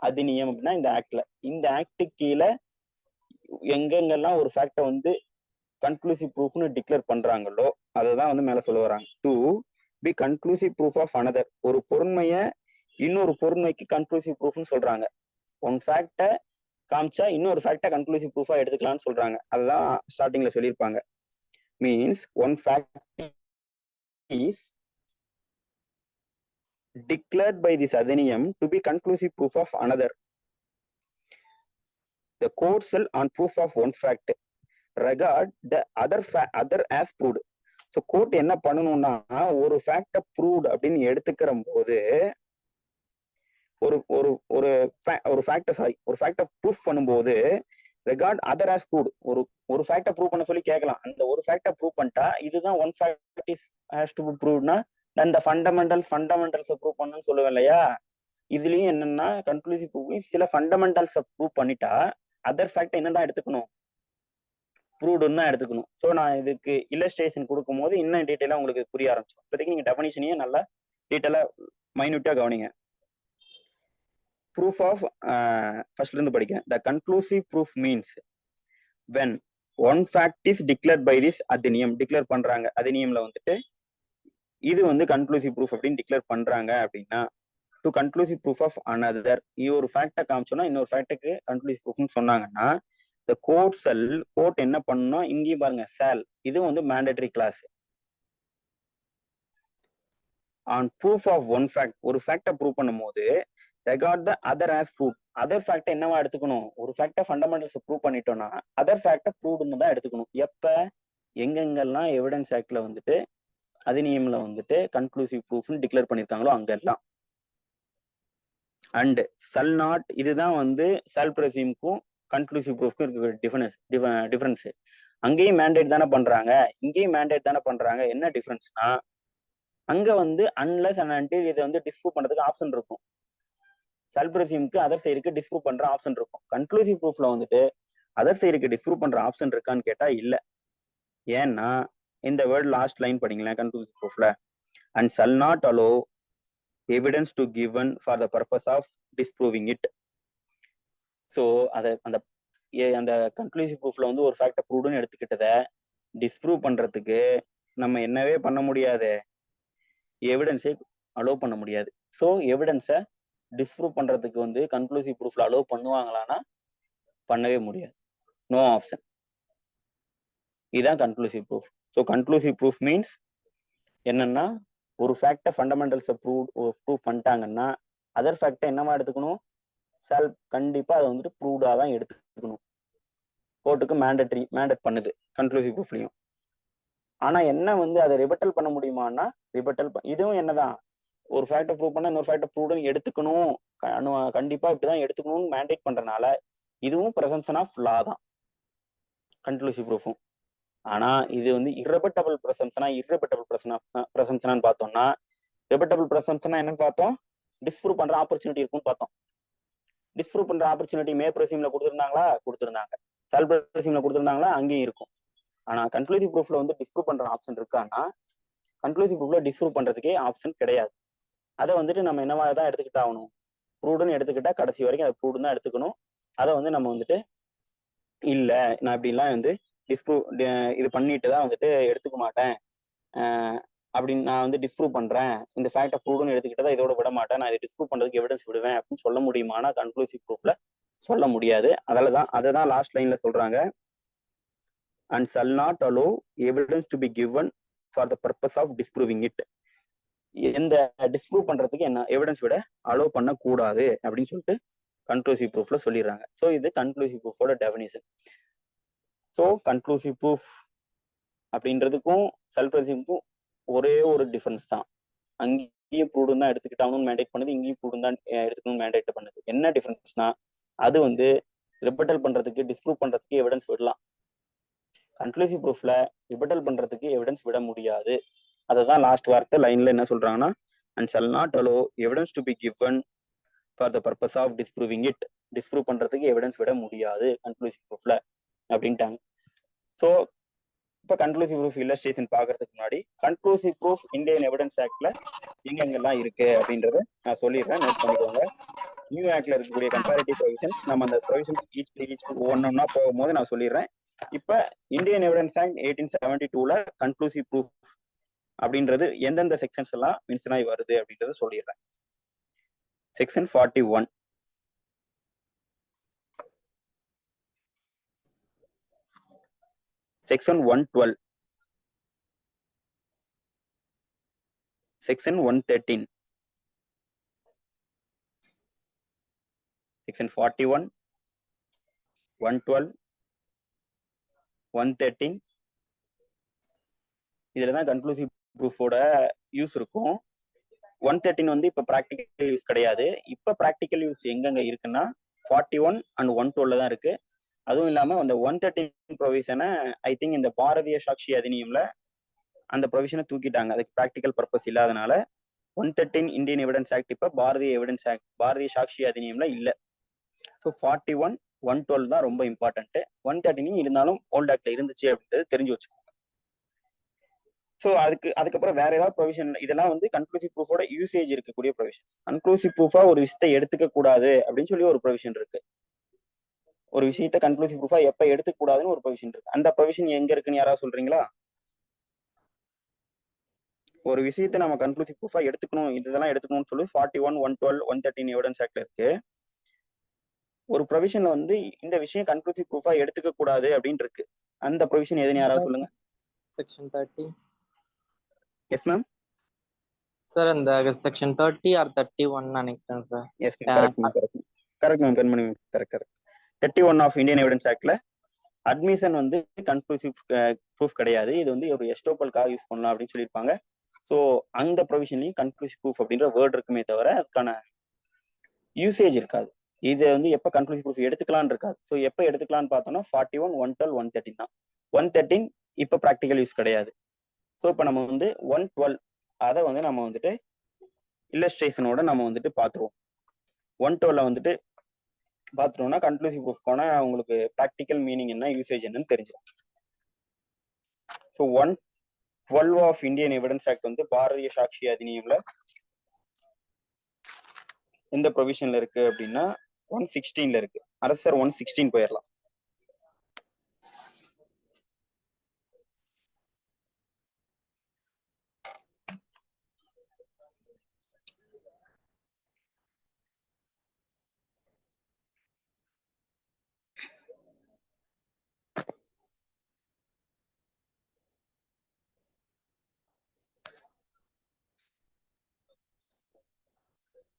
அதிநியம் அப்படின்னா இந்த ஆக்ட்ல. இந்த ஆக்ட் கீழே எங்கெங்கெல்லாம் ஒரு ஃபேக்டை வந்து கன்க்ளூசிவ் ப்ரூஃப்னு டிக்ளேர் பண்றாங்களோ அதை தான் வந்து மேல சொல்ல வராங்க. 2 கன்க்ளூசிவ் ப்ரூஃப் ஆஃப் அனதர். ஒரு பொருண்மையை இன்னொரு பொருண்மைக்கு கன்க்ளூசிவ் ப்ரூஃப்னு சொல்றாங்க. ஒன் ஃபேக்டை காமிச்சா இன்னொரு ஃபேக்டை கன்க்ளூசிவ் ப்ரூஃபா எடுத்துக்கலாம்னு சொல்றாங்க. அதுதான் ஸ்டார்டிங்ல சொல்லியிருப்பாங்க. Means one fact is declared by this adheniyam to be conclusive proof of another. The court shall on proof of one fact regard the other as proved. So court என்ன பண்ணணும்னா ஒரு ஃபேக்டை proved அப்படின்னு எடுத்துக்கிற போது ஒரு ஒரு ஒரு ஒரு ஃபேக்டை ப்ரூஃப் பண்ணும்போது ரெகார்ட் அதர் ஆஸ் ப்ரூவ்ட், ஒரு ஃபேக்டை ப்ரூவ் பண்ண சொல்லி கேட்கலாம். அந்த ஒரு ஃபேக்டை ப்ரூவ் பண்ணிட்டா இதுதான் one fact is has to be ப்ரூவ்ட்னா இந்த ஃபண்டமெண்டல்ஸ் ப்ரூவ் பண்ணணும்னு சொல்லுவேன் இல்லையா. இதுலயும் என்னன்னா கன்க்ளூசிவ் ப்ரூஃப் சில ஃபண்டமெண்டல்ஸை ப்ரூவ் பண்ணிட்டா அதர் ஃபேக்ட் என்னதான் எடுத்துக்கணும், ப்ரூவ்டுன்னு தான் எடுத்துக்கணும். ஸோ நான் இதுக்கு இல்லஸ்ட்ரேஷன் கொடுக்கும் போது இன்னும் டீட்டெயிலாக உங்களுக்கு புரிய ஆரம்பிச்சோம். இப்போதைக்கு நீங்க டெஃபினிஷனையும் நல்லா டீட்டெயிலா மைன்யூட்டா கவனிங்க. ப்ரூஃப் ஆஃப் ஃபர்ஸ்ட்ல இருந்து படிக்கிறேன். The conclusive proof means when one fact is declared by this adhiniyam. Declare பண்றாங்க அதிநியம்ல வந்துட்டு இது வந்து கன்க்ளூசிவ் ப்ரூஃப் அப்படின்னு டிக்ளேர் பண்றாங்க அப்படின்னா to conclusive proof of another. இது ஒரு ஃபேக்டை காமிச்சோன்னா இன்னொரு ஃபேக்டுக்கு கன்க்ளூசிவ் ப்ரூஃப்னு சொன்னாங்கன்னா the கோர்ட் என்ன பண்ணணும், இங்கேயும் பாருங்க சால், இது வந்து mandatory clause. On proof of one fact, ஒரு ஃபேக்டை ப்ரூவ் பண்ணும் போது regard the other as prove. Other ஃபேக்டை என்னவா எடுத்துக்கணும், ஒரு ஃபேக்டை ஃபண்டமெண்டல்ஸ் ப்ரூவ் பண்ணிட்டோம்னா அதர் ஃபேக்டை ப்ரூவ்டுன்னு தான் எடுத்துக்கணும். எப்ப எங்கெங்கெல்லாம் எவிடன்ஸ் ஆக்ட்ல வந்துட்டு அதிநியம்ல வந்துட்டு கன்க்ளூசிவ் ப்ரூஃப்னு டிக்ளேர் பண்ணிருக்காங்களோ அங்கெல்லாம். அண்ட் சல் நாட், இதுதான் வந்து சால் பிரசிம்க்கும் கன்க்ளூசிவ் ப்ரூஃப்க்கும் இருக்க டிஃபரன்ஸ். அங்கேயும் மேண்டேட் தானே பண்றாங்க, இங்கேயும் மேண்டேட் தானே பண்றாங்க. என்ன டிஃபரன்ஸ்னா அங்க வந்து அன்லெஸ் அண்ட் அன்டில் இதை வந்து டிஸ்ப்ரூவ் பண்றதுக்கு ஆப்ஷன் இருக்கும். சால் பிரசிம்க்கு அதர் சைடுக்கு டிஸ்ப்ரூவ் பண்ற ஆப்ஷன் இருக்கும். கன்க்ளூசிவ் ப்ரூஃப்ல வந்துட்டு அதர் சைடுக்கு டிஸ்ப்ரூவ் பண்ற ஆப்ஷன் இருக்கான்னு கேட்டா இல்ல. ஏன்னா இந்த வேர்ட் லாஸ்ட் லைன் படிங்களேன் கன்க்ளூசிவ் ப்ரூஃப்ல, and shall not allow evidence to given for the purpose of disproving it. So அந்த கன்க்ளூசிவ் ப்ரூஃப்ல வந்து ஒரு ஃபேக்டை ப்ரூவ்டுன்னு எடுத்துக்கிட்டதை டிஸ்ப்ரூவ் பண்றதுக்கு நம்ம என்னவே பண்ண முடியாது, எவிடன்ஸை அலோவ் பண்ண முடியாது. ஸோ எவிடன்ஸை டிஸ்ப்ரூவ் பண்றதுக்கு வந்து கன்க்ளூசிவ் ப்ரூஃப்ல அலோவ் பண்ணுவாங்களான்னா பண்ணவே முடியாது, நோ ஆப்ஷன். இதுதான் conclusive proof. So conclusive proof means என்னன்னா ஒரு ஃபேக்டை ஃபண்டமெண்டல்ஸை ப்ரூவ் பண்ணிட்டாங்கன்னா அதர் ஃபேக்டை என்னவா எடுத்துக்கணும், கண்டிப்பா அதை வந்துட்டு ப்ரூவ்டா தான் எடுத்துக்கணும். கோர்ட்டுக்கு மேண்டேட் பண்ணுது கன்க்ளூசிவ் ப்ரூஃப்லையும். ஆனா என்ன வந்து அதை ரிபட்டல் பண்ண முடியுமான்னா இதுவும் என்னதான் ஒரு ஃபேக்டை ப்ரூவ் பண்ணா இன்னொரு ஃபேக்டை ப்ரூவ்டுன்னு எடுத்துக்கணும், கண்டிப்பா இப்படிதான் எடுத்துக்கணும்னு மேண்டேட் பண்றதுனால இதுவும் பிரசம்ப்ஷன் ஆஃப் லா தான் கன்க்ளூசிவ் ப்ரூஃபும். ஆனா இது வந்து இரபட்டபிள் பிரசம்ப்ஷனான்னு பார்த்தோம்னா, ரிபட்டபிள் பிரசம்ப்ஷனா என்னன்னு பார்த்தோம், டிஸ்ப்ரூவ் பண்ற ஆப்பர்ச்சுனிட்டி இருக்குன்னு பார்த்தோம். டிஸ்ப்ரூவ் பண்ற ஆப்பர்ச்சுனிட்டி மே பிரசிம்ல கொடுத்துருந்தாங்க, சால் பிரசிம்ல கொடுத்துருந்தாங்களா, அங்கேயும் இருக்கும். ஆனா கன்க்ளூசிவ் ப்ரூஃப்ல வந்து டிஸ்ப்ரூவ் பண்ற ஆப்ஷன் இருக்கான்னா கன்க்ளூசிவ் ப்ரூஃப்ல டிஸ்ப்ரூவ் பண்றதுக்கே ஆப்ஷன் கிடையாது. அதை வந்துட்டு நம்ம என்னவா தான் எடுத்துக்கிட்டு ஆகணும், ப்ரூவ்டுன்னு எடுத்துக்கிட்டா கடைசி வரைக்கும் அதை ப்ரூவ்டு தான் எடுத்துக்கணும். அதை வந்து நம்ம வந்துட்டு இல்ல நான் இப்படிலாம் வந்து டிஸ்ப்ரூவ் இது பண்ணிட்டு தான் வந்துட்டு எடுத்துக்க மாட்டேன் அப்படின்னு நான் வந்து டிஸ்ப்ரூவ் பண்றேன், இந்த ஃபேக்டை ப்ரூவ்டுன்னு எடுத்துக்கிட்டதா இதோட விட மாட்டேன், நான் இதை டிஸ்ப்ரூவ் பண்றதுக்கு எவிடன்ஸ் விடுவேன் அப்படின்னு சொல்ல முடியுமானா கன்க்ளூசிவ் ப்ரூஃப்ல சொல்ல முடியாது. அதை தான் லாஸ்ட் லைன்ல சொல்றாங்க, and shall not allow evidence to be given for the purpose of disproving it. எந்த டிஸ்ப்ரூவ் பண்றதுக்கு என்ன எவிடன்ஸ் விட அலோவ் பண்ணக்கூடாது அப்படின்னு சொல்லிட்டு கன்க்ளூசிவ் ப்ரூஃப்ல சொல்லிடுறாங்க. ஸோ இது கன்க்ளூசிவ் ப்ரூஃபோட டெஃபினிஷன். ஸோ கன்க்ளூசிவ் ப்ரூஃப் அப்படின்றதுக்கும் செல்ஃப் ஒரே ஒரு டிஃபரன்ஸ் தான். அங்கேயும் ப்ரூவ்டு தான் எடுத்துக்கிட்டாங்கன்னு மேண்டேட் பண்ணுது, இங்கேயும் ப்ரூவ்டு தான் எடுத்துக்கணும்னு மேண்டேட் பண்ணுது. என்ன டிஃபரன்ஸ்னா அது வந்து ரிபட்டல் பண்றதுக்கு டிஸ்ப்ரூவ் பண்றதுக்கு எவிடன்ஸ் விடலாம். கன்க்ளூசிவ் ப்ரூஃப்ல ரிபட்டல் பண்றதுக்கு எவிடன்ஸ் விட முடியாது. அதுதான் லாஸ்ட் வார்த்தை லைன்ல என்ன சொல்றாங்கன்னா, and shall not allow evidence to be given for the purpose of disproving it. Disprove பண்றதுக்கு எவிடன்ஸ் விட முடியாது கன்க்ளூசிவ் ப்ரூஃப்ல அப்படின்ட்டாங்க. ஸோ இப்போ கன்க்ளூசிவ் ப்ரூஃப் இல்லஸ்ட்ரேஷன் பார்க்கறதுக்கு முன்னாடி கன்க்ளூசிவ் ப்ரூஃப் இந்தியன் எவிடன்ஸ் ஆக்ட்ல எங்கெங்கெல்லாம் இருக்கு அப்படின்றத நான் சொல்லிடுறேன், நோட் பண்ணிக்கோங்க. நியூ ஆக்ட்ல இருக்கக்கூடிய கம்பேரிட்டிவ் ப்ரொவிஷன்ஸ் நம்ம அந்த ப்ரொவிஷன்ஸ் ஈச் ஒன்னொன்னா போகும்போது நான் சொல்லிடுறேன். இப்ப இந்தியன் எவிடன்ஸ் ஆக்ட் 1872ல கன்க்ளூசிவ் ப்ரூஃப் அப்படின்றது எந்தெந்த செக்ஷன்ஸ் எல்லாம் மென்ஷன் ஆகி வருது அப்படின்றத சொல்லிடுறேன். Section 41, section 112, section 113, section 41, 112, 113. இதுல தான் கன்க்ளூசிவ் ப்ரூஃபோட யூஸ் இருக்கும். 113 வந்து இப்ப ப்ராக்டிக்கல் யூஸ் கிடையாது. இப்ப ப்ராக்டிக்கல் யூஸ் எங்கெங்க இருக்குன்னா 41 அண்ட் 112 தான் இருக்கு. அதுவும் இல்லாம அந்த 113 ப்ரொவிஷனை ஐ திங்க் இந்த பாரதிய சாட்சி அதிநியம்ல அந்த ப்ரொவிஷனை தூக்கிட்டாங்க. அதுக்கு ப்ராக்டிக்கல் பர்பஸ் இல்லாதனால 113 இந்தியன் எவிடன்ஸ் ஆக்ட் இப்ப பாரதிய எவிடன்ஸ் ஆக்ட் பாரதிய சாட்சி அதிநியம்ல இல்ல. ஸோ 41, 112 தான் ரொம்ப இம்பார்ட்டன்ட். 113 இருந்தாலும் ஓல்ட் ஆக்ட்ல இருந்துச்சு அப்படின்றது தெரிஞ்சு வச்சுக்கோங்க. ஸோ அதுக்கப்புறம் வேற ஏதாவது ப்ரொவிஷன் இதெல்லாம் வந்து கன்க்ளூசிவ் ப்ரூஃபோட யூசேஜ் இருக்கக்கூடிய ப்ரொவிஷன்ஸ். கன்க்ளூசிவ் ப்ரூஃபா ஒரு விஷயத்தை எடுத்துக்க கூடாது அப்படின்னு சொல்லி ஒரு ப்ரொவிஷன் இருக்கு. ஒரு விஷயத்தை கன்க்ளூசிவ் ப்ரூஃபா எப்ப எடுத்துக்க கூடாதுன்னு ஒரு ப்ரொவிஷன் இருக்கு. அந்த ப்ரொவிஷன் எங்க இருக்குன்னு யாராவது சொல்றீங்களா? ஒரு விஷயத்தை நம்ம கன்க்ளூசிவ் ப்ரூஃபா எடுத்துக்கணும், இதெல்லாம் எடுத்துக்கணும்னு சொல்லி 41, 112, 113 எவிடன்ஸ் ஆக்ட்ல இருக்கு. ஒரு ப்ரொவிஷன்ல வந்து இந்த விஷயம் கன்க்ளூசிவ் ப்ரூஃபா எடுத்துக்க கூடாது அப்படின்னு இருக்கு. அந்த ப்ரொவிஷன் எதுன்னு யாராவது சொல்லுங்க. செக்ஷன் 30. Yes ma'am. சார் இந்த செக்ஷன் 30 ஆர் 31 நினைக்கிறேன் sir. Yes ma'am, correct ma'am, correct ma'am, பெண்மணி ma'am, correct. 31 of Indian evidence ஆக்ட்ல அட்மிஷன் வந்து கன்க்ளூசிவ் ப்ரூஃப் கிடையாது. இது வந்து ஒரு எஸ்டோப்பல்காக யூஸ் பண்ணலாம் அப்படின்னு சொல்லியிருப்பாங்க. ஸோ அந்த ப்ரொவிஷன்லையும் கன்க்ளூசிவ் ப்ரூஃப் அப்படின்ற வேர்ட் இருக்குமே தவிர அதுக்கான யூசேஜ் இருக்காது. இது வந்து எப்போ கன்க்ளூசிவ் ப்ரூஃப் எடுத்துக்கலான்னு இருக்காது. ஸோ எப்போ எடுத்துக்கலான்னு பார்த்தோம்னா 41, 112, 113 தான். 113 இப்போ ப்ராக்டிக்கல் யூஸ் கிடையாது. ஸோ இப்போ நம்ம வந்து 112 அதை வந்து நம்ம வந்துட்டு இல்லஸ்ட்ரேஷனோட நம்ம வந்துட்டு பார்த்துருவோம். 112 வந்துட்டு பார்த்துட்டோம்னா கன்க்ளூசிவ் ப்ரூஃப்கான உங்களுக்கு ப்ராக்டிக்கல் மீனிங் என்ன, யூசேஜ் என்னன்னு தெரிஞ்சிடும். So 112 of Indian evidence Act வந்து பாரதிய சாட்சி அதிநியம்ல எந்த ப்ரொவிஷன்ல இருக்கு அப்படின்னா 116ல இருக்கு. அரசர் 116 போயிடலாம்.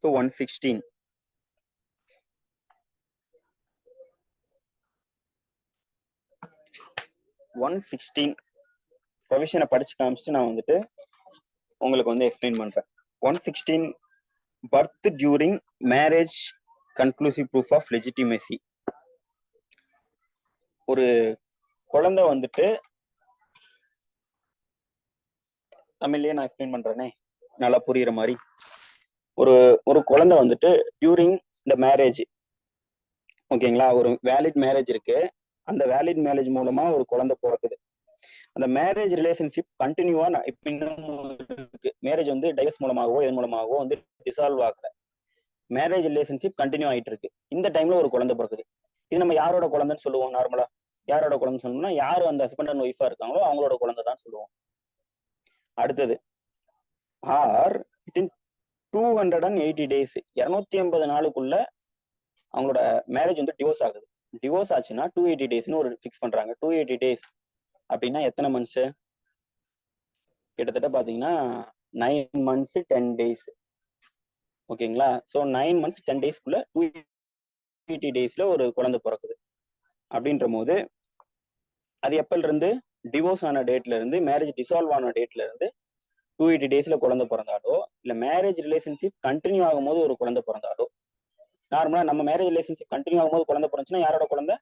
ஸோ 116 ப்ரொவிஷனை படிச்சு காமிச்சிட்டு நான் வந்துட்டு உங்களுக்கு வந்து எக்ஸ்பிளைன் பண்றேன். 116 birth during marriage conclusive proof of legitimacy. ஒரு குழந்தை வந்துட்டு தமிழ்லயே நான் எக்ஸ்பிளைன் பண்றேனே நல்லா புரியுற மாதிரி. ஒரு குழந்தை வந்துட்டு டியூரிங் த மேரேஜ், ஓகேங்களா, ஒரு வேலிட் மேரேஜ் இருக்கு. அந்த வேலிட் மேரேஜ் மூலமா ஒரு குழந்தை பிறக்குது. அந்த மேரேஜ் ரிலேஷன்ஷிப் கண்டினியூவா இருக்கு. மேரேஜ் வந்து டைவர்ஸ் மூலமாகவோ எது மூலமாகவோ வந்து டிசால்வ் ஆகல. மேரேஜ் ரிலேஷன்ஷிப் கண்டினியூ ஆயிட்டு இருக்கு. இந்த டைம்ல ஒரு குழந்தை பிறக்குது. இது நம்ம யாரோட குழந்தைன்னு சொல்லுவோம்? நார்மலா யாரோட குழந்தை சொல்லணும்னா யாரு அந்த ஹஸ்பண்ட் அண்ட் ஒய்ஃபா இருக்காங்களோ அவங்களோட குழந்தை தான் சொல்லுவோம். அடுத்தது ஆர் வித்தின் 280 days 280 நாளுக்குள்ள அவங்களோட மேரேஜ் வந்து டிவோர்ஸ் ஆகுது. டிவோர்ஸ் ஆச்சுன்னா 280 daysன்னு ஒரு ஃபிக்ஸ் பண்றாங்க. 280 days அப்படின்னா எத்தனை மந்த்ஸ்? கிட்டத்தட்ட பாத்தீங்கன்னா 9 months 10 days. ஓகேங்களா? ஸோ 9 months 10 daysக்குள்ள 280 daysல ஒரு குழந்தை பிறக்குது அப்படின்ற போது அது எப்பல இருந்து டிவோர்ஸ் ஆன டேட்ல இருந்து மேரேஜ் டிசால்வ் ஆன டேட்ல இருந்து 280 daysல குழந்தை பிறந்தாலோ இல்ல மேரேஜ் ரிலேஷன்ஷிப் கண்டினியூ ஆகும்போது ஒரு குழந்தை பிறந்தாலோ, நார்மலா நம்ம மேரேஜ் ரிலேஷன்ஷிப் கண்டினியூ ஆகும்போது குழந்தை பிறந்துச்சுன்னா யாரோட குழந்தை?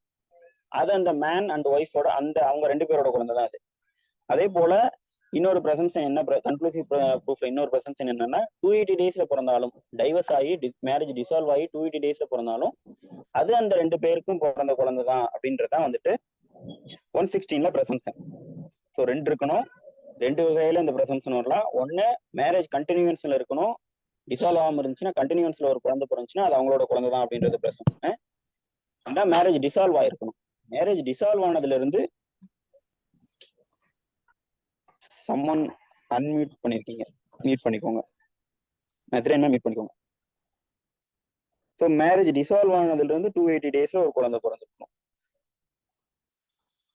அது அந்த மேன் அண்ட் ஒய்ஃபோட அவங்க 2 பேரோட குழந்தை தான் அது. அதே போல இன்னொரு பிரசம்ஷன் என்ன, கன்க்ளூசிவ் ப்ரூஃப்ல இன்னொரு பிரசம்ஷன் என்னன்னா 280 daysல பிறந்தாலும், டைவர்ஸ் ஆகி மேரேஜ் டிசால்வ் ஆகி 280 daysல பிறந்தாலும் அது அந்த 2 பேருக்கும் பிறந்த குழந்தை தான் அப்படின்றதான் வந்துட்டு 116ல பிரசம்ஷன். ஸோ 2 இருக்கணும். 2 வகையில இந்த பிரசம்ஷன் வரலாம். ஒன்னு மேரேஜ் கண்டினியூன்ஸ்ல இருக்கணும், டிசால்வ் ஆகாம இருந்துச்சுன்னா கண்டினியூன்ஸ்ல ஒரு குழந்தை பிறந்துச்சுன்னா அது அவங்களோட குழந்தை தான் அப்படின்றது பிரசம்ஷன். ரெண்டா மேரேஜ் டிசால்வ் ஆயிருக்கணும். மேரேஜ் டிசால்வ் ஆனதுல இருந்து சம்மன் அன்மியூட் பண்ணிருக்கீங்க, மியூட் பண்ணிக்கோங்க. என்ன மியூட் பண்ணிக்கோங்க. ஸோ மேரேஜ் டிசால்வ் ஆனதுல இருந்து 280 daysல ஒரு குழந்தை பிறந்திருக்கணும்.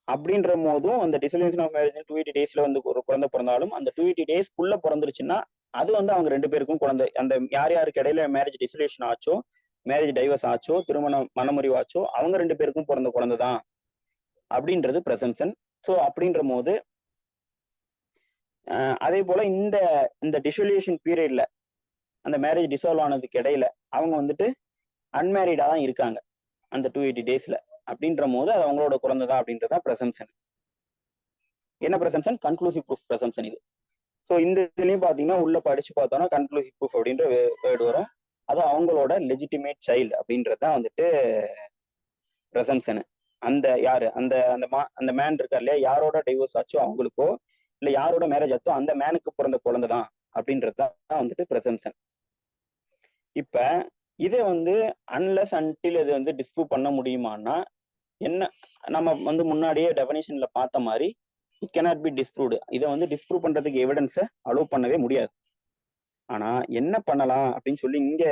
அப்படின்ற போதும் அந்த டிசல்யூஷன் ஆஃப் மேரேஜ் 280 daysல வந்து ஒரு குழந்தை பிறந்தாலும் அந்த 280 daysக்குள்ள பிறந்துருச்சுன்னா அது வந்து அவங்க 2 பேருக்கும் குழந்தை. அந்த யார் யாருக்கு இடையில மேரேஜ் டிசல்யூஷன் ஆச்சோ, மேரேஜ் டைவர்ஸ் ஆச்சோ, திருமணம் மனமுறிவு ஆச்சோ, அவங்க 2 பேருக்கும் பிறந்த குழந்தை தான் அப்படின்றது பிரசம்ஷன். ஸோ அப்படின்ற போது அதே போல இந்த டிசல்யூஷன் பீரியட்ல அந்த மேரேஜ் டிசால்வ் ஆனதுக்கு இடையில அவங்க வந்துட்டு அன்மேரிடா தான் இருக்காங்க அந்த 280 daysல. அப்படின்ற போது அது அவங்களோட குழந்தை தான் அப்படின்றதா பிரசம்ஷன். என்ன பிரசம்ஷன்? கன்க்ளூசிவ் ப்ரூஃப் பிரசம்ஷன் இது. ஸோ இந்த இதுலயும் பாத்தீங்கன்னா உள்ள படிச்சு பார்த்தோம்னா கன்க்ளூசிவ் ப்ரூஃப் அப்படின்ற வேர்டு வரும். அது அவங்களோட லெஜிட்டிமேட் சைல்டு அப்படின்றதான் வந்துட்டு பிரசம்ஷன். அந்த யாரு அந்த மேன் இருக்கார் இல்லையா, யாரோட டைவோர்ஸ் ஆச்சோ அவங்களுக்கோ இல்ல யாரோட மேரேஜ் ஆச்சோ அந்த மேனுக்கு பிறந்த குழந்தை தான் அப்படின்றதுதான் வந்துட்டு பிரசம்ஷன். இப்ப இதை வந்து அன்லெஸ் அன்டில் இது வந்து டிஸ்ப்ரூவ் பண்ண முடியுமான்னா என்ன, நம்ம வந்து முன்னாடியே டெஃபினேஷன்ல பார்த்த மாதிரி இட் கேனாட் பி டிஸ்ப்ரூவ்டு. இதை வந்து டிஸ்ப்ரூவ் பண்றதுக்கு எவிடன்ஸை அலோவ் பண்ணவே முடியாது. ஆனா என்ன பண்ணலாம் அப்படின்னு சொல்லி இங்க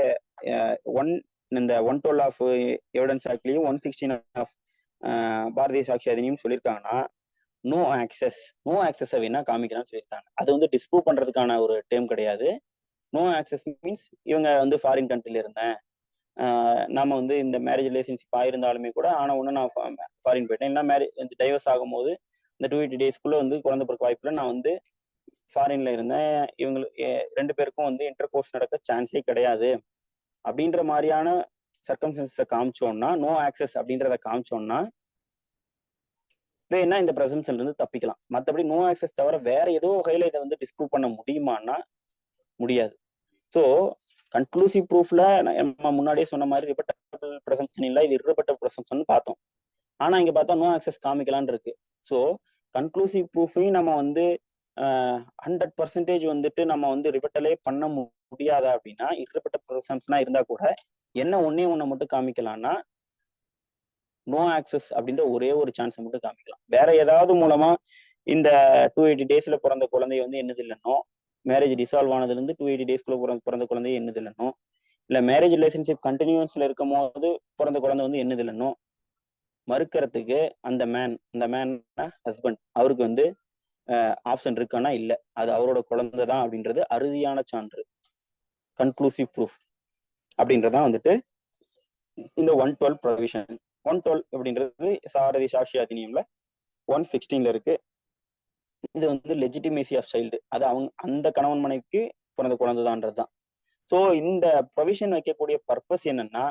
இந்த 112 ஆஃப் எவிடன்ஸ் ஆக்ட்லயும் 116 ஆஃப் பாரதிய சாட்சி அதினியும் சொல்லியிருக்காங்கன்னா நோ ஆக்சஸ் வேணா காமிக்கலாம்னு சொல்லியிருக்காங்க. அது வந்து டிஸ்ப்ரூவ் பண்றதுக்கான ஒரு டேர்ம் கிடையாது. நோ ஆக்சஸ் மீன்ஸ் இவங்க வந்து ஃபாரின் கண்ட்ரில இருந்தேன், நாம வந்து இந்த மேரேஜ் ரிலேஷன்ஷிப் ஆயிருந்தாலுமே கூட ஆனா ஒன்று நான் ஃபாரின் போயிட்டேன், இல்லை மேரேஜ் டைவர்ஸ் ஆகும்போது இந்த 280 daysக்குள்ள வந்து குழந்தை பிறக்க வாய்ப்புல நான் வந்து ஃபாரின்ல இருந்தேன், இவங்களுக்கு 2 பேருக்கும் வந்து இன்டர் கோர்ஸ் நடக்க சான்ஸே கிடையாது அப்படின்ற மாதிரியான சர்க்கம்ஸ்டன்ஸை காமிச்சோம்னா, நோ ஆக்சஸ் அப்படின்றத காமிச்சோம்னா வேணா இந்த பிரசம்ஷன்ல இருந்து தப்பிக்கலாம். மற்றபடி நோ ஆக்சஸ் தவிர வேற ஏதோ வகையில இதை வந்து டிஸ்ப்ரூவ் பண்ண முடியுமான்னா முடியாது. ஸோ கன்க்ளூசிவ் ப்ரூஃப்ல நம்ம முன்னாடியே சொன்ன மாதிரி ரிப்பட்டபிள் பிரசம்ஷன் இல்லை, இது இர்ரிப்பட்டபிள் பிரசம்ஷன் பார்த்தோம். ஆனா இங்க பார்த்தா நோ ஆக்சஸ் காமிக்கலான் இருக்கு. ஸோ கன்க்ளூசிவ் ப்ரூஃபையும் நம்ம வந்து 100% வந்துட்டு நம்ம வந்து ரிப்பட்டலே பண்ண முடியாதா அப்படின்னா, இர்ரிப்பட்டபிள் பிரசம்ஷனா இருந்தா கூட என்ன ஒன்னே மட்டும் காமிக்கலாம்னா நோ ஆக்சஸ் அப்படின்ற ஒரே ஒரு சான்ஸை மட்டும் காமிக்கலாம். வேற ஏதாவது மூலமா இந்த 280 daysல பிறந்த குழந்தைய வந்து என்னது இல்லைன்னோ, மேரேஜ் டிசால்வ் ஆனதுல இருந்து 280 daysக்குள்ள பிறந்த குழந்தைய என்னது இல்லைன்னோ, இல்ல மேரேஜ் ரிலேஷன்ஷிப் கண்டினியூஸ்ல இருக்கும் போது பிறந்த குழந்தை வந்து என்னது இல்லைன்னோ மறுக்கிறதுக்கு அந்த மேன் ஹஸ்பண்ட் அவருக்கு வந்து ஆப்ஷன் இருக்கானா இல்ல, அது அவரோட குழந்தை தான் அப்படின்றது அறுதியான சான்று, கன்க்ளூசிவ் ப்ரூஃப் அப்படின்றதான் வந்துட்டு இந்த 112 ப்ரொவிஷன். 112 அப்படின்றது சாரதி சாட்சி அதிநியம்ல 116ல இருக்கு. இது வந்து லெஜிட்டிமேசி ஆஃப் சைல்டு, அது அந்த கணவன் மனைவிக்கு பிறந்த குழந்தைதான்றதுதான். ஸோ இந்த ப்ரொவிஷன் வைக்கக்கூடிய பர்பஸ் என்னன்னா,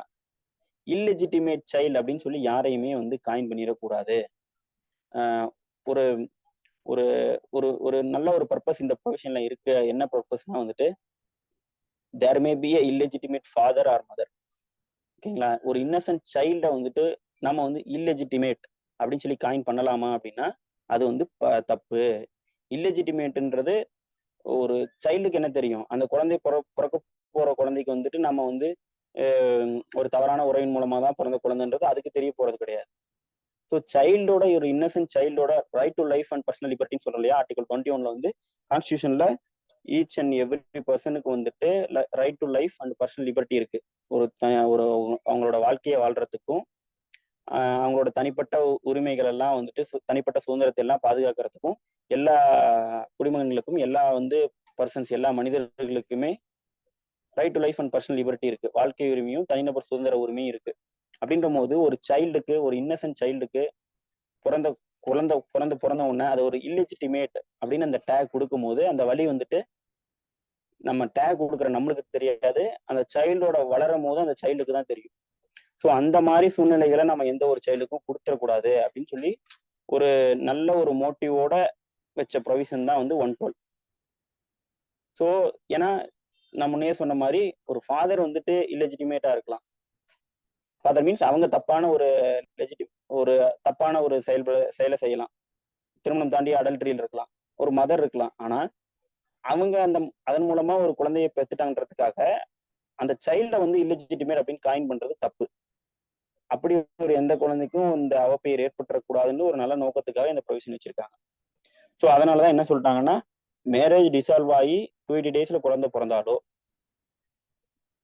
இல்லெஜிட்டிமேட் சைல்டு அப்படின்னு சொல்லி யாரையுமே வந்து காயின் பண்ணிடக்கூடாது. ஒரு ஒரு ஒரு ஒரு நல்ல ஒரு பர்பஸ் இந்த ப்ரொவிஷன்ல இருக்கு. என்ன பர்பஸ்னா வந்துட்டு there may be illegitimate father or mother. ஓகேங்களா? ஒரு இன்னசென்ட் சைல்டை வந்துட்டு நம்ம வந்து இல்லெஜிட்டிமேட் அப்படின்னு சொல்லி காயின் பண்ணலாமா அப்படின்னா அது வந்து தப்பு. இல்லெஜிட்டிமேட்ன்றது ஒரு சைல்டுக்கு என்ன தெரியும், அந்த குழந்தை பிறக்க போற குழந்தைக்கு வந்துட்டு நம்ம வந்து ஒரு தவறான உறவின் மூலமா தான் பிறந்த குழந்தைன்றது அதுக்கு தெரிய போறது கிடையாது. ஸோ சைல்டோட ஒரு இன்னசென்ட் சைல்டோட right to life and personal லிபர்ட்டின்னு சொல்றோம் இல்லையா, ஆர்டிகல் 21ல வந்து கான்ஸ்டியூஷன்ல ஈச் அண்ட் எவ்ரி பர்சனுக்கு வந்துட்டு right to life and personal liberty இருக்கு. ஒரு அவங்களோட வாழ்க்கையை வாழ்றதுக்கும் அவங்களோட தனிப்பட்ட உரிமைகள் எல்லாம் வந்துட்டு தனிப்பட்ட சுதந்திரத்தை எல்லாம் பாதுகாக்கிறதுக்கும் எல்லா குடிமகன்களுக்கும் எல்லா வந்து பர்சன்ஸ் எல்லா மனிதர்களுக்குமே right to life and personal liberty இருக்கு, வாழ்க்கை உரிமையும் தனிநபர் சுதந்திர உரிமையும் இருக்கு. அப்படின்ற போது ஒரு சைல்டுக்கு, ஒரு இன்னசென்ட் சைல்டுக்கு பிறந்த உடனே அது ஒரு இல்லெஜிட்டிமேட் அப்படின்னு அந்த டேக் கொடுக்கும் போது அந்த வழி வந்துட்டு நம்ம டேக் கொடுக்குற நம்மளுக்கு தெரியாது, அந்த சைல்டோட வளரும் போது அந்த சைல்டுக்கு தான் தெரியும். ஸோ அந்த மாதிரி சூழ்நிலைகளை நம்ம எந்த ஒரு சைல்டுக்கும் கொடுத்துடக்கூடாது அப்படின்னு சொல்லி ஒரு நல்ல ஒரு மோட்டிவோட வச்ச ப்ரொவிஷன் தான் வந்து 112. ஸோ ஏன்னா நான் முன்னே சொன்ன மாதிரி ஒரு ஃபாதர் வந்துட்டு இல்லெஜிட்டிமேட்டா இருக்கலாம். ஃபாதர் மீன்ஸ் அவங்க தப்பான ஒரு செயலை செய்யலாம், திருமணம் தாண்டி அடல்ட்ரியில் இருக்கலாம், ஒரு மதர் இருக்கலாம். ஆனா அவங்க அதன் மூலமா ஒரு குழந்தையை பெற்றுட்டாங்கன்றதுக்காக அந்த சைல்டை வந்து இல்லெஜிட்டிமேட் அப்படின்னு காயின் பண்றது தப்பு. அப்படி ஒரு எந்த குழந்தைக்கும் இந்த அவப்பெயர் ஏற்பட்டுறக்கூடாதுன்னு ஒரு நல்ல நோக்கத்துக்காக இந்த ப்ரொவிஷன் வச்சிருக்காங்க. ஸோ அதனாலதான் என்ன சொல்லிட்டாங்கன்னா, மேரேஜ் டிசால்வ் ஆகி 20 daysல குழந்தை பிறந்தாலோ,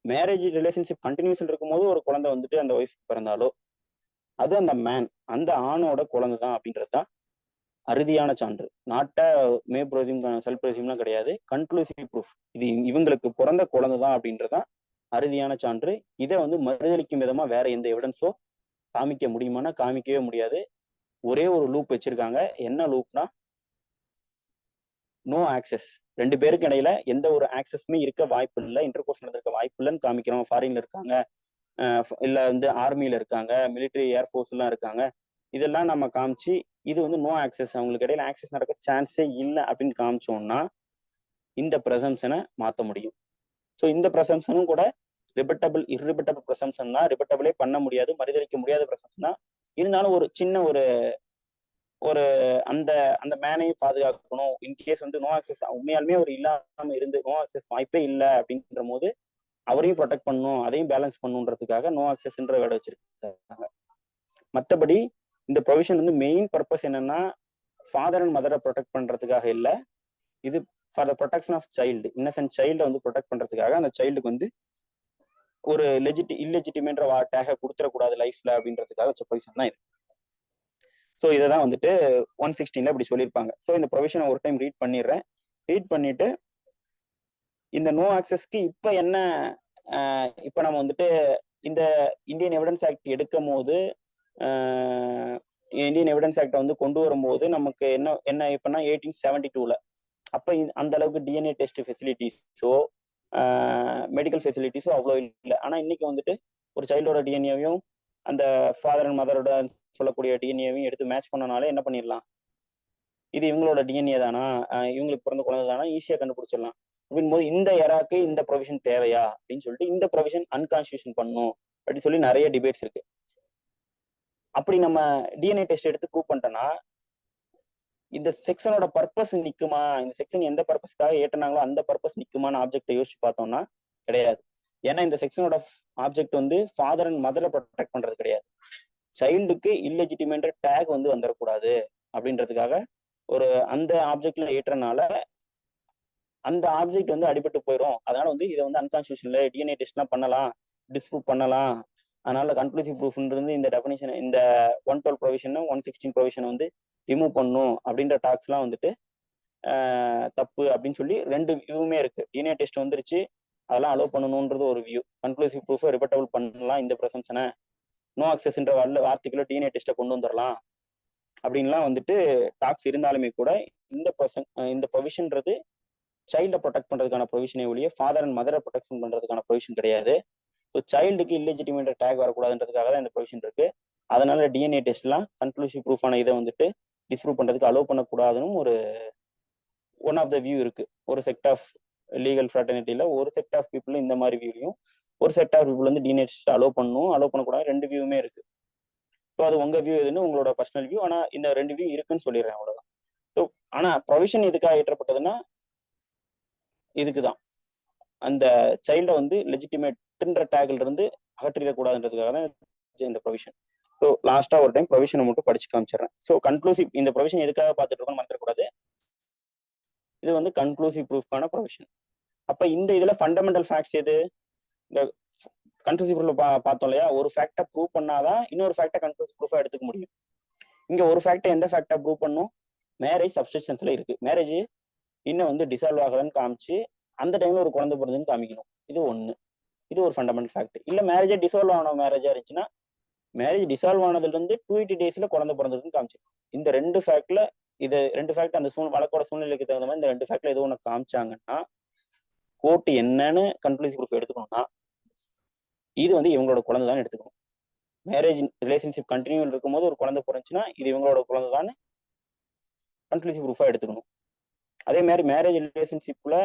மேரேஜ் ரிலேஷன்ஷிப் கண்டினியூஸ்ல இருக்கும்போது ஒரு குழந்தை வந்துட்டு அந்த ஒய்ஃப் பிறந்தாலோ, அது அந்த மேன், அந்த ஆணோட குழந்தை தான் அப்படின்றதுதான் அறுதியான சான்று. நாட்ட மே ப்ரோசியம் செல்ஃப் ப்ரோசியம்லாம் கிடையாது, கன்க்ளூசிவ் ப்ரூஃப். இது இவங்களுக்கு பிறந்த குழந்தை தான் அப்படின்றதான் அறுதியான சான்று. இதை வந்து மறுதளிக்கும் விதமா வேற எந்த எவிடன்ஸோ காமிக்க முடியுமானா காமிக்கவே முடியாது. ஒரே ஒரு லூப் வச்சிருக்காங்க. என்ன லூப்னா, நோ ஆக்சஸ். 2 பேருக்கு இடையில எந்த ஒரு ஆக்சஸுமே இருக்க வாய்ப்பு இல்லை, இன்டர்கோர்ஸ் நடந்திருக்க வாய்ப்பு இல்லைன்னு காமிக்கிறோம். ஃபாரின்ல இருக்காங்க, இல்ல வந்து ஆர்மியில இருக்காங்க, மிலிட்டரி ஏர்ஃபோர்ஸ் எல்லாம் இருக்காங்க, இதெல்லாம் நம்ம காமிச்சு இது வந்து நோ ஆக்சஸ், அவங்களுக்கு இடையில ஆக்சஸ் நடக்க சான்ஸே இல்லை அப்படின்னு காமிச்சோம்னா இந்த ப்ரெசம்ஷனை மாற்ற முடியும். ஸோ இந்த ப்ரெசம்ஷனும் கூட இர்ரிபட்டபிள் ப்ரெசம்ஷன் தான், ரிபட்டபிளே பண்ண முடியாது, மறுதளிக்க முடியாத ப்ரெசம்ஷன் தான். இருந்தாலும் ஒரு சின்ன ஒரு அந்த அந்த மேனையும் பாதுகாக்கணும். இன்கேஸ் வந்து நோ ஆக்சஸ் உண்மையாலுமே ஒரு இல்லாம இருந்து நோ ஆக்சஸ் வாய்ப்பே இல்லை அப்படின்ற போது அவரையும் ப்ரொடெக்ட் பண்ணணும், அதையும் பேலன்ஸ் பண்ணுன்றதுக்காக நோ ஆக்சஸ்ன்ற வேர்டு வச்சிருக்காங்க. மற்றபடி இந்த ப்ரொவிஷன் வந்து மெயின் பர்பஸ் என்னன்னா, ஃபாதர் அண்ட் மதரை ப்ரொடெக்ட் பண்றதுக்காக இல்லை, இது for the protection of child, innocent சைல்டை வந்து ப்ரொடெக்ட் பண்றதுக்காக அந்த சைல்டுக்கு வந்து ஒரு இல்லெஜிட்டிமேன்ற டேக கொடுத்துடக்கூடாது லைஃப்ல அப்படின்றதுக்காக வச்ச ப்ரொவிஷன் தான் இது. ஸோ இதை தான் வந்துட்டு 116ல இப்படி சொல்லியிருப்பாங்க. ஸோ இந்த ப்ரொவிஷனை ஒரு டைம் ரீட் பண்ணிடுறேன். ரீட் பண்ணிட்டு இந்த நோ ஆக்சஸ்க்கு இப்போ என்ன, இப்போ நம்ம வந்துட்டு இந்த இந்தியன் எவிடன்ஸ் ஆக்ட் எடுக்கும் போது, இந்தியன் எவிடன்ஸ் ஆக்டை வந்து கொண்டு வரும்போது நமக்கு என்ன இப்போனா 1872ல அப்போ அந்த அளவுக்கு டிஎன்ஏ டெஸ்ட் ஃபெசிலிட்டிஸோ மெடிக்கல் ஃபெசிலிட்டிஸோ அவ்வளோ இல்லை. ஆனால் இன்னைக்கு வந்துட்டு ஒரு சைல்டோட டிஎன்ஏவையும் அந்த ஃபாதர் அண்ட் மதரோட சொல்லக்கூடிய டிஎன்ஏவையும் எடுத்து மேட்ச் பண்ணனாலே என்ன பண்ணிடலாம், இது இவங்களோட டிஎன்ஏ தானா, இவங்களுக்கு பிறந்த குழந்தை தானா ஈஸியாக கண்டுபிடிச்சிடலாம். அப்படின்போது இந்த எராக்கு இந்த ப்ரொவிஷன் தேவையா அப்படின்னு சொல்லிட்டு இந்த ப்ரொவிஷன் அன்கான்ஸ்டியூஷன் பண்ணும் அப்படின்னு சொல்லி நிறைய டிபேட்ஸ் இருக்கு. அப்படி நம்ம டிஎன்ஏ டெஸ்ட் எடுத்து ப்ரூவ் பண்ணிட்டோம்னா இந்த செக்ஷனோட பர்பஸ் நிக்குமா, இந்த செக்ஷன் எந்த பர்பஸ்க்காக ஏற்றினாங்களோ அந்த பர்பஸ் நிக்குமான்னு ஆப்ஜெக்டை யோசிச்சு பார்த்தோம்னா கிடையாது. ஏன்னா இந்த செக்ஷனோட ஆப்ஜெக்ட் வந்து ஃபாதர் அண்ட் மதரை ப்ரொடெக்ட் பண்றது கிடையாது, சைல்டுக்கு இல்லெஜிட்டிமேட் டேக் வந்து வந்துடக்கூடாது அப்படின்றதுக்காக ஒரு அந்த ஆப்ஜெக்ட்ல ஏற்றனால அந்த ஆப்ஜெக்ட் வந்து அடிபட்டு போயிடும். அதனால வந்து இதை வந்து அன்கான்ஸ்டியூஷன்ல டிஎன்ஏ டெஸ்ட்லாம் பண்ணலாம், டிஸ்ப்ரூவ் பண்ணலாம். அதனால கன்க்ளூசிவ் ப்ரூஃப்ன்றது இந்த டெஃபினிஷன், இந்த 112 ப்ரொவிஷன் 116 ப்ரொவிஷன் வந்து ரிமூவ் பண்ணும் அப்படின்ற டாக்ஸ்லாம் வந்துட்டு தப்பு அப்படின்னு சொல்லி 2 வியூவுமே இருக்கு. டிஎன்ஏ டெஸ்ட் வந்துருச்சு, அதெல்லாம் அலோவ் பண்ணணுன்றது ஒரு வியூ, கன்க்ளூசிவ் ப்ரூஃபை ரிபட்டபிள் பண்ணலாம், இந்த ப்ரெசம்ஷனை நோ ஆக்சஸ்ன்ற வார்த்தைக்குள்ள டிஎன்ஏ டெஸ்ட்டை கொண்டு வந்துடலாம் அப்படின்லாம் வந்துட்டு டாக்ஸ் இருந்தாலுமே கூட இந்த ப்ரொவிஷன்றது சைல்டை ப்ரொடெக்ட் பண்றதுக்கான ப்ரொவிஷனே ஒழிய ஃபாதர் அண்ட் மதரை ப்ரொடெக்ஷன் பண்றதுக்கான ப்ரொவிஷன் கிடையாது. ஸோ சைல்டுக்கு இல்லெஜிட்டிமேட் டேக் வரக்கூடாதுன்றதுக்காக தான் இந்த ப்ரொவிஷன் இருக்கு. அதனால டிஎன்ஏ டெஸ்ட்லாம் கன்க்ளூசிவ் ப்ரூஃபான இதை வந்துட்டு டிஸ்ப்ரூவ் பண்றதுக்கு அலோவ் பண்ணக்கூடாதுன்னு ஒரு ஒன் ஆஃப் த வியூ இருக்கு. ஒரு செக்ட் ஆஃப் லீகல் ஃப்ராட்டர்னிட்டியில ஒரு செக்ட் ஆஃப் பீப்புள் இந்த மாதிரி வியூலையும், ஒரு செக்ட் ஆஃப் பீப்புள் வந்து டிஎன்ஏ டெஸ்ட் அலோவ் பண்ணக்கூடாது 2 வியூவுமே இருக்கு. ஸோ அது உங்க வியூ எதுன்னு உங்களோட பர்சனல் வியூ. ஆனா இந்த 2 வியூ இருக்குன்னு சொல்லிடுறேன், அவ்வளவுதான். ஸோ ஆனா ப்ரொவிஷன் எதுக்காக ஏற்றப்பட்டதுன்னா இதுக்குதான், அந்த சைல்டை வந்து லெஜிட்டிமேட்ன்ற டேக்ல இருந்து அகற்றிடக்கூடாதுன்றதுக்காக தான் இந்த ப்ரொவிஷன். ஸோ லாஸ்டா ஒரு டைம் ப்ரொவிஷனை மட்டும் படிச்சு காமிச்சிடுறேன். ஸோ கன்க்ளூசிவ் இந்த ப்ரொவிஷன் எதுக்காக பார்த்துட்டு இருக்கோம்னு மறந்துடக்கூடாது, இது வந்து கன்க்ளூசிவ் ப்ரூஃப்கான ப்ரொவிஷன். அப்ப இந்த இதுல ஃபண்டமெண்டல் ஃபேக்ட்ஸ் எது, இந்த கன்க்ளூசிவ் ப்ரூஃப் பார்த்தோம் இல்லையா, ஒரு ஃபேக்டை ப்ரூவ் பண்ணாதான் இன்னொரு ஃபேக்டை கன்க்ளூசிவ் ப்ரூஃபா எடுத்துக்க முடியும். இங்க ஒரு ஃபேக்டை எந்த ஃபேக்டை ப்ரூவ் பண்ணும், மேரேஜ் சப்ஸ்டிஷன்ஸ்ல இருக்கு, மேரேஜ் இன்னும் வந்து டிசால்வ் ஆகலன்னு காமிச்சு அந்த டைம்ல ஒரு குழந்தை பிறந்துன்னு காமிக்கணும். இது ஒண்ணு, இது ஒரு ஃபண்டமெண்டல் ஃபேக்ட். இல்ல மேரேஜே டிசால்வ் ஆன மேரேஜா இருந்துச்சுன்னா மேரேஜ் டிசால்வ் ஆனதுல இருந்து 280 daysல குழந்தை பிறந்திருக்குன்னு காமிச்சிருக்கும். இந்த ரெண்டு ஃபேக்ட்ல இது ரெண்டு ஃபேக்ட் அந்த வழக்கோட சூழ்நிலைக்கு தகுந்த மாதிரி இந்த ரெண்டு ஃபேக்ட்ல ஏதோ ஒன்று காமிச்சாங்கன்னா கோர்ட் என்னன்னு கன்க்ளூசிவ் ப்ரூஃப் எடுத்துக்கணும்னா இது வந்து இவங்களோட குழந்தை தான் எடுத்துக்கணும். மேரேஜ் ரிலேஷன்ஷிப் கண்டினியூ இருக்கும்போது ஒரு குழந்தை பிறந்துச்சுன்னா இது இவங்களோட குழந்தை தான் கன்க்ளூசிவ் ப்ரூஃபா எடுத்துக்கணும். அதே மாதிரி மேரேஜ் ரிலேஷன்ஷிப்ல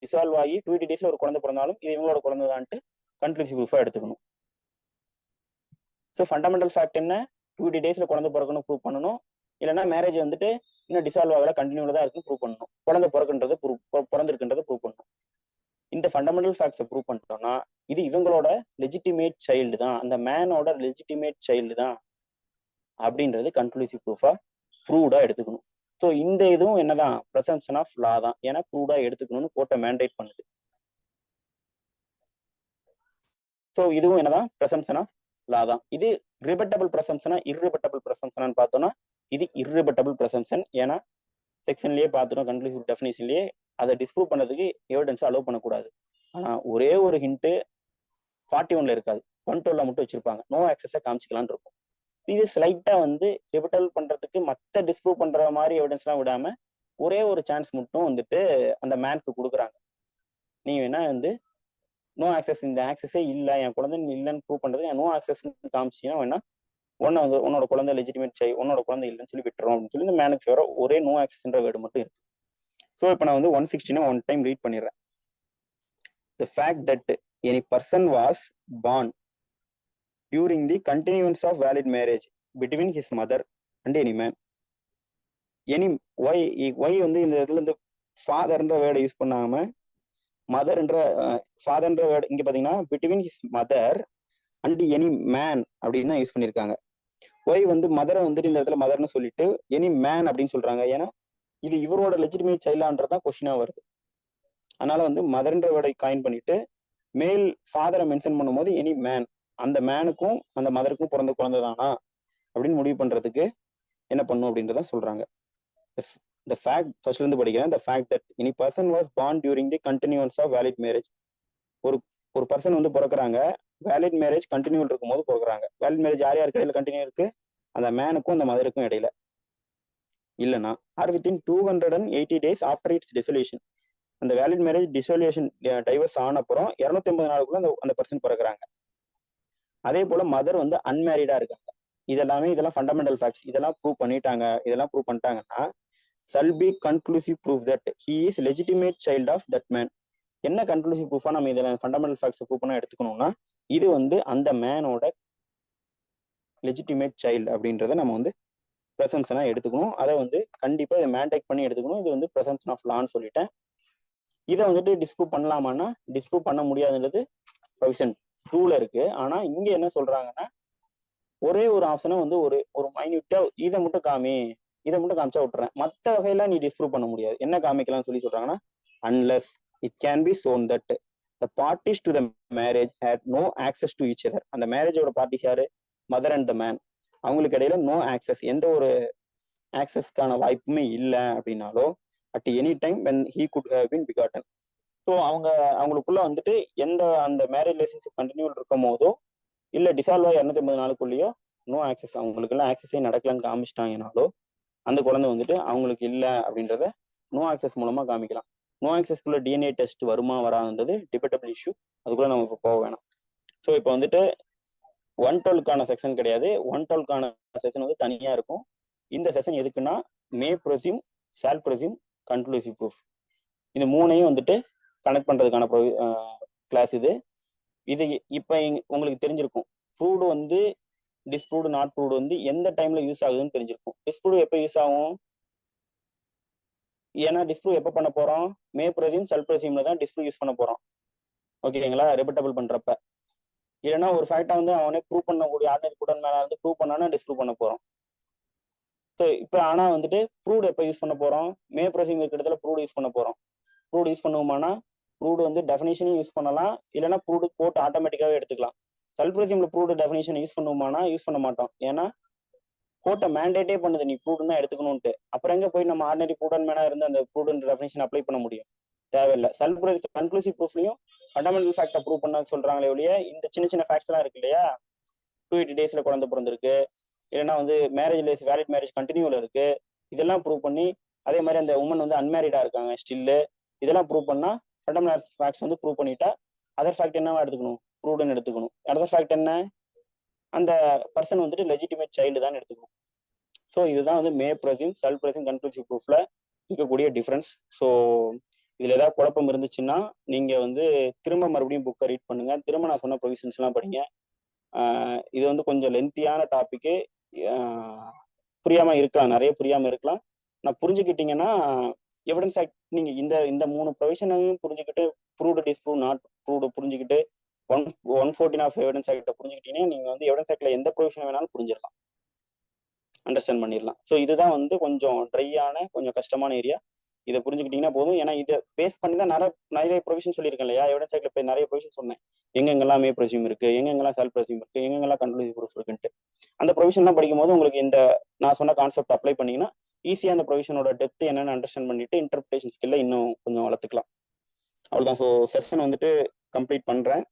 டிசால்வ் ஆகி 280 daysல ஒரு குழந்தை பிறந்தாலும் இது இவங்களோட குழந்தை தான்ட்டு கன்க்ளூசிவ் ப்ரூஃபா எடுத்துக்கணும். ஸோ ஃபண்டமெண்டல் ஃபேக்ட் என்ன, 280 daysல குழந்தை பிறக்கணும் ப்ரூவ் பண்ணணும். இல்லைன்னா மேரேஜ் வந்துட்டு இன்னும் டிசால்வ் ஆகல கண்டினியூல தான் இருக்குன்னு ப்ரூவ் பண்ணணும். குழந்தை பிறக்குன்றது பிறந்திருக்குன்றதை ப்ரூவ் பண்ணணும். இந்த ஃபண்டமெண்டல் ஃபேக்ட்ஸை ப்ரூவ் பண்ணிட்டோம்னா இது இவங்களோட லெஜிட்டிமேட் சைல்டு தான், அந்த மேனோட லெஜிட்டிமேட் சைல்டு தான் அப்படின்றது கன்க்ளூசிவ் ப்ரூஃபா ப்ரூவ்டா எடுத்துக்கணும். ஸோ இந்த இதுவும் என்னதான் ப்ரெசம்ப்ஷன் ஆஃப் லா தான், ஏன்னா ப்ரூவ்டா எடுத்துக்கணும்னு கோர்ட்டை மேண்டேட் பண்ணுது. ஸோ இதுவும் என்னதான் ப்ரெசம்ப்ஷன் ஆஃப் லா தான். இது ரிபட்டபிள் ப்ரெசம்ப்ஷனா இர்ரிபட்டபிள் ப்ரெசம்ப்ஷனான்னு பார்த்தோம்னா இது இர்ரிபட்டபிள் ப்ரெசம்ப்ஷன். ஏன்னா செக்ஷன்லயே பார்த்துட்டோம், கன்க்ளூசிவ் டெஃபினிஷன்லயே அதை டிஸ்ப்ரூவ் பண்ணதுக்கு எவிடன்ஸ் அலோவ் பண்ணக்கூடாது. ஆனா ஒரே ஒரு ஹிண்ட் 41ல இருக்காது, 112ல மட்டும் வச்சிருப்பாங்க, நோ ஆக்சஸை காமிச்சிக்கலான்னு இருக்கும். இது ஸ்லைட்டா வந்து ரிபட்டபிள் பண்றதுக்கு மற்ற டிஸ்ப்ரூவ் பண்ற மாதிரி எவிடன்ஸ் எல்லாம் விடாம ஒரே ஒரு சான்ஸ் மட்டும் வந்துட்டு அந்த மேனுக்கு கொடுக்குறாங்க. நீங்க வேணா வந்து நோ ஆக்சஸ், இந்த ஆக்சஸே இல்லை என் குழந்தை இல்லைன்னு ப்ரூவ் பண்றது நோ ஆக்சஸ் காமிச்சிங்கன்னா வேணா உன்னோட குழந்தை லெஜிட்டிமேட் உன்னோட குழந்தை இல்லைன்னு சொல்லி விட்டுறோம் அப்படின்னு சொல்லி இந்த மேனுக்கு வேற ஒரே நோ ஆக்சஸ்ன்ற வேர்டு மட்டும் இருக்கு. ஸோ இப்போ நான் வந்து 116 ஒன் டைம் ரீட் பண்ணிடுறேன். The fact that any person was born during the continuance of valid marriage between his mother and any man. Any why வந்து இந்த இடத்துல இந்த ஃபாதர்ன்ற வேர்டை யூஸ் பண்ணாம மதர்ன்ற ஃபாதர்ன்ற வேர்டு இங்க பாத்தீங்கன்னா between his mother and any man அப்படின்னு தான் யூஸ் பண்ணியிருக்காங்க. ஒய் வந்து மதரை வந்துட்டு இந்த இடத்துல மதர்னு சொல்லிட்டு எனி மேன் அப்படின்னு சொல்றாங்க. ஏன்னா இது இவரோட லெஜிட்டிமேட் சைல்டான்றதான் கொஸ்டினா வருது. அதனால வந்து மதர்ன்ற வேர்டை காயின் பண்ணிட்டு மேல் ஃபாதரை மென்ஷன் பண்ணும்போது எனி மேன், அந்த மேனுக்கும் அந்த மதருக்கும் பிறந்த குழந்தை தானா அப்படின்னு முடிவு பண்றதுக்கு என்ன பண்ணும் அப்படின்றத சொல்றாங்க. The fact ஃபர்ஸ்ட்ல இருந்து படிக்கிறேன். The fact that any person was born during the continuance of valid marriage. ஒரு பர்சன் வந்து பிறக்கிறாங்க, வேலிட் மேரேஜ் கண்டினியூ இருக்கும் போது பிறக்கிறாங்க. வேலிட் மேரேஜ் யார் யாருக்கு இடையில கண்டினியூ இருக்கு, அந்த மேனுக்கும் அந்த மதருக்கும் இடையில இல்லைன்னா or within 280 days after its dissolution. அந்த வேலிட் மேரேஜ் டிசொல்யூஷன் டைவர்ஸ் ஆன அப்புறம் 250 நாளுக்குள்ள அந்த பர்சன் பிறக்கிறாங்க. அதே போல மதர் வந்து அன்மேரிடா இருக்காங்க. இதெல்லாம் ஃபண்டமெண்டல் ஃபேக்ட்ஸ். இதெல்லாம் ப்ரூவ் பண்ணிட்டாங்கன்னா shall be conclusive proof that he is legitimate child of that man. என்ன கன்க்ளூசிவ் ப்ரூஃபா நம்ம இதில் ஃபண்டமெண்டல் ஃபேக்ட்ஸ் ப்ரூவ் பண்ண எடுத்துக்கணும்னா இது வந்து அந்த மேனோட லெஜிட்டிமேட் சைல்டு அப்படின்றத நம்ம வந்து ப்ரெசம்ப்ஷனா எடுத்துக்கணும். அதை வந்து கண்டிப்பா இதை மேண்டேட் பண்ணி எடுத்துக்கணும். இது வந்து ப்ரெசம்ப்ஷன் ஆஃப் லான்னு சொல்லிட்டேன். இதை வந்துட்டு டிஸ்ப்ரூவ் பண்ணலாமான்னா டிஸ்ப்ரூவ் பண்ண முடியாதுன்றது ப்ரொவிஷன் 2ல இருக்கு. ஆனா இங்க என்ன சொல்றாங்கன்னா ஒரே ஒரு ஆப்ஷனை வந்து ஒரு மைன்யூட்டா இதை மட்டும் காமிச்சா விட்டுறேன், மற்ற வகையில நீ டிஸ்ப்ரூவ் பண்ண முடியாது. என்ன காமிக்கலாம்னு சொல்லி சொல்றாங்கன்னா unless it can be shown that the parties to the marriage had no access to each other. அந்த மேரேஜோட பார்ட்டிஸ் யாரு, மதர் அண்ட் த மேன், அவங்களுக்கு இடையில நோ ஆக்சஸ், எந்த ஒரு ஆக்சஸ்க்கான வாய்ப்புமே இல்லை அப்படின்னாலோ at any time when he could have been begotten. So அவங்களுக்குள்ள வந்துட்டு அந்த மேரேஜ் ரிலேஷன்ஷிப் கண்டினியூ இருக்கும் போதோ இல்லை டிசால்வ் 250 நாளுக்குள்ளேயோ நோ ஆக்சஸ், அவங்களுக்குலாம் ஆக்சஸே நடக்கலன்னு காமிச்சிட்டாங்கனாலோ அந்த குழந்தை வந்துட்டு அவங்களுக்கு இல்லை அப்படின்றத நோ ஆக்சஸ் மூலமா காமிக்கலாம். நோ ஆக்சஸ்க்குள்ள டிஎன்ஏ டெஸ்ட் வருமா வராதுன்றது டிபேட்டபிள் இஷ்யூ, அதுக்குள்ள நம்ம இப்போ போக வேணாம். ஸோ இப்போ வந்துட்டு 112க்கான செக்ஷன் கிடையாது, 112க்கான செக்ஷன் வந்து தனியா இருக்கும். இந்த செக்ஷன் எதுக்குன்னா மே ப்ரொசியூம், ஷால் ப்ரொசியூம், கன்க்ளூசிவ் ப்ரூஃப், இந்த மூணையும் வந்துட்டு கனெக்ட் பண்றதுக்கான கிளாஸ் இது. இப்போ உங்களுக்கு தெரிஞ்சிருக்கும் ப்ரூவ்டு வந்து டிஸ்ப்ரூவ்டு நாட் ப்ரூவ்டு வந்து எந்த டைம்ல யூஸ் ஆகுதுன்னு தெரிஞ்சிருக்கும். டிஸ்ப்ரூவ் எப்போ யூஸ் ஆகும், ஏன்னா டிஸ்ப்ரூவ் எப்போ பண்ண போறோம், மே ப்ரொசியூம் ஷால் ப்ரொசியூம்ல தான் டிஸ்ப்ரூவ் யூஸ் பண்ண போறோம். ஓகேங்களா, ரிபட்டபிள் பண்றப்ப. இல்லைன்னா ஒரு ஃபேக்டா வந்து அவனே ப்ரூவ் பண்ணக்கூடிய ஆர்டினரி கூட்டம் மேல வந்து ப்ரூவ் பண்ணானா டிஸ்ப்ரூவ் பண்ண போறோம். ஸோ இப்போ ஆனா வந்துட்டு ப்ரூவ்டு எப்போ யூஸ் பண்ண போறோம், மே ப்ரொசியூம் இருக்கிற இடத்துல ப்ரூவ்டு யூஸ் பண்ண போறோம். ப்ரூவ்டு யூஸ் பண்ணுவோமானா ப்ரூவ்டு வந்து டெஃபினேஷனும் யூஸ் பண்ணலாம், இல்லைன்னா ப்ரூவ்டு போட்டு ஆட்டோமேட்டிக்காவே எடுத்துக்கலாம். சல்ப்ரசிம்ல ப்ரூவ்டு டெஃபினேஷன் யூஸ் பண்ணுவோமானா யூஸ் பண்ண மாட்டோம். ஏன்னா கோர்ட்டை மேண்டேட்டே பண்ணுது நீ ப்ரூவ்டு தான் எடுத்துக்கணும்ட்டு. அப்புறம் எங்க போய் நம்ம ஆர்டினரி ப்ரூவ்டன் மேனா இருந்து அந்த ப்ரூவ்டு டெஃபினேஷன் அப்ளை பண்ண முடியும்? தேவையில்லை. கன்க்ளூசிவ் ப்ரூஃப்லையும் ஃபண்டமெண்டல் ஃபேக்டை ப்ரூவ் பண்ண சொல்றாங்களே ஒழிய இந்த சின்ன சின்ன ஃபேக்ட்ஸ் எல்லாம் இருக்கு இல்லையா, 280 daysல குழந்தை பிறந்திருக்கு, இல்லைன்னா வந்து மேரேஜ் லைஃப் வேலிட் மேரேஜ் கண்டினியூல இருக்கு, இதெல்லாம் ப்ரூவ் பண்ணி அதே மாதிரி அந்த உமன் வந்து அன்மேரிடா இருக்காங்க ஸ்டில்லு, இதெல்லாம் ப்ரூவ் பண்ணா ஃபண்டமெண்டல் ஃபேக்ட்ஸ் வந்து ப்ரூவ் பண்ணிட்டா அதர் ஃபேக்ட் என்னவா எடுத்துக்கணும்? ப்ரூவ்டுன்னு எடுத்துக்கணும். அதர் ஃபேக்ட் என்ன? அந்த பர்சன் வந்துட்டு லெஜிட்டிமேட் சைல்டு தான் எடுத்துக்கணும். ஸோ இதுதான் வந்து மே ப்ரெசியூம், சல் ப்ரெசியூம், கன்க்ளூசிவ் ப்ரூஃப்ல இருக்கக்கூடிய டிஃபரன்ஸ். ஸோ இதுல ஏதாவது குழப்பம் இருந்துச்சுன்னா நீங்க வந்து திரும்ப மறுபடியும் புக்கை ரீட் பண்ணுங்க, திரும்ப நான் சொன்ன ப்ரொவிஷன்ஸ் எல்லாம் படிங்க. இது வந்து கொஞ்சம் லென்த்தியான டாபிக்கு, புரியாம இருக்கலாம், நிறைய புரியாம இருக்கலாம். நான் புரிஞ்சுக்கிட்டீங்கன்னா எவிடன்ஸ் ஆக்ட் நீங்க இந்த இந்த 3 ப்ரொவிஷனையும் புரிஞ்சுக்கிட்டு ப்ரூவ்டு டிஸ்ப்ரூவ் நாட் ப்ரூவ்டு புரிஞ்சுக்கிட்டு 114 ஆஃப் எவிடன்ஸ் ஆக்டை புரிஞ்சுக்கிட்டீங்கன்னா நீங்க வந்து எவிடன்ஸ் ஆக்ட்ல எந்த ப்ரொவிஷன் வேணாலும் புரிஞ்சிடலாம், அண்டர்ஸ்டாண்ட் பண்ணிடலாம். ஸோ இதுதான் வந்து கொஞ்சம் ட்ரையான கொஞ்சம் கஷ்டமான ஏரியா. இதை புரிஞ்சுக்கிட்டீங்கன்னா போதும். ஏன்னா இதை பேஸ் பண்ணி தான் நிறைய ப்ரொவிஷன் சொல்லியிருக்கேன் இல்லையா, எவிடன்ஸ் ஆக்ட்ல போய் நிறைய ப்ரொவிஷன் சொன்னேன், எங்கெங்கெல்லாம் மே ப்ரொசியூம் இருக்கு, எங்கெங்கெல்லாம் செல்ஃப் ப்ரொசியூம் இருக்கு, எங்கெங்கெல்லாம் கன்க்ளூசிவ் ப்ரூஃப் இருக்குன்ட்டு. அந்த ப்ரொவிஷன்லாம் படிக்கும்போது உங்களுக்கு இந்த நான் சொன்ன கான்செப்ட் அப்ளை பண்ணீங்கன்னா ஈஸியாக அந்த ப்ரொவிஷனோட டெப்த் என்னன்னு அண்டர்ஸ்டாண்ட் பண்ணிட்டு இன்டர்பிரேஷன் ஸ்கில்ல இன்னும் கொஞ்சம் வளர்த்துக்கலாம். அவ்வளோதான். ஸோ செஷன் வந்துட்டு கம்ப்ளீட் பண்றேன்.